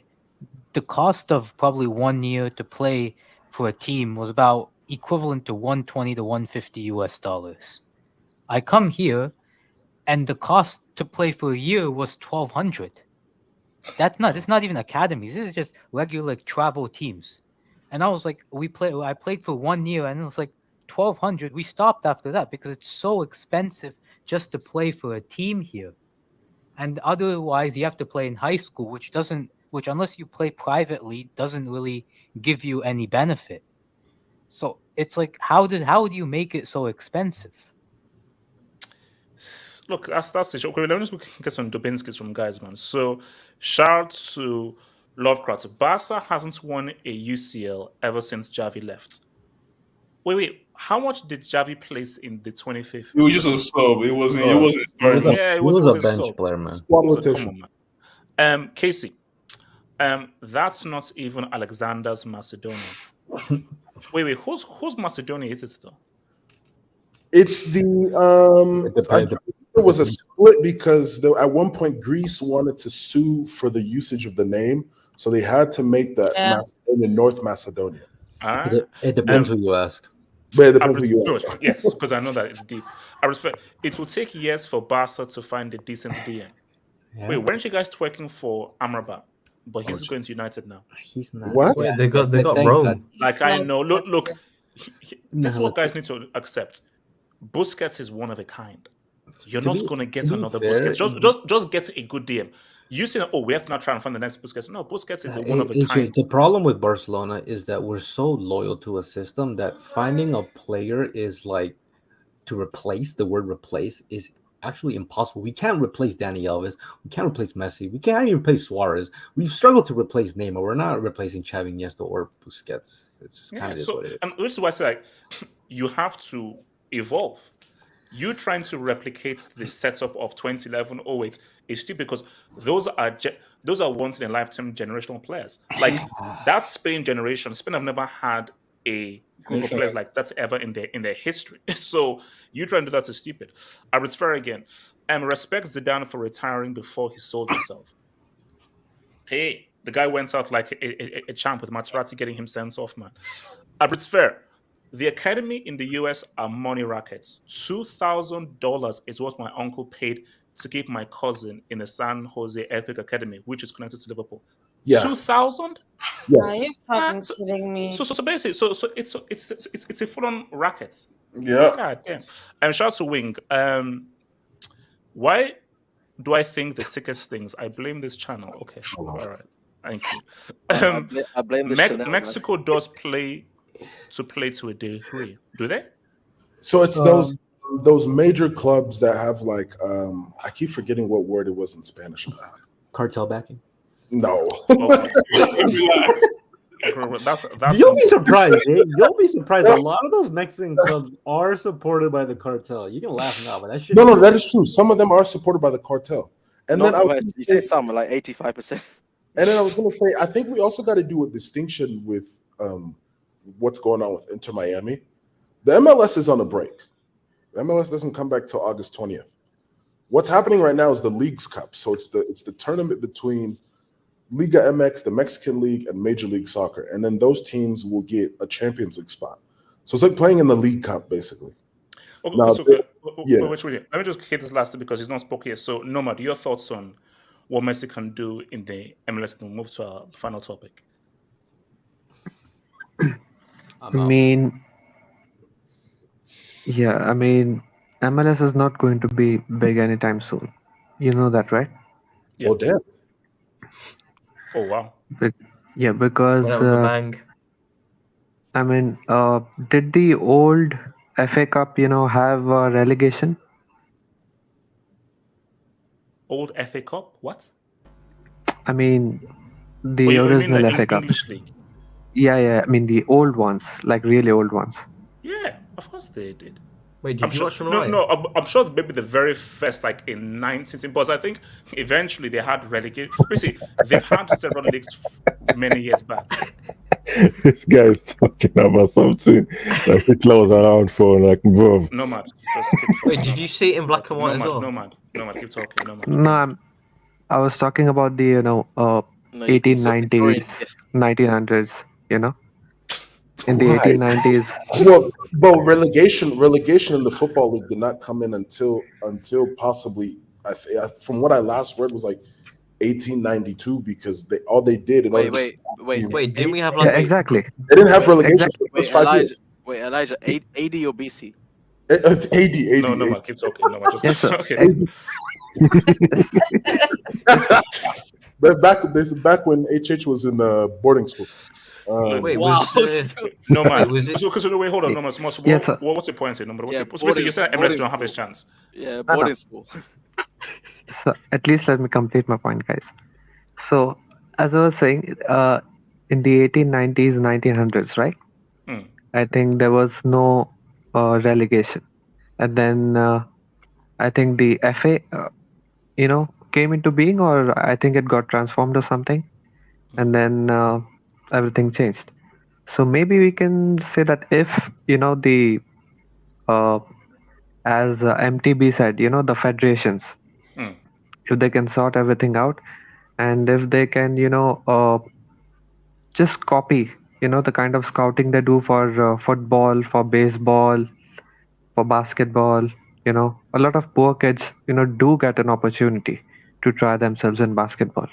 The cost of probably 1 year to play for a team was about equivalent to 120 to 150 US dollars. I come here, and the cost to play for a year was 1,200. It's not even academies. This is just regular travel teams. And I was like, I played for 1 year, and it was like 1,200. We stopped after that because it's so expensive just to play for a team here. And otherwise, you have to play in high school, which unless you play privately, doesn't really give you any benefit. So it's like, how do you make it so expensive? Look, that's the issue. Okay, let me just get some Dubinskis from guys, man. So shout out to Lovecraft. Barca hasn't won a UCL ever since Javi left. Wait, how much did Javi place in the 25th? It was just a sub. It wasn't starting. Yeah, it was a a bench sub. player, man. Squad Come rotation. on, man. Casey, that's not even Alexander's Macedonia. wait, whose Macedonia is it though? It's the it was a split because at one point Greece wanted to sue for the usage of the name, so they had to make the Macedonia North Macedonia. It depends who you ask. But it depends who you ask. Yes, because I know that it's deep. It will take years for Barca to find a decent DM. Yeah. Wait, weren't you guys twerking for Amrabat? But he's going to United now. He's not. What? Yeah, they got Rome. Like, I know. Look. This is what guys need to accept. Busquets is one of a kind. You're not going to get another Busquets. Just get a good DM. You say, we have to not try and find the next Busquets. No, Busquets is one of a kind. The problem with Barcelona is that we're so loyal to a system that finding a player is like to replace. The word replace is actually impossible. We can't replace Dani Alves. We can't replace Messi. We can't even replace Suarez. We've struggled to replace Neymar. We're not replacing Xavi, Iniesta, or Busquets. It's just kind of what it is. And this is why I say, you have to evolve. You trying to replicate the setup of 2011 08 is stupid, because those are once in a lifetime generational players. Like that Spain generation. Spain have never had a group of players like that ever in their history. So you trying to do that is stupid. I refer again. Respect Zidane for retiring before he sold himself. Hey, the guy went out like a champ with Maserati getting him sent off, man. It's fair. The academy in the US are money rackets. $2,000 is what my uncle paid to keep my cousin in the San Jose Earthquake Academy, which is connected to Liverpool. Yeah. 2,000? Yes. Are you fucking kidding me? So basically, so it's a full-on racket. Yeah. God damn. Shout out to Wing. Why do I think the sickest things? I blame this channel. Okay. All right. Thank you. I blame the Chanel, man. Mexico does play to a degree, do they? So it's those major clubs that have like I keep forgetting what word it was in Spanish. Cartel backing. No. You'll be surprised, eh? You'll be surprised. A lot of those Mexican clubs are supported by the cartel. You can laugh now, but that shit. No, that is true. Some of them are supported by the cartel. And Not then you say some like 85%. And then I was going to say, I think we also got to do a distinction with what's going on with Inter Miami. The MLS is on a break. The MLS doesn't come back till August 20th. What's happening right now is the Leagues Cup. So it's the tournament between Liga MX, the Mexican League, and Major League Soccer. And then those teams will get a Champions League spot. So it's like playing in the League Cup, basically. Okay, Now, wait. Let me just hit this last because he's not spoken yet. So, Nomad, your thoughts on what Messi can do in the MLS, and we'll move to our final topic. I mean, MLS is not going to be big anytime soon. You know that, right? Yeah. Oh, damn. Oh, wow. Because That was a bang. did the old FA Cup, have relegation? Old FA Cup? What? I mean, the You mean original the FA Cup. English League? Yeah. I mean, the old ones, like really old ones. Yeah, of course they did. Wait, did you watch them live? No, I'm sure maybe the very first, like in 19, but I think eventually they had relegation. See, they've had several leagues many years back. This guy is talking about something that Hitler was around for, like, bro. Nomad. Wait, did you see it in black and white as well? Nomad, keep talking. Nomad. No, I was talking about the 1890s, 1900s. In the 1890s. Well, relegation in the football league did not come in until possibly, from what I last read, was like 1892 because all they did. Wait. Didn't we have like? Yeah, exactly. They didn't have relegation for the first 5 years. Wait, Elijah, AD or BC? AD. No, keep talking. No, just Yes, keep sir. talking. But back when HH was in boarding school. Wait, wow. No man. Was it? Wait, hold on, no man. Yes, sir. What's your point? Number? Yeah, You said MLS don't have a chance. Yeah, boarding school. So at least let me complete my point, guys. So as I was saying, in the 1890s, 1900s, right? I think there was no relegation, and then I think the FA, came into being, or I think it got transformed or something, and then everything changed. So maybe we can say that if the as MTB said, the federations, if they can sort everything out, and if they can just copy the kind of scouting they do for football, for baseball, for basketball, a lot of poor kids do get an opportunity to try themselves in basketball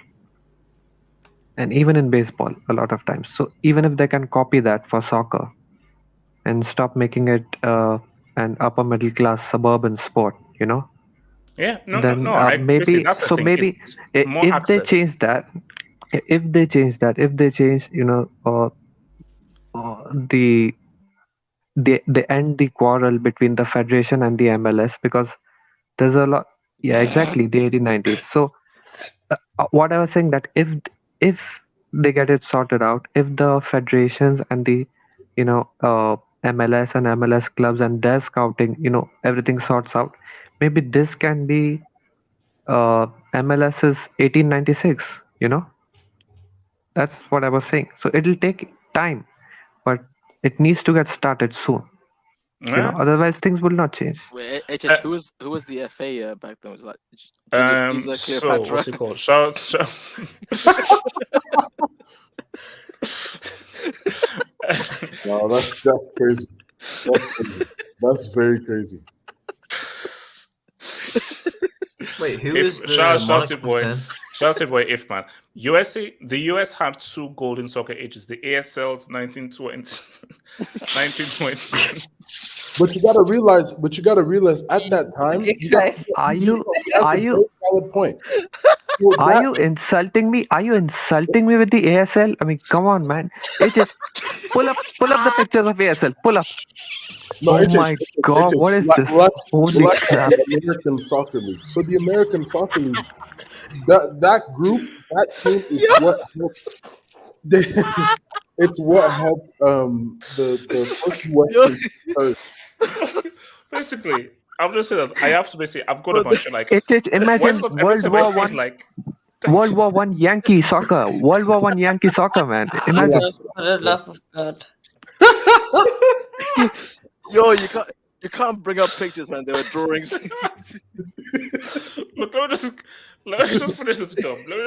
and even in baseball a lot of times. So even if they can copy that for soccer and stop making it an upper middle class suburban sport, Yeah, then maybe that's the thing. maybe It's more if they access. change that, if they change they end the quarrel between the federation and the MLS, because there's a lot. Yeah, exactly, the 1890s. So what I was saying, that if they get it sorted out, if the federations and the MLS and MLS clubs and their scouting, everything sorts out, maybe this can be MLS's 1896. That's what I was saying. So it'll take time, but it needs to get started soon. Otherwise things will not change. Wait, HH, who was the FA back then? Was it like Julius Caesar, So Cleopatra? what's it called? Shout. No, that's crazy. That's very crazy. Wait, who is the Shout it, monarch boy. then? Shout it, boy. If man, the US had two golden soccer ages: the ASL's 1920, 1920. But you gotta realize at that time, Are you that's a very valid point. Are you insulting me? Are you insulting me with the ASL? I mean, come on, man. It is pull up the pictures of ASL. Pull up. No, Oh my God, what is this? Holy crap! American Soccer League. So the American Soccer League, that group, that team is what helped. It's what helped the first Western third. Basically, I'm just saying that I have to basically I've got a bunch of like why Imagine is not every time I see is like World War One Yankee soccer. World War One Yankee soccer, man. Imagine. For the love of God. Yo, you can't bring up pictures, man. They were drawings. Look, let me just finish this job. There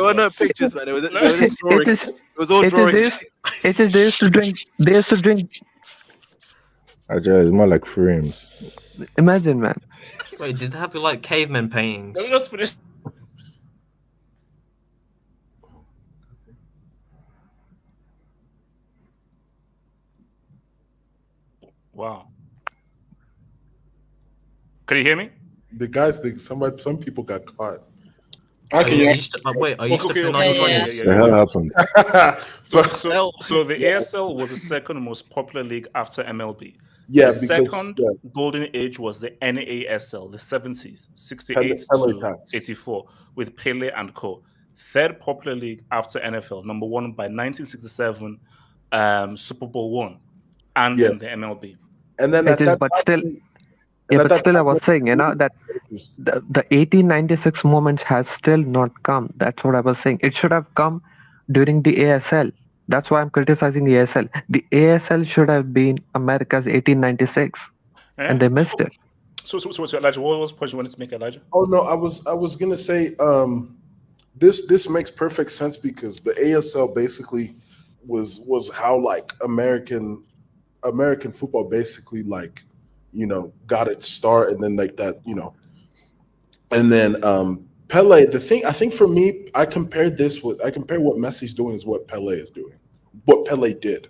were no pictures, man. They were just drawings. It was all drawings. It is they used to drink. Ajay, it's more like frames. Imagine, man. Wait, did they have like cavemen paintings? Let me just finish. Wow. Can you hear me? The guys think some people got caught. Wait, are you still putting on your comments? The hell happened? So the ASL was the second most popular league after MLB. Yeah, the because second golden age was the NASL, the 70s, 68 Pele to times. 84, with Pele and co. Third popular league after NFL, number one by 1967, Super Bowl one, and then the MLB. And then but still, I was saying, that the 1896 moment has still not come. That's what I was saying. It should have come during the ASL. That's why I'm criticizing the ASL. The ASL should have been America's 1896, and they missed it. So Elijah, what was the point you wanted to make, Elijah? Oh no, I was gonna say this makes perfect sense because the ASL basically was how like American football basically like got its start, and then like that and then Pele. The thing I think for me, I compare what Messi's doing is what Pele is doing, what Pele did.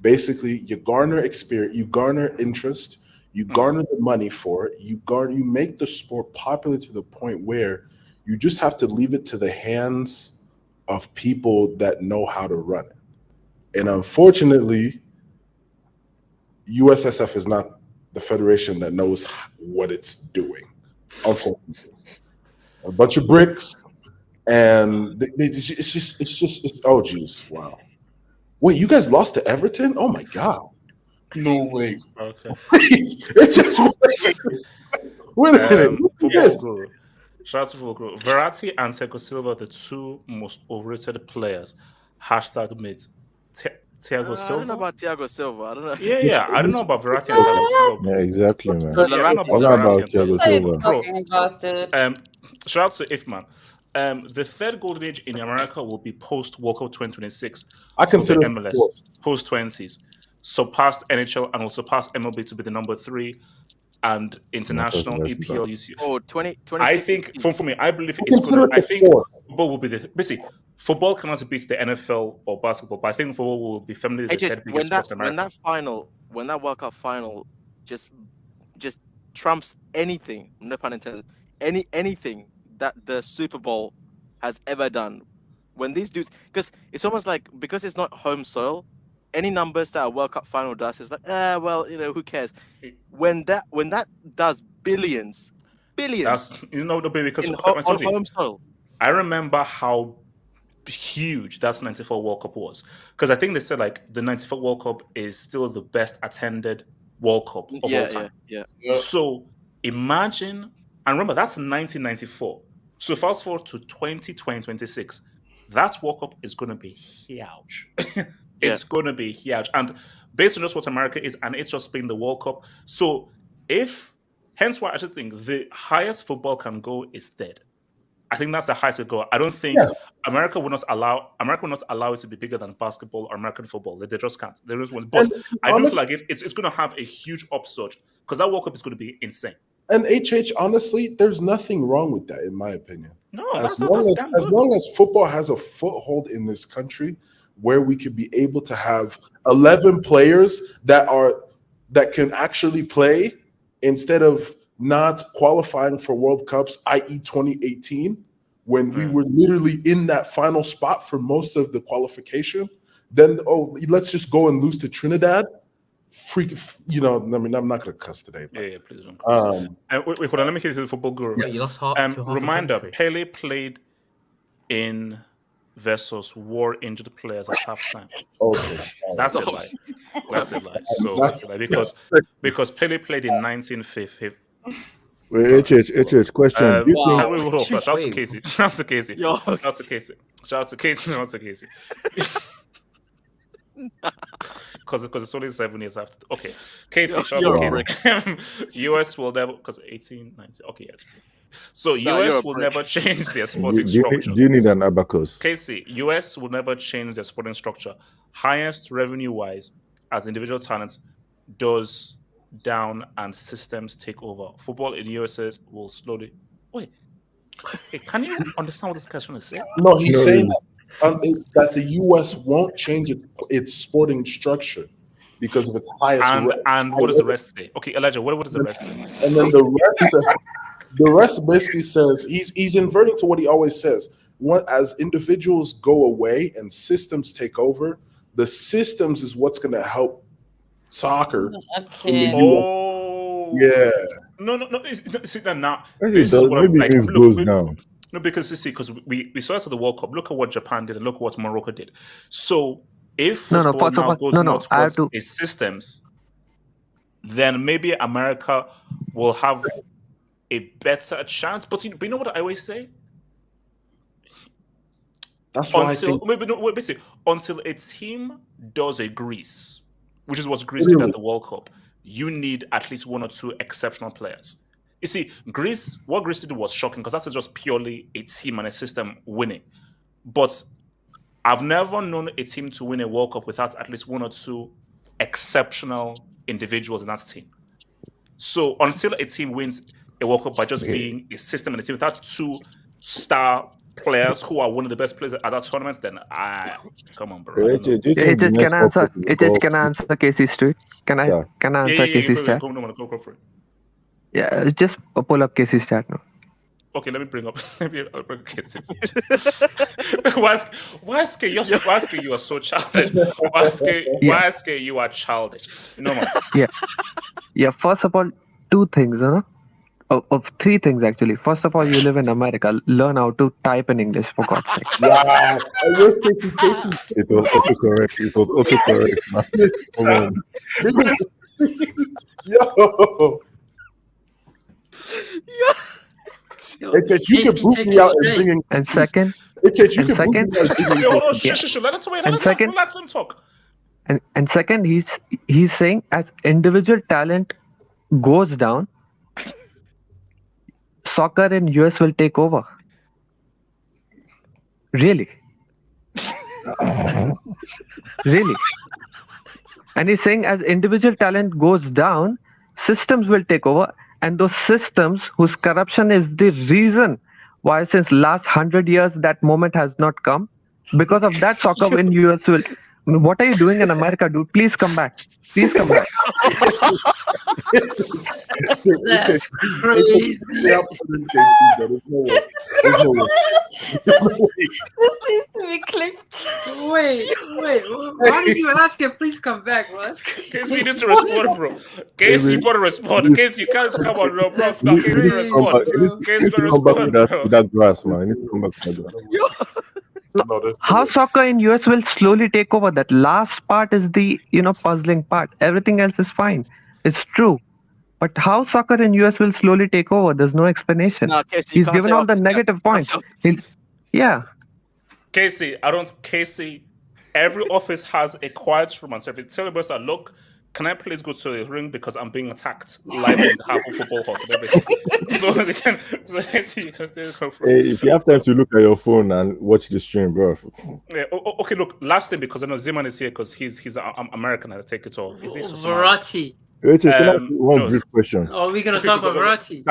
Basically, you garner experience, you garner interest, you garner the money for it, you make the sport popular to the point where you just have to leave it to the hands of people that know how to run it. And unfortunately, USSF is not the federation that knows what it's doing. Unfortunately, a bunch of bricks, and it's oh geez, wow. Wait, you guys lost to Everton? Oh my god! No way. Okay. Wait a minute. Shout out to Football Guru. Verratti and Thiago Silva, the two most overrated players. #mids. Thiago Silva. I don't know about Thiago Silva. I don't know. Yeah. I don't know about Verratti and Thiago Silva. Yeah, exactly, man. I don't know about Verratti and Thiago Silva. Shout out to Ifman. The third golden age in America will be post World Cup 2026. I consider the MLS post 20s, surpassed NHL and will surpass MLB to be the number 3, and international EPL UC. Oh, 20. I think for me, I believe it's good. I think football will be the basically. Football cannot beat the NFL or basketball, but I think football will be firmly the third biggest sport in America. When that World Cup final just trumps anything, no pun intended, anything that the Super Bowl has ever done. When these dudes, because it's almost like, because it's not home soil, any numbers that a World Cup final does is like, well, who cares? When that does billions, that's because on home soil. I remember how huge that 94 World Cup was, because I think they said like the 94 World Cup is still the best attended World Cup of all time. Yeah. So imagine, and remember that's 1994. So fast forward to 2026, that World Cup is going to be huge. It's going to be huge, and based on just what America is, and it's just being the World Cup. So hence why I should think the highest football can go is third. I think that's the highest it go. I don't think America will not allow it to be bigger than basketball or American football. They just can't. They just won't. But I do feel like it's going to have a huge upsurge, because that World Cup is going to be insane. And honestly, there's nothing wrong with that, in my opinion. No, as long as football has a foothold in this country, where we could be able to have 11 players that can actually play, instead of not qualifying for World Cups, i.e., 2018, when we were literally in that final spot for most of the qualification. Then, let's just go and lose to Trinidad. I mean, I'm not going to cuss today. But, yeah, please don't cuss. Wait, hold on. Let me hit the football guru. Yeah, you lost half Reminder: Pele played in versus war-injured players at halftime. Okay, that's a lie. That's a lie. So because Pele played in 1950. Wait, HH, question. Shout out to Casey. Shout out to Casey. Because it's only 7 years after. Okay, Casey. Shout out to Casey. US will never, because 1890. Okay, yes. So US will never change their sporting structure. Do you need an abacus? Casey, US will never change their sporting structure. Highest revenue-wise, as individual talents, does down and systems take over. Football in the USA will slowly. Wait, hey, can you understand what this guy's trying to say? No, he's saying that the US won't change its sporting structure because of its highest. And what does the rest say? Okay, Elijah, what does the rest say? And then the rest basically says he's inverting to what he always says. As individuals go away and systems take over, the systems is what's going to help soccer. Okay. Yeah. No. See that now. Maybe it goes down. No, because you see, because we saw it at the World Cup. Look at what Japan did and look at what Morocco did. So if football now goes more towards its systems, then maybe America will have a better chance. But you know what I always say? That's why until a team does a Greece, which is what Greece did at the World Cup, you need at least one or two exceptional players. You see, what Greece did was shocking because that's just purely a team and a system winning. But I've never known a team to win a World Cup without at least one or two exceptional individuals in that team. So until a team wins a World Cup by just being a system and a team without two star players who are one of the best players at that tournament, then come on, bro. Can I answer Casey's tweet? Can I answer Casey's chat? Go for it. Yeah, just pull up Casey's chat now. Okay, let me bring up Casey's chat. Waske, you are so childish. Waske, you are childish. No more. Yeah. First of all, two things, of three things actually. First of all, you live in America. Learn how to type in English, for God's sake. Yeah. Where's Casey? It was autocorrect. Yo. HH, you can boot me out and bring in. And second, HH, you can boot me out and bring in. Shush, let him talk. And second, he's saying as individual talent goes down, soccer in US will take over. Really? Really? And he's saying as individual talent goes down, systems will take over. And those systems whose corruption is the reason why since last 100 years that moment has not come. Because of that, soccer in US will. What are you doing in America, dude? Please come back. Please come back. That's crazy. There's no way. This needs to be clipped. Wait. Why did you ask him? Please come back, bro. That's crazy. Casey, you need to respond, bro. Casey, you gotta respond. Casey, you can't come on, bro. Casey, respond. Casey, come back with that grass, man. You need to come back with that grass. How soccer in US will slowly take over. That last part is the puzzling part. Everything else is fine. It's true. But how soccer in US will slowly take over, there's no explanation. No, Casey, he's given all the negative points. Casey, every office has a quiet room and so if you tell the boss that, look, can I please go to the ring because I'm being attacked live in the half of football hall and everything. If you have time to look at your phone and watch the stream, bro. Yeah. Okay, look, last thing because I know Zeman is here because he's American. I'll take it all. Verratti. One brief question. Oh, we're gonna talk about Verratti.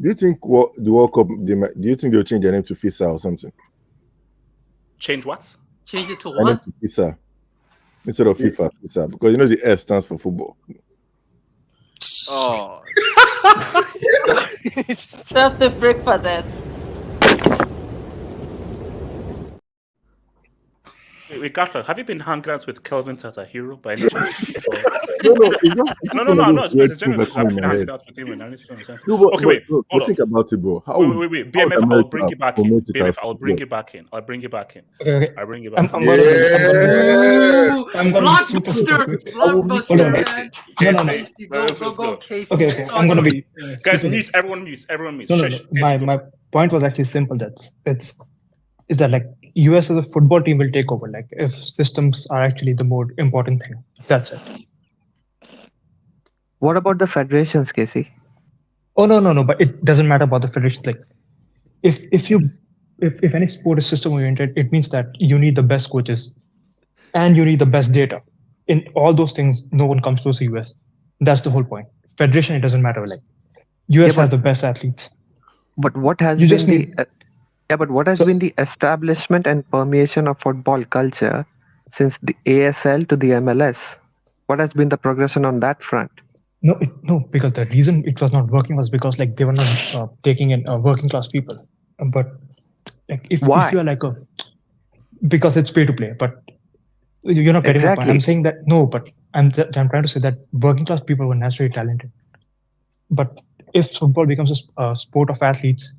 Do you think the World Cup? Do you think they'll change their name to FISA or something? Change what? Change it to what? Name to FISA instead of FIFA. FISA, because the F stands for football. Oh. Shut the frick for that. Wait, Gashla, have you been hanging out with Kelvin Tatahiro by any chance? No, it's just No, it's weird a genuine things question. that Have come you in been my hanging head. out with him in any sense? No, Okay, wait, hold but on. think about it, bro. How Wait, would BMF, I'll America bring you back in. promote it BMF, as I'll bring football? you back in. I'll bring you back in. Okay. I'll bring you I'm back in. gonna Ooh, I'm gonna be super blockbuster, quick. blockbuster, Hold on. man. No. Casey, go, Let's go, go. go, Casey. Okay, Keep I'm gonna talking. be Guys, super mute. quick. Everyone mute. Everyone mute. No. Shush. Casey, go. My point was actually simple. Is that like US as a football team will take over. Like if systems are actually the more important thing. That's it. What about the federations, Casey? Oh no. But it doesn't matter about the federation. Like if any sport is system oriented, it means that you need the best coaches and you need the best data. In all those things, no one comes close to US. That's the whole point. Federation, it doesn't matter. Like US has the best athletes. But what has You been just the need but what has been the establishment and permeation of football culture since the ASL to the MLS? What has been the progression on that front? no, because the reason it was not working was because like they were not taking in working class people. But like if Why? you are like because it's pay to play. But you're not getting my point. I'm Exactly. saying that no, but I'm trying to say that working class people were naturally talented. But if football becomes a sport of athletes,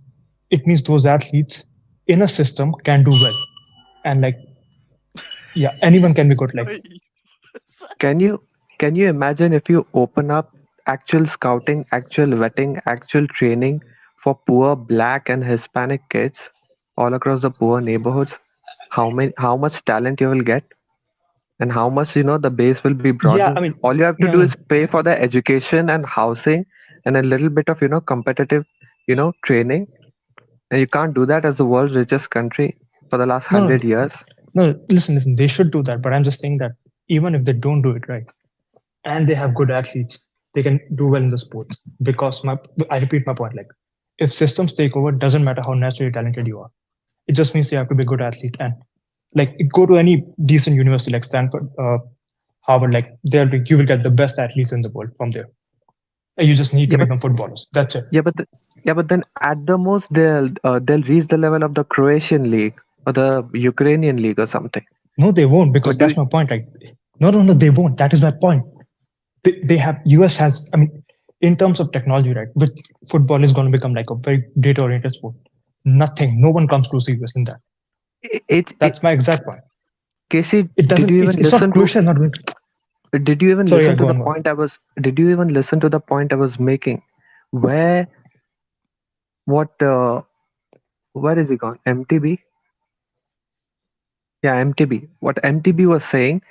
it means those athletes in a system can do well, and like yeah, anyone can be good. Like Can you imagine if you open up actual scouting, actual vetting, actual training for poor black and Hispanic kids all across the poor neighborhoods? How much talent you will get, and how much the base will be yeah, broadened. I mean All you have to no, do is pay for their education and housing and a little bit of competitive training, and you can't do that as the world's richest country for the last no, 100 years. no. Listen. They should do that, but I'm just saying that even if they don't do it right, and they have good athletes, they can do well in the sports. Because I repeat my point. Like if systems take over, doesn't matter how naturally talented you are. It just means you have to be a good athlete and like go to any decent university like Stanford, Harvard. Like you will get the best athletes in the world from there. And you just need to Yeah, make but them footballers. That's it. but then at the most they'll reach the level of the Croatian league or the Ukrainian league or something. No, they won't, because But that's my point. Like no, they won't. That is my point. They have US has. I mean, in terms of technology, right? Which football is going to become like a very data oriented sport. Nothing. No one comes close to US in that. That's my exact point. Casey, It doesn't. did you even It's not listen Croatia. Not going. Did you even Sorry, listen to go the on. point I was? Did you even listen to the point I was making? Where is he gone? MTB? Yeah, MTB. What MTB was saying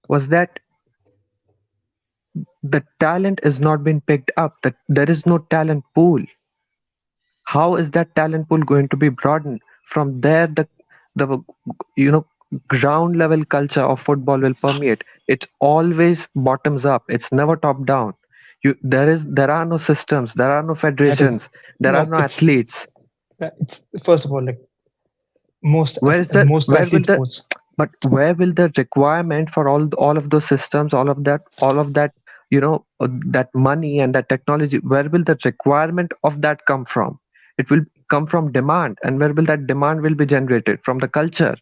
was that the talent is not being picked up. That there is no talent pool. How is that talent pool going to be broadened? From there, the ground level culture of football will permeate. It always bottoms up. It's never top down. There are no systems. There are no federations. There are no athletes. It's first of all like most Where is most where will athlete the sports. but where will the requirement for all of those systems, all of that that money and that technology, where will the requirement of that come from? It will come from demand. And where will that demand will be generated? From the culture.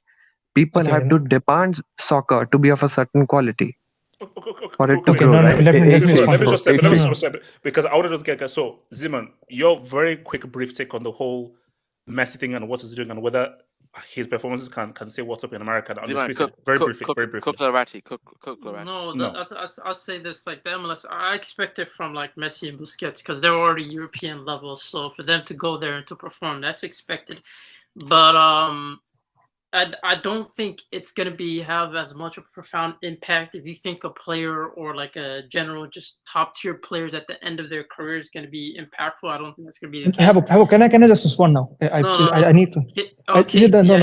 People Okay, have to demand soccer to be of a certain quality for it to Okay, grow, right? Let me respond. Let me just step because I want to just get so Ziman, your very quick brief take on the whole Messi thing and what he's doing and whether his performances can say what's up in America. Very briefly. Cook Verratti. No, I'll say this: like the MLS, I expect it from like Messi and Busquets because they're already European level. So for them to go there and to perform, that's expected. But I don't think it's gonna have as much of a profound impact if you think a player or like a general just top tier players at the end of their career is gonna be impactful. I don't think that's gonna be the case. Can I just respond now? I need to.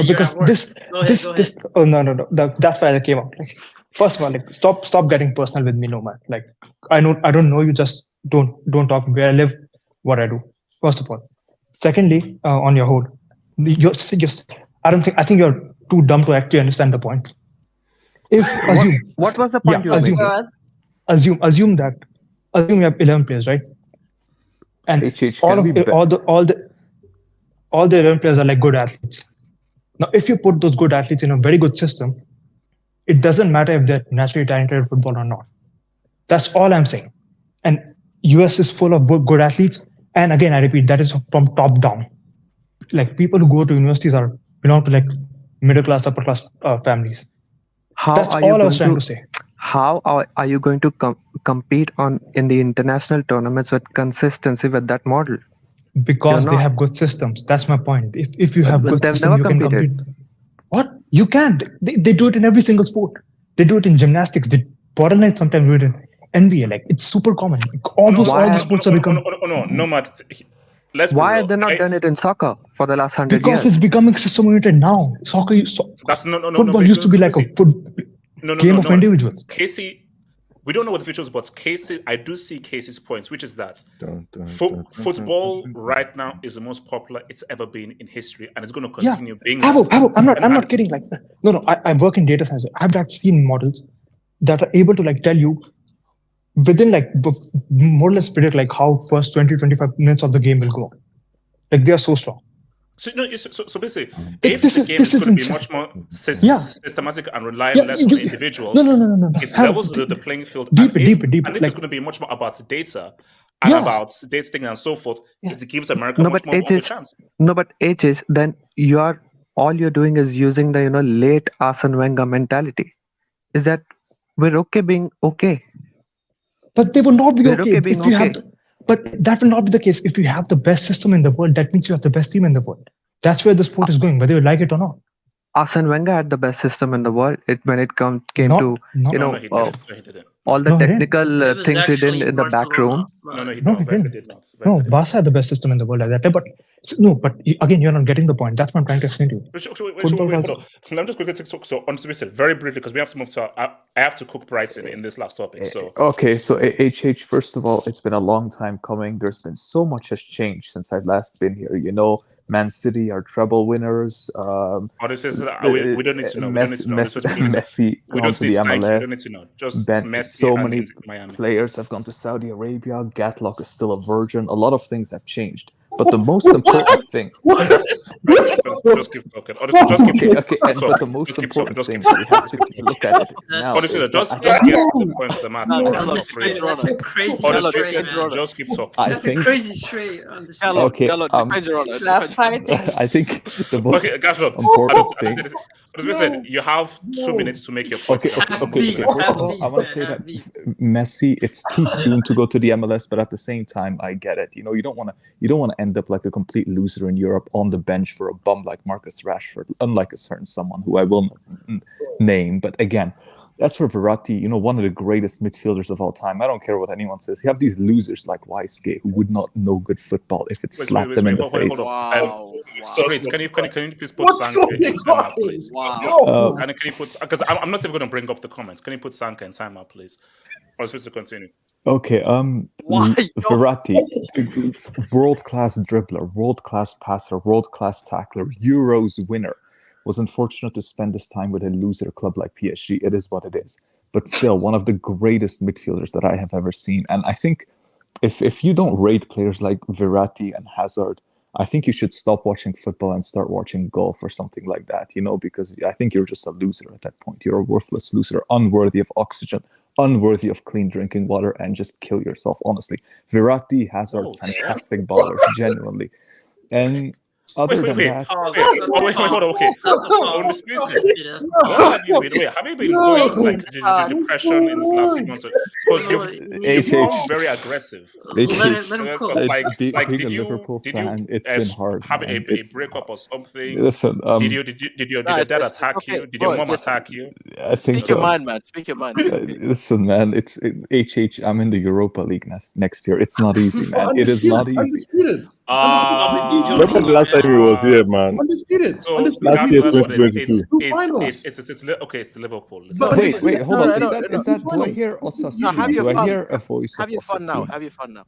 Because this. Oh no. That's why I came out. Like, first of all, like stop getting personal with me, no man. Like I don't know you. Just don't talk where I live, what I do. First of all, secondly, on your hold, I think you're too dumb to actually understand the point. If What was the point you were making? Assume that assume you have 11 players, right? And all the 11 players are like good athletes. Now, if you put those good athletes in a very good system, it doesn't matter if they're naturally talented at football or not. That's all I'm saying. And US is full of good athletes. And again, I repeat, that is from top down. Like people who go to universities belong to like middle class, upper class families. That's all I was trying to say. How are you going to compete in the international tournaments with consistency with that model? Because they have good systems. That's my point. If you have good systems, you can compete. What? You can't. They do it in every single sport. They do it in gymnastics. They borderline sometimes do it in NBA. Like it's super common. All the sports are becoming. No matter. Why have they not done it in soccer for the last 100 years? Because it's becoming system-oriented now. Soccer, football used to be like a game of individuals. Casey, we don't know what the future is, but Casey, I do see Casey's points, which is that football right now is the most popular it's ever been in history, and it's going to continue being. I'm not kidding. Like no. I work in data science. I've seen models that are able to like tell you within like more or less predict like how first 20-25 minutes of the game will go. Like they are so strong. So basically, if the game is going to be much more systematic and rely less on individuals, it levels the playing field. Deeper. And if it's going to be much more about data and about data and so forth, it gives America much more of a chance. No, but HS, then all you're doing is using the late Arsene Wenger mentality. Is that we're okay being okay? But they will not be okay if you have. But that will not be the case if you have the best system in the world. That means you have the best team in the world. That's where the sport is going, whether you like it or not. Arsene Wenger had the best system in the world. When it came to all the technical things he did in the back room. He did not. No, Barca had the best system in the world at that time. But again, you're not getting the point. That's what I'm trying to explain to you. Wait. Let me just quickly take so on to very briefly because we have to move to. I have to cook Brighton in this last topic. So okay, so HH. First of all, it's been a long time coming. There's been so much has changed since I've last been here. Man City are treble winners. We don't need to know. Messi gone to the MLS. We don't need to know. Just Messi. So many players have gone to Saudi Arabia. Gatlock is still a virgin. A lot of things have changed. But the most important thing. Just keep talking. Okay. But the most important thing we have to look at it now. Just get to the point of the matter. That's a crazy trade. Just keep talking. That's a crazy trade. Okay. I think the most important thing. As we said, you have 2 minutes to make your point. Okay. First of all, I want to say that Messi, it's too soon to go to the MLS, but at the same time, I get it. You don't want to end up like a complete loser in Europe on the bench for a bum like Marcus Rashford, unlike a certain someone who I will not name. But again, that's for Verratti, one of the greatest midfielders of all time. I don't care what anyone says. You have these losers like Weisgate who would not know good football if it slapped them in the face. Wow. Can you please put Sanka in timeout, please? Wow. Can you put? Because I'm not even going to bring up the comments. Can you put Sanka in timeout, please? Or supposed to continue. Okay, Verratti, world-class dribbler, world-class passer, world-class tackler, Euros winner, was unfortunate to spend this time with a loser club like PSG. It is what it is. But still, one of the greatest midfielders that I have ever seen. And I think if you don't rate players like Verratti and Hazard, I think you should stop watching football and start watching golf or something like that, because I think you're just a loser at that point. You're a worthless loser, unworthy of oxygen, unworthy of clean drinking water, and just kill yourself, honestly. Verratti, Hazard, fantastic ballers, genuinely. And other than that... Hold on, okay. Have you been going like depression in this last few months? Because you've been very aggressive. Being a Liverpool fan, it's been hard. Have a breakup or something? Listen, did your dad attack you? Did your mom attack you? I think Speak your mind, man. Speak your mind. Listen, man, it's HH. I'm in the Europa League next year. It's not easy, man. It is not easy. Undisputed. Remember the last time he was here, man? Undisputed. So last year, 2022. It's the Liverpool. Wait, hold on. Is that? Do I hear Osasuna? Do I hear a voice? Have your fun now. Have your fun now.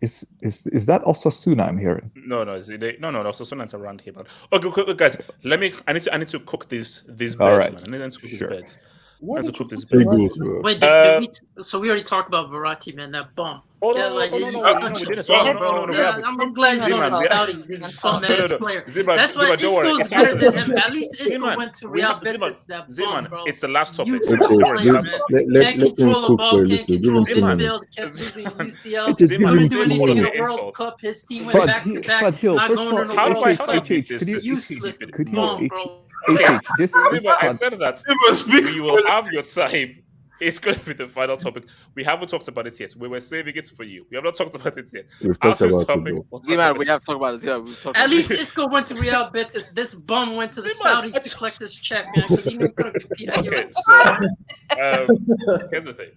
Is that Osasuna I'm hearing? No. Osasuna's around here, man. Okay, guys. I need to cook these beds, man. I need to cook these beds. Let's cook this. Three goals, bro. Wait, did we? So we already talked about Verratti, man. That bum. Oh Yeah, no, like no, he's no, such we a didn't. bum, No, bro. no, Yeah, we I'm glad he's Zeman, on we- Saudi. This bum ass player. Zeman, That's why don't worry. Isco's It's better last than him. At least Isco Zeman, went to we Real have Betis. That bum, Zeman. bro. It's the last topic. Useless Zeman, don't worry. player, It's the last man. topic. Can't let him control the cook ball. for a Can't little. Give control him 2 Zeman, minutes. midfield. Kept losing UCL. It's a Zeman, Couldn't give do him anything 2 in the minutes. World insults. Cup. His team went Fad, back to back. Fadil, Not first of going in all, the How do World I HH, Cup. beat this? could you, This Useless stupid could you, bum, bro. HH, this Zeman, I Fad, said that speak. we will have your time. It's going to be the final topic. We haven't talked about it yet. We were saving it for you. We have not talked about it yet. We've talked Answer's about it, topic. bro. we'll talk Z-Man, about we it. have to talk about this. Yeah, we've talked At about least this. Isco went to Real Betis. This bum went to the Zeman, Saudis to collect his check, man, because he couldn't compete anywhere. Okay, so here's the thing,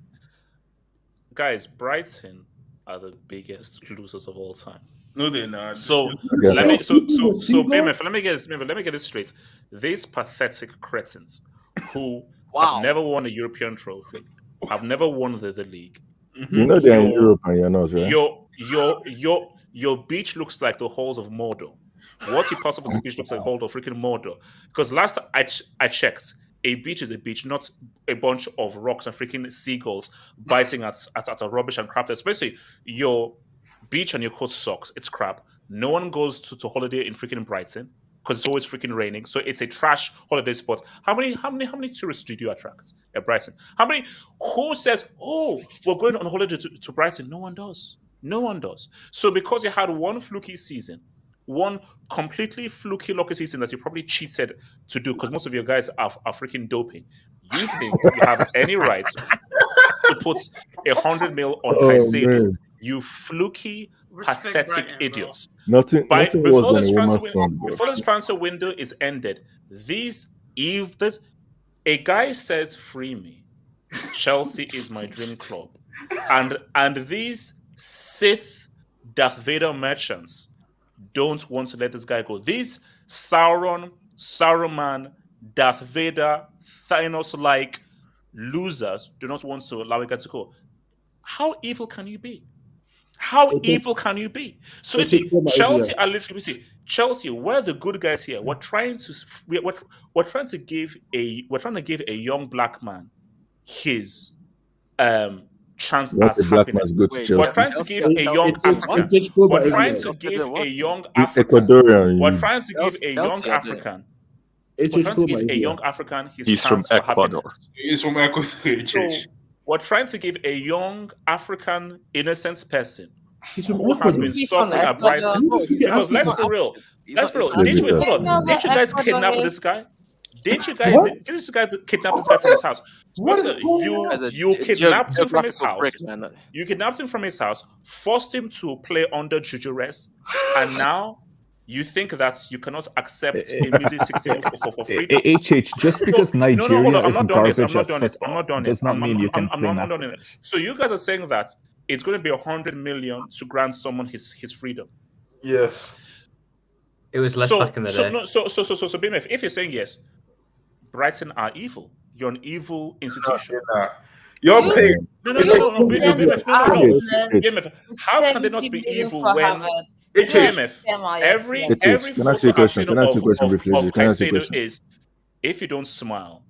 guys. Brighton are the biggest losers of all time. No, they're not. So Yeah. let me so This is so a so season? BMF, let me get this straight. These pathetic cretins who Wow. have never won a European trophy, have never won the league. You know they're in Your- Europe and you're not, right? Your beach looks like the halls of Mordor. What if possible the beach looks like the halls of freaking Mordor? Because last I checked, a beach is a beach, not a bunch of rocks and freaking seagulls biting at a rubbish and crap. Especially your beach and your coast sucks. It's crap. No one goes to holiday in freaking Brighton because it's always freaking raining. So it's a trash holiday spot. How many tourists do you attract at Brighton? How many? Who says, "Oh, we're going on holiday to Brighton"? No one does. No one does. So because you had one fluky season, one completely fluky lucky season that you probably cheated to do because most of your guys are freaking doping. You think you have any right to put 100 mil on Oh, Caicedo? man. You fluky, Respect pathetic Brighton, bro. idiots. Nothing worse than a woman's Transfer, tongue, bro. before this transfer window is ended, a guy says, "Free me. Chelsea is my dream club," and these Sith Darth Vader merchants don't want to let this guy go. These Saruman, Darth Vader, Thanos-like losers do not want to allow it to go. How evil can you be? How evil can you be? So Let's just go by Chelsea idea. are literally Chelsea. We're the good guys here. We're trying to give a young black man his chance What as a black happiness. man's go to Wait, Chelsea. We're trying to give a young African. It's just go by We're trying idea. to give What? a young He's African. Ecuadorian. We're you- trying to give a young Chelsea are there. African. It's We're just trying to go by give a idea. young African his He's from chance for Ecuador. happiness. It's from Ecuador. So we're trying to give a young African innocent person He's from who has Ecuador. been He's from suffering at Ecuador. Brighton. No, he's Because let's African. be real. He's Let's not- be real. he's not- Didn't you Ecuador. hold on? Didn't you guys Ecuador kidnap is- this guy? Didn't you guys What? kidnap this guy from his house? What What's is going on? As a you kidnapped him from his geographical house. prick, man. You kidnapped him from his house, forced him to play under Jujures, and now you think that you cannot accept a music 60 for freedom? HH, just because No, hold Nigeria on. I'm is not done yet. garbage I'm not at done yet. I'm football not done does yet. not mean you can I'm claim not done yet. happiness. So you guys are saying that it's going to be 100 million to grant someone his freedom. Yes. It was less back in the day. So BMF, if you're saying yes, Brighton are evil. You're an evil institution. You're You- paid. No, BMF, BMF. How can they 70 not be million evil for when Havertz. BMF? Semi, Every yes. Can I ask photo you a I've question? seen Can I ask you a question of briefly? Can I ask you a Caicedo question? is, if you don't smile,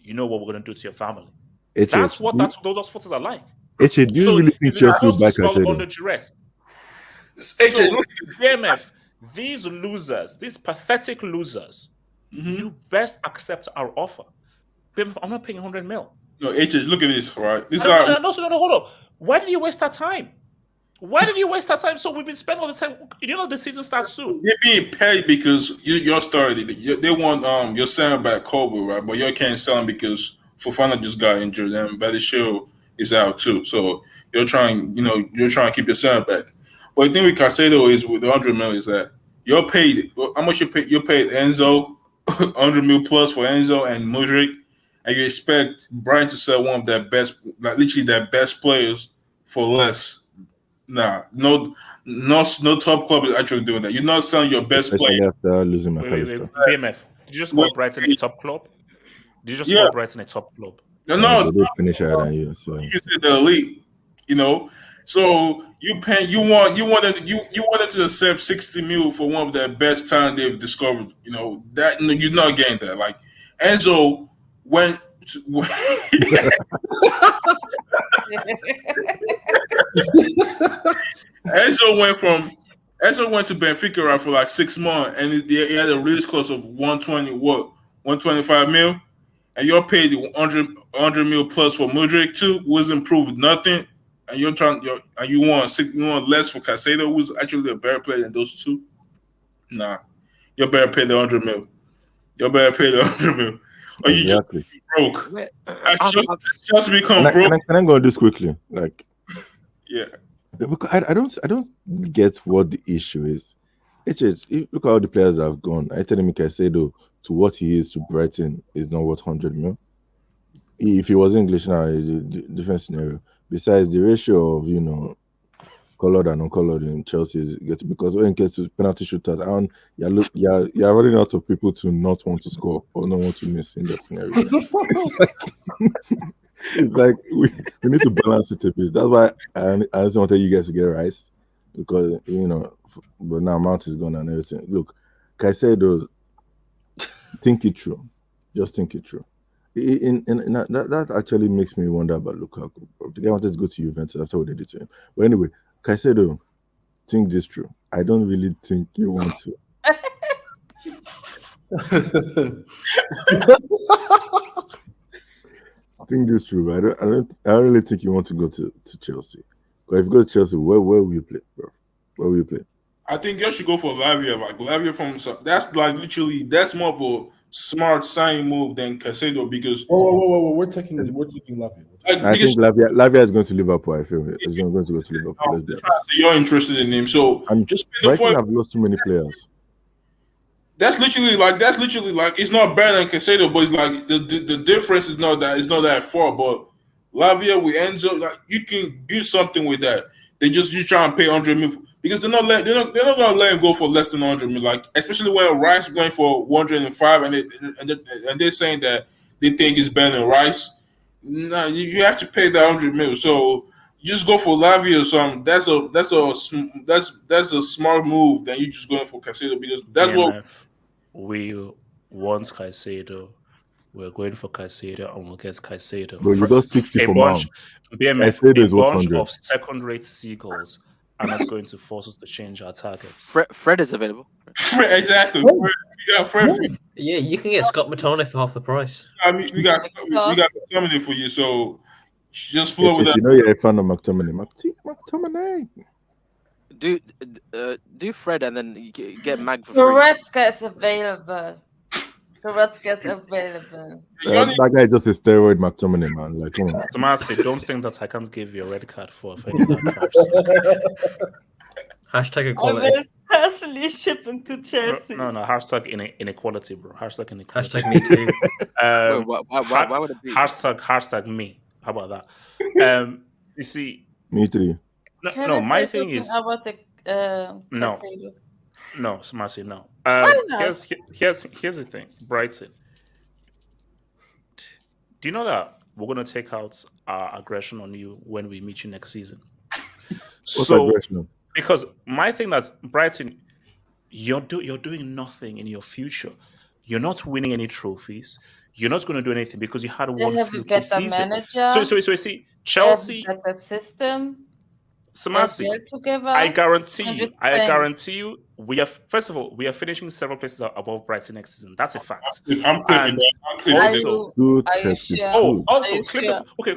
you know what we're going to do to your family. HH, That's what do- those photos are like. HH, do you So really think he's been Chelsea will forced buy to smile under Caicedo? duress. HH, So, look. BMF, these losers, these pathetic losers, you best accept our offer. BMF, I'm not paying 100 mil. No, HH, look at this, right? This is No, how hold up. Why did you waste that time? Why did you waste that time? So we've been spending all this time. You know the season starts soon. they're being paid because you're started. They want your center back Kobe, right? But you can't sell him because Fofana just got injured and Badisho is out too. So you're trying to keep your center back. But the thing with Caicedo is with the 100 million is that you're paid. How much you paid? You paid Enzo 100 mil plus for Enzo and Mudryk, and you expect Brian to sell one of their best, like literally their best players for less. Nah, no top club is actually doing that. You're not selling your best Especially player. after losing Wait, McAllister. BMF. Did you just call Brighton a top club? Did you just Yeah. call Brighton a top club? No, They did finish higher than you. So you said the elite, So you want them to accept 60 mil for one of their best talent they've discovered. That you're not getting that. Like Enzo, when Enzo went to Benfica right, for like 6 months, and he had a release clause of 125 mil, and you're paid 100 mil plus for Mudryk too, who has improved nothing, and you want less for Caicedo, who's actually a better player than those two. Nah, you better pay the 100 mil. You better pay the 100 mil. Or you just broke. Just become broke. Can I go on this quickly? Like, yeah. I don't get what the issue is. Look at all the players that have gone. I tell him Caicedo to what he is to Brighton is not worth 100 mil. If he was English now, it's a different scenario. Besides, the ratio of colored and uncolored in Chelsea is getting, because when it gets to penalty shooters, you're running out of people to not want to score or not want to miss in that scenario. It's like we need to balance it a bit. That's why I just want you guys to get Rice, because but now Mount is gone and everything. Look, Caicedo, think it through. Just think it through. That actually makes me wonder about Lukaku. The guy wanted to go to Juventus after what they did to him. But anyway, Caicedo, think this through. I don't really think you want to. Think this through, but I don't really think you want to go to Chelsea. But if you go to Chelsea, where will you play, bro? Where will you play? I think you should go for Lavia. Like Lavia that's like literally more of a smart signing move than Caicedo, because we're taking Lavia. I think Lavia is going to Liverpool. I feel he's going to go to Liverpool. You're interested in him, so just pay the Brighton have lost too many players. That's literally like it's not better than Caicedo, but it's like the difference is not that far. But Lavia with Enzo, like you can do something with that. You try and pay 100 mil because they're not gonna let him go for less than 100 mil. Like especially when Rice is going for 105 and they're saying that they think it's better than Rice. No, you have to pay that 100 mil. So you just go for Lavia or something. That's a smart move than you just going for Caicedo, because that's what we want Caicedo. We're going for Caicedo and we'll get Caicedo. But you got 60 for Mount. BMF, a bunch of second-rate seagulls are not going to force us to change our targets. Fred is available. Exactly. We got Fred. Yeah, you can get Scott McTominay for half the price. I mean, we got McTominay for you, so just flow with that. You're a fan of McTominay. McTominay. Do Fred and then get Mag for The free. Goretzka is available. Goretzka is available. That guy just a steroid McTominay, man. Like, come on. Tomasi, don't think that I can't give you a red card for offending that trash. Hashtag I equality. will personally ship him to Chelsea. No. Hashtag inequality, bro. Hashtag inequality. Hashtag me too. Why would it be? Hashtag me. How about that? You see. Me too. No. My thing is about the No, Smasi, no. Here's the thing, Brighton. Do you know that we're gonna take out our aggression on you when we meet you next season? Aggression? Because my thing that's Brighton, you're doing nothing in your future. You're not winning any trophies. You're not going to do anything because you had one fluky season. Manager. So see, Chelsea. They have a better system. Samasi, I guarantee you, we are finishing several places above Brighton next season. That's a fact. I'm clear. Also, Clippers. Okay.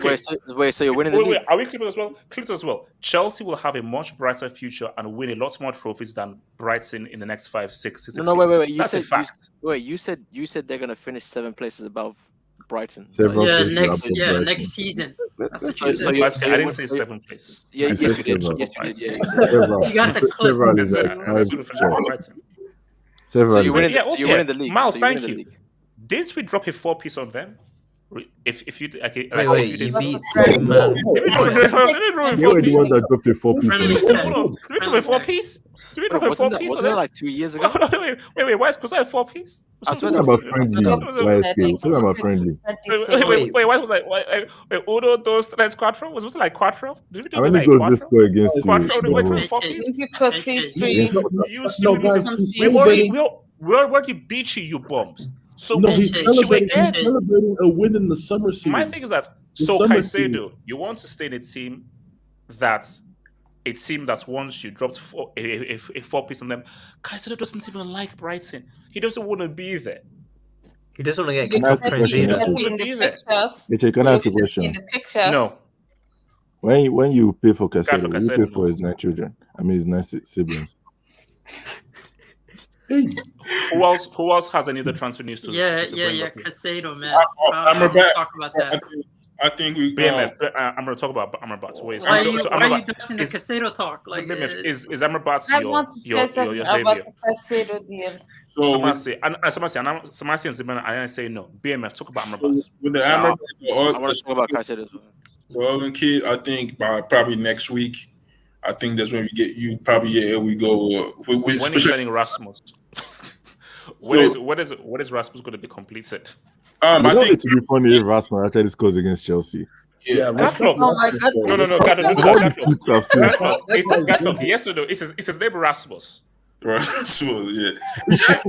Wait, so you're winning the league? Are we Clippers as well? Clippers as well. Chelsea will have a much brighter future and win a lot more trophies than Brighton in the next 5, 6 seasons. No, wait. That's a fact. You said they're gonna finish 7 places above Brighton. Next season. That's what you said. I didn't say 7 places. Yes, you did. You got the clip. So you're winning the league. Miles, thank you. Didn't we drop a 4-piece on them? If you wait, you beat you were the one that dropped a 4-piece. Wasn't that like 2 years ago? Wait, why was that a 4-piece? I swear that was friendly. Talking about friendly. Wait, why was like Uno, dos, tres, cuatro? Was it like quatro? Did we do like quatro? Quatro, 4-piece? We already beat you bums. So No, we he's should we celebrating. He's get celebrating a win in the summer series. my thing is that The so summer series. Caicedo, you want to stay in a team that once you dropped a 4 piece on them, Caicedo doesn't even like Brighton. He doesn't want to be there. He doesn't want to get Can I kicked ask off a trains He question? either. doesn't Be want in to the be there. pictures. Okay, can Will I you ask a still be in question? the pictures? No, When you pay for Guy Caicedo, for will you pay Caicedo, for no. his 9 children? I mean, his 9 siblings. Hey, Who else has any other transfer news to Yeah, bring up here? Caicedo, man. I'm I'm gonna back. talk about that. I think we. BMF. I'm going to talk about Amrabat. Wait, Why are so you Amrabat dodging the is Caicedo talk? so Like, BMF is Amrabat I want to say your something about savior? the Caicedo deal. So with, Samasi and Zimena, I say no. BMF, talk about Amrabat. with the Yeah, Amrabat, I want to talk about Caicedo as well. Well, kid, I think by probably next week, I think that's when we get you. Probably here we go. When is signing Rasmus? When is Rasmus going to be completed? I You know, think it would be funny if Rasmus actually scores against Chelsea. yeah. Gatlock. Oh my God! No, All the Gatlock. tweets I've seen. Gatlock. Yes or no? It's his name Rasmus. Rasmus, yeah.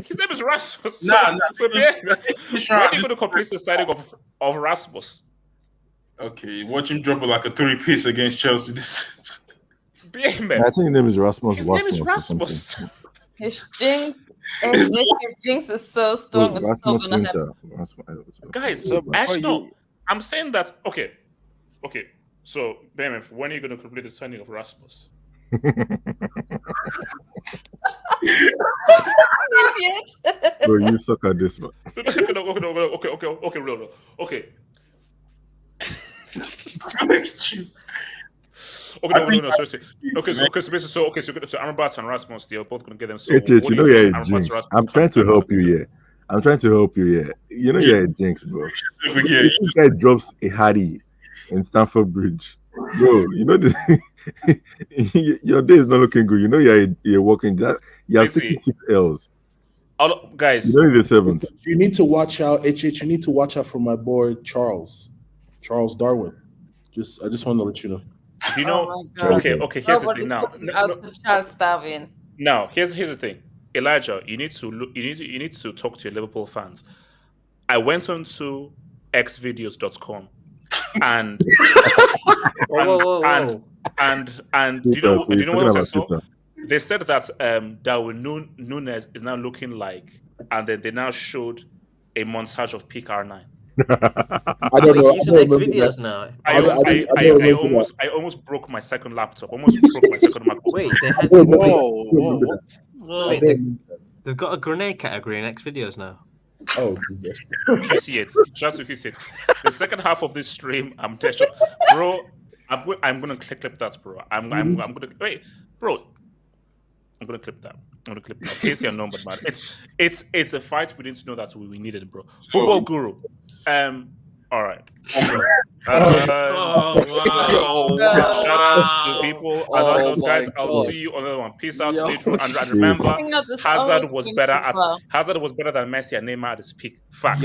His name is Rasmus. Nah. So when are you going to complete the signing of Rasmus? Okay, watch him drop like a 3-piece against Chelsea. This. BMF. I think his name is Rasmus. His name is Wasmus or Rasmus. something. His jinx, his jinx is so strong. Oh, It's so Rasmus gonna happen. Winter. Guys, no. I'm saying that. Okay. So BMF, when are you going to complete the signing of Rasmus? Bro, you suck at this, man. Okay, real. Okay. Sorry. So Amrabat and Rasmus, they're both going to get them. So Hey, Chich, you know you're a jinx. Rasmus I'm trying to help you here. You know you're a jinx, bro. This guy drops a Harry in Stamford Bridge. Bro, you know your day is not looking good. You know you're walking that. You're taking 6 L's. Guys, you know you're the 7th. you need to watch out, HH. You need to watch out for my boy Charles Darwin. I just want to let you know. Do you know? Oh my God. Okay. Here's the thing now. Out for Charles Darwin. Now, here's the thing, Elijah. You need to look. You need to talk to your Liverpool fans. I went on to xvideos.com and and do you know what I saw? They said that Darwin Nunes is now looking like, and then they now showed a montage of peak R9. I don't know. He's on X videos now. I almost broke my second laptop. Almost broke my second MacBook. Wait, they had. Whoa. Wait, they've got a grenade category in X videos now. Oh, Jesus. QC8. Shout out to QC8. The second half of this stream, bro. I'm gonna clip that, bro. I'm gonna wait, bro. I'm gonna clip that. Casey and number, man. It's a fight we didn't know that we needed, bro. Football guru. All right. Shout out to people. Those guys. I'll see you on another one. Peace out. Stay true. And remember, Hazard was better than Messi and Neymar at his peak. Fact.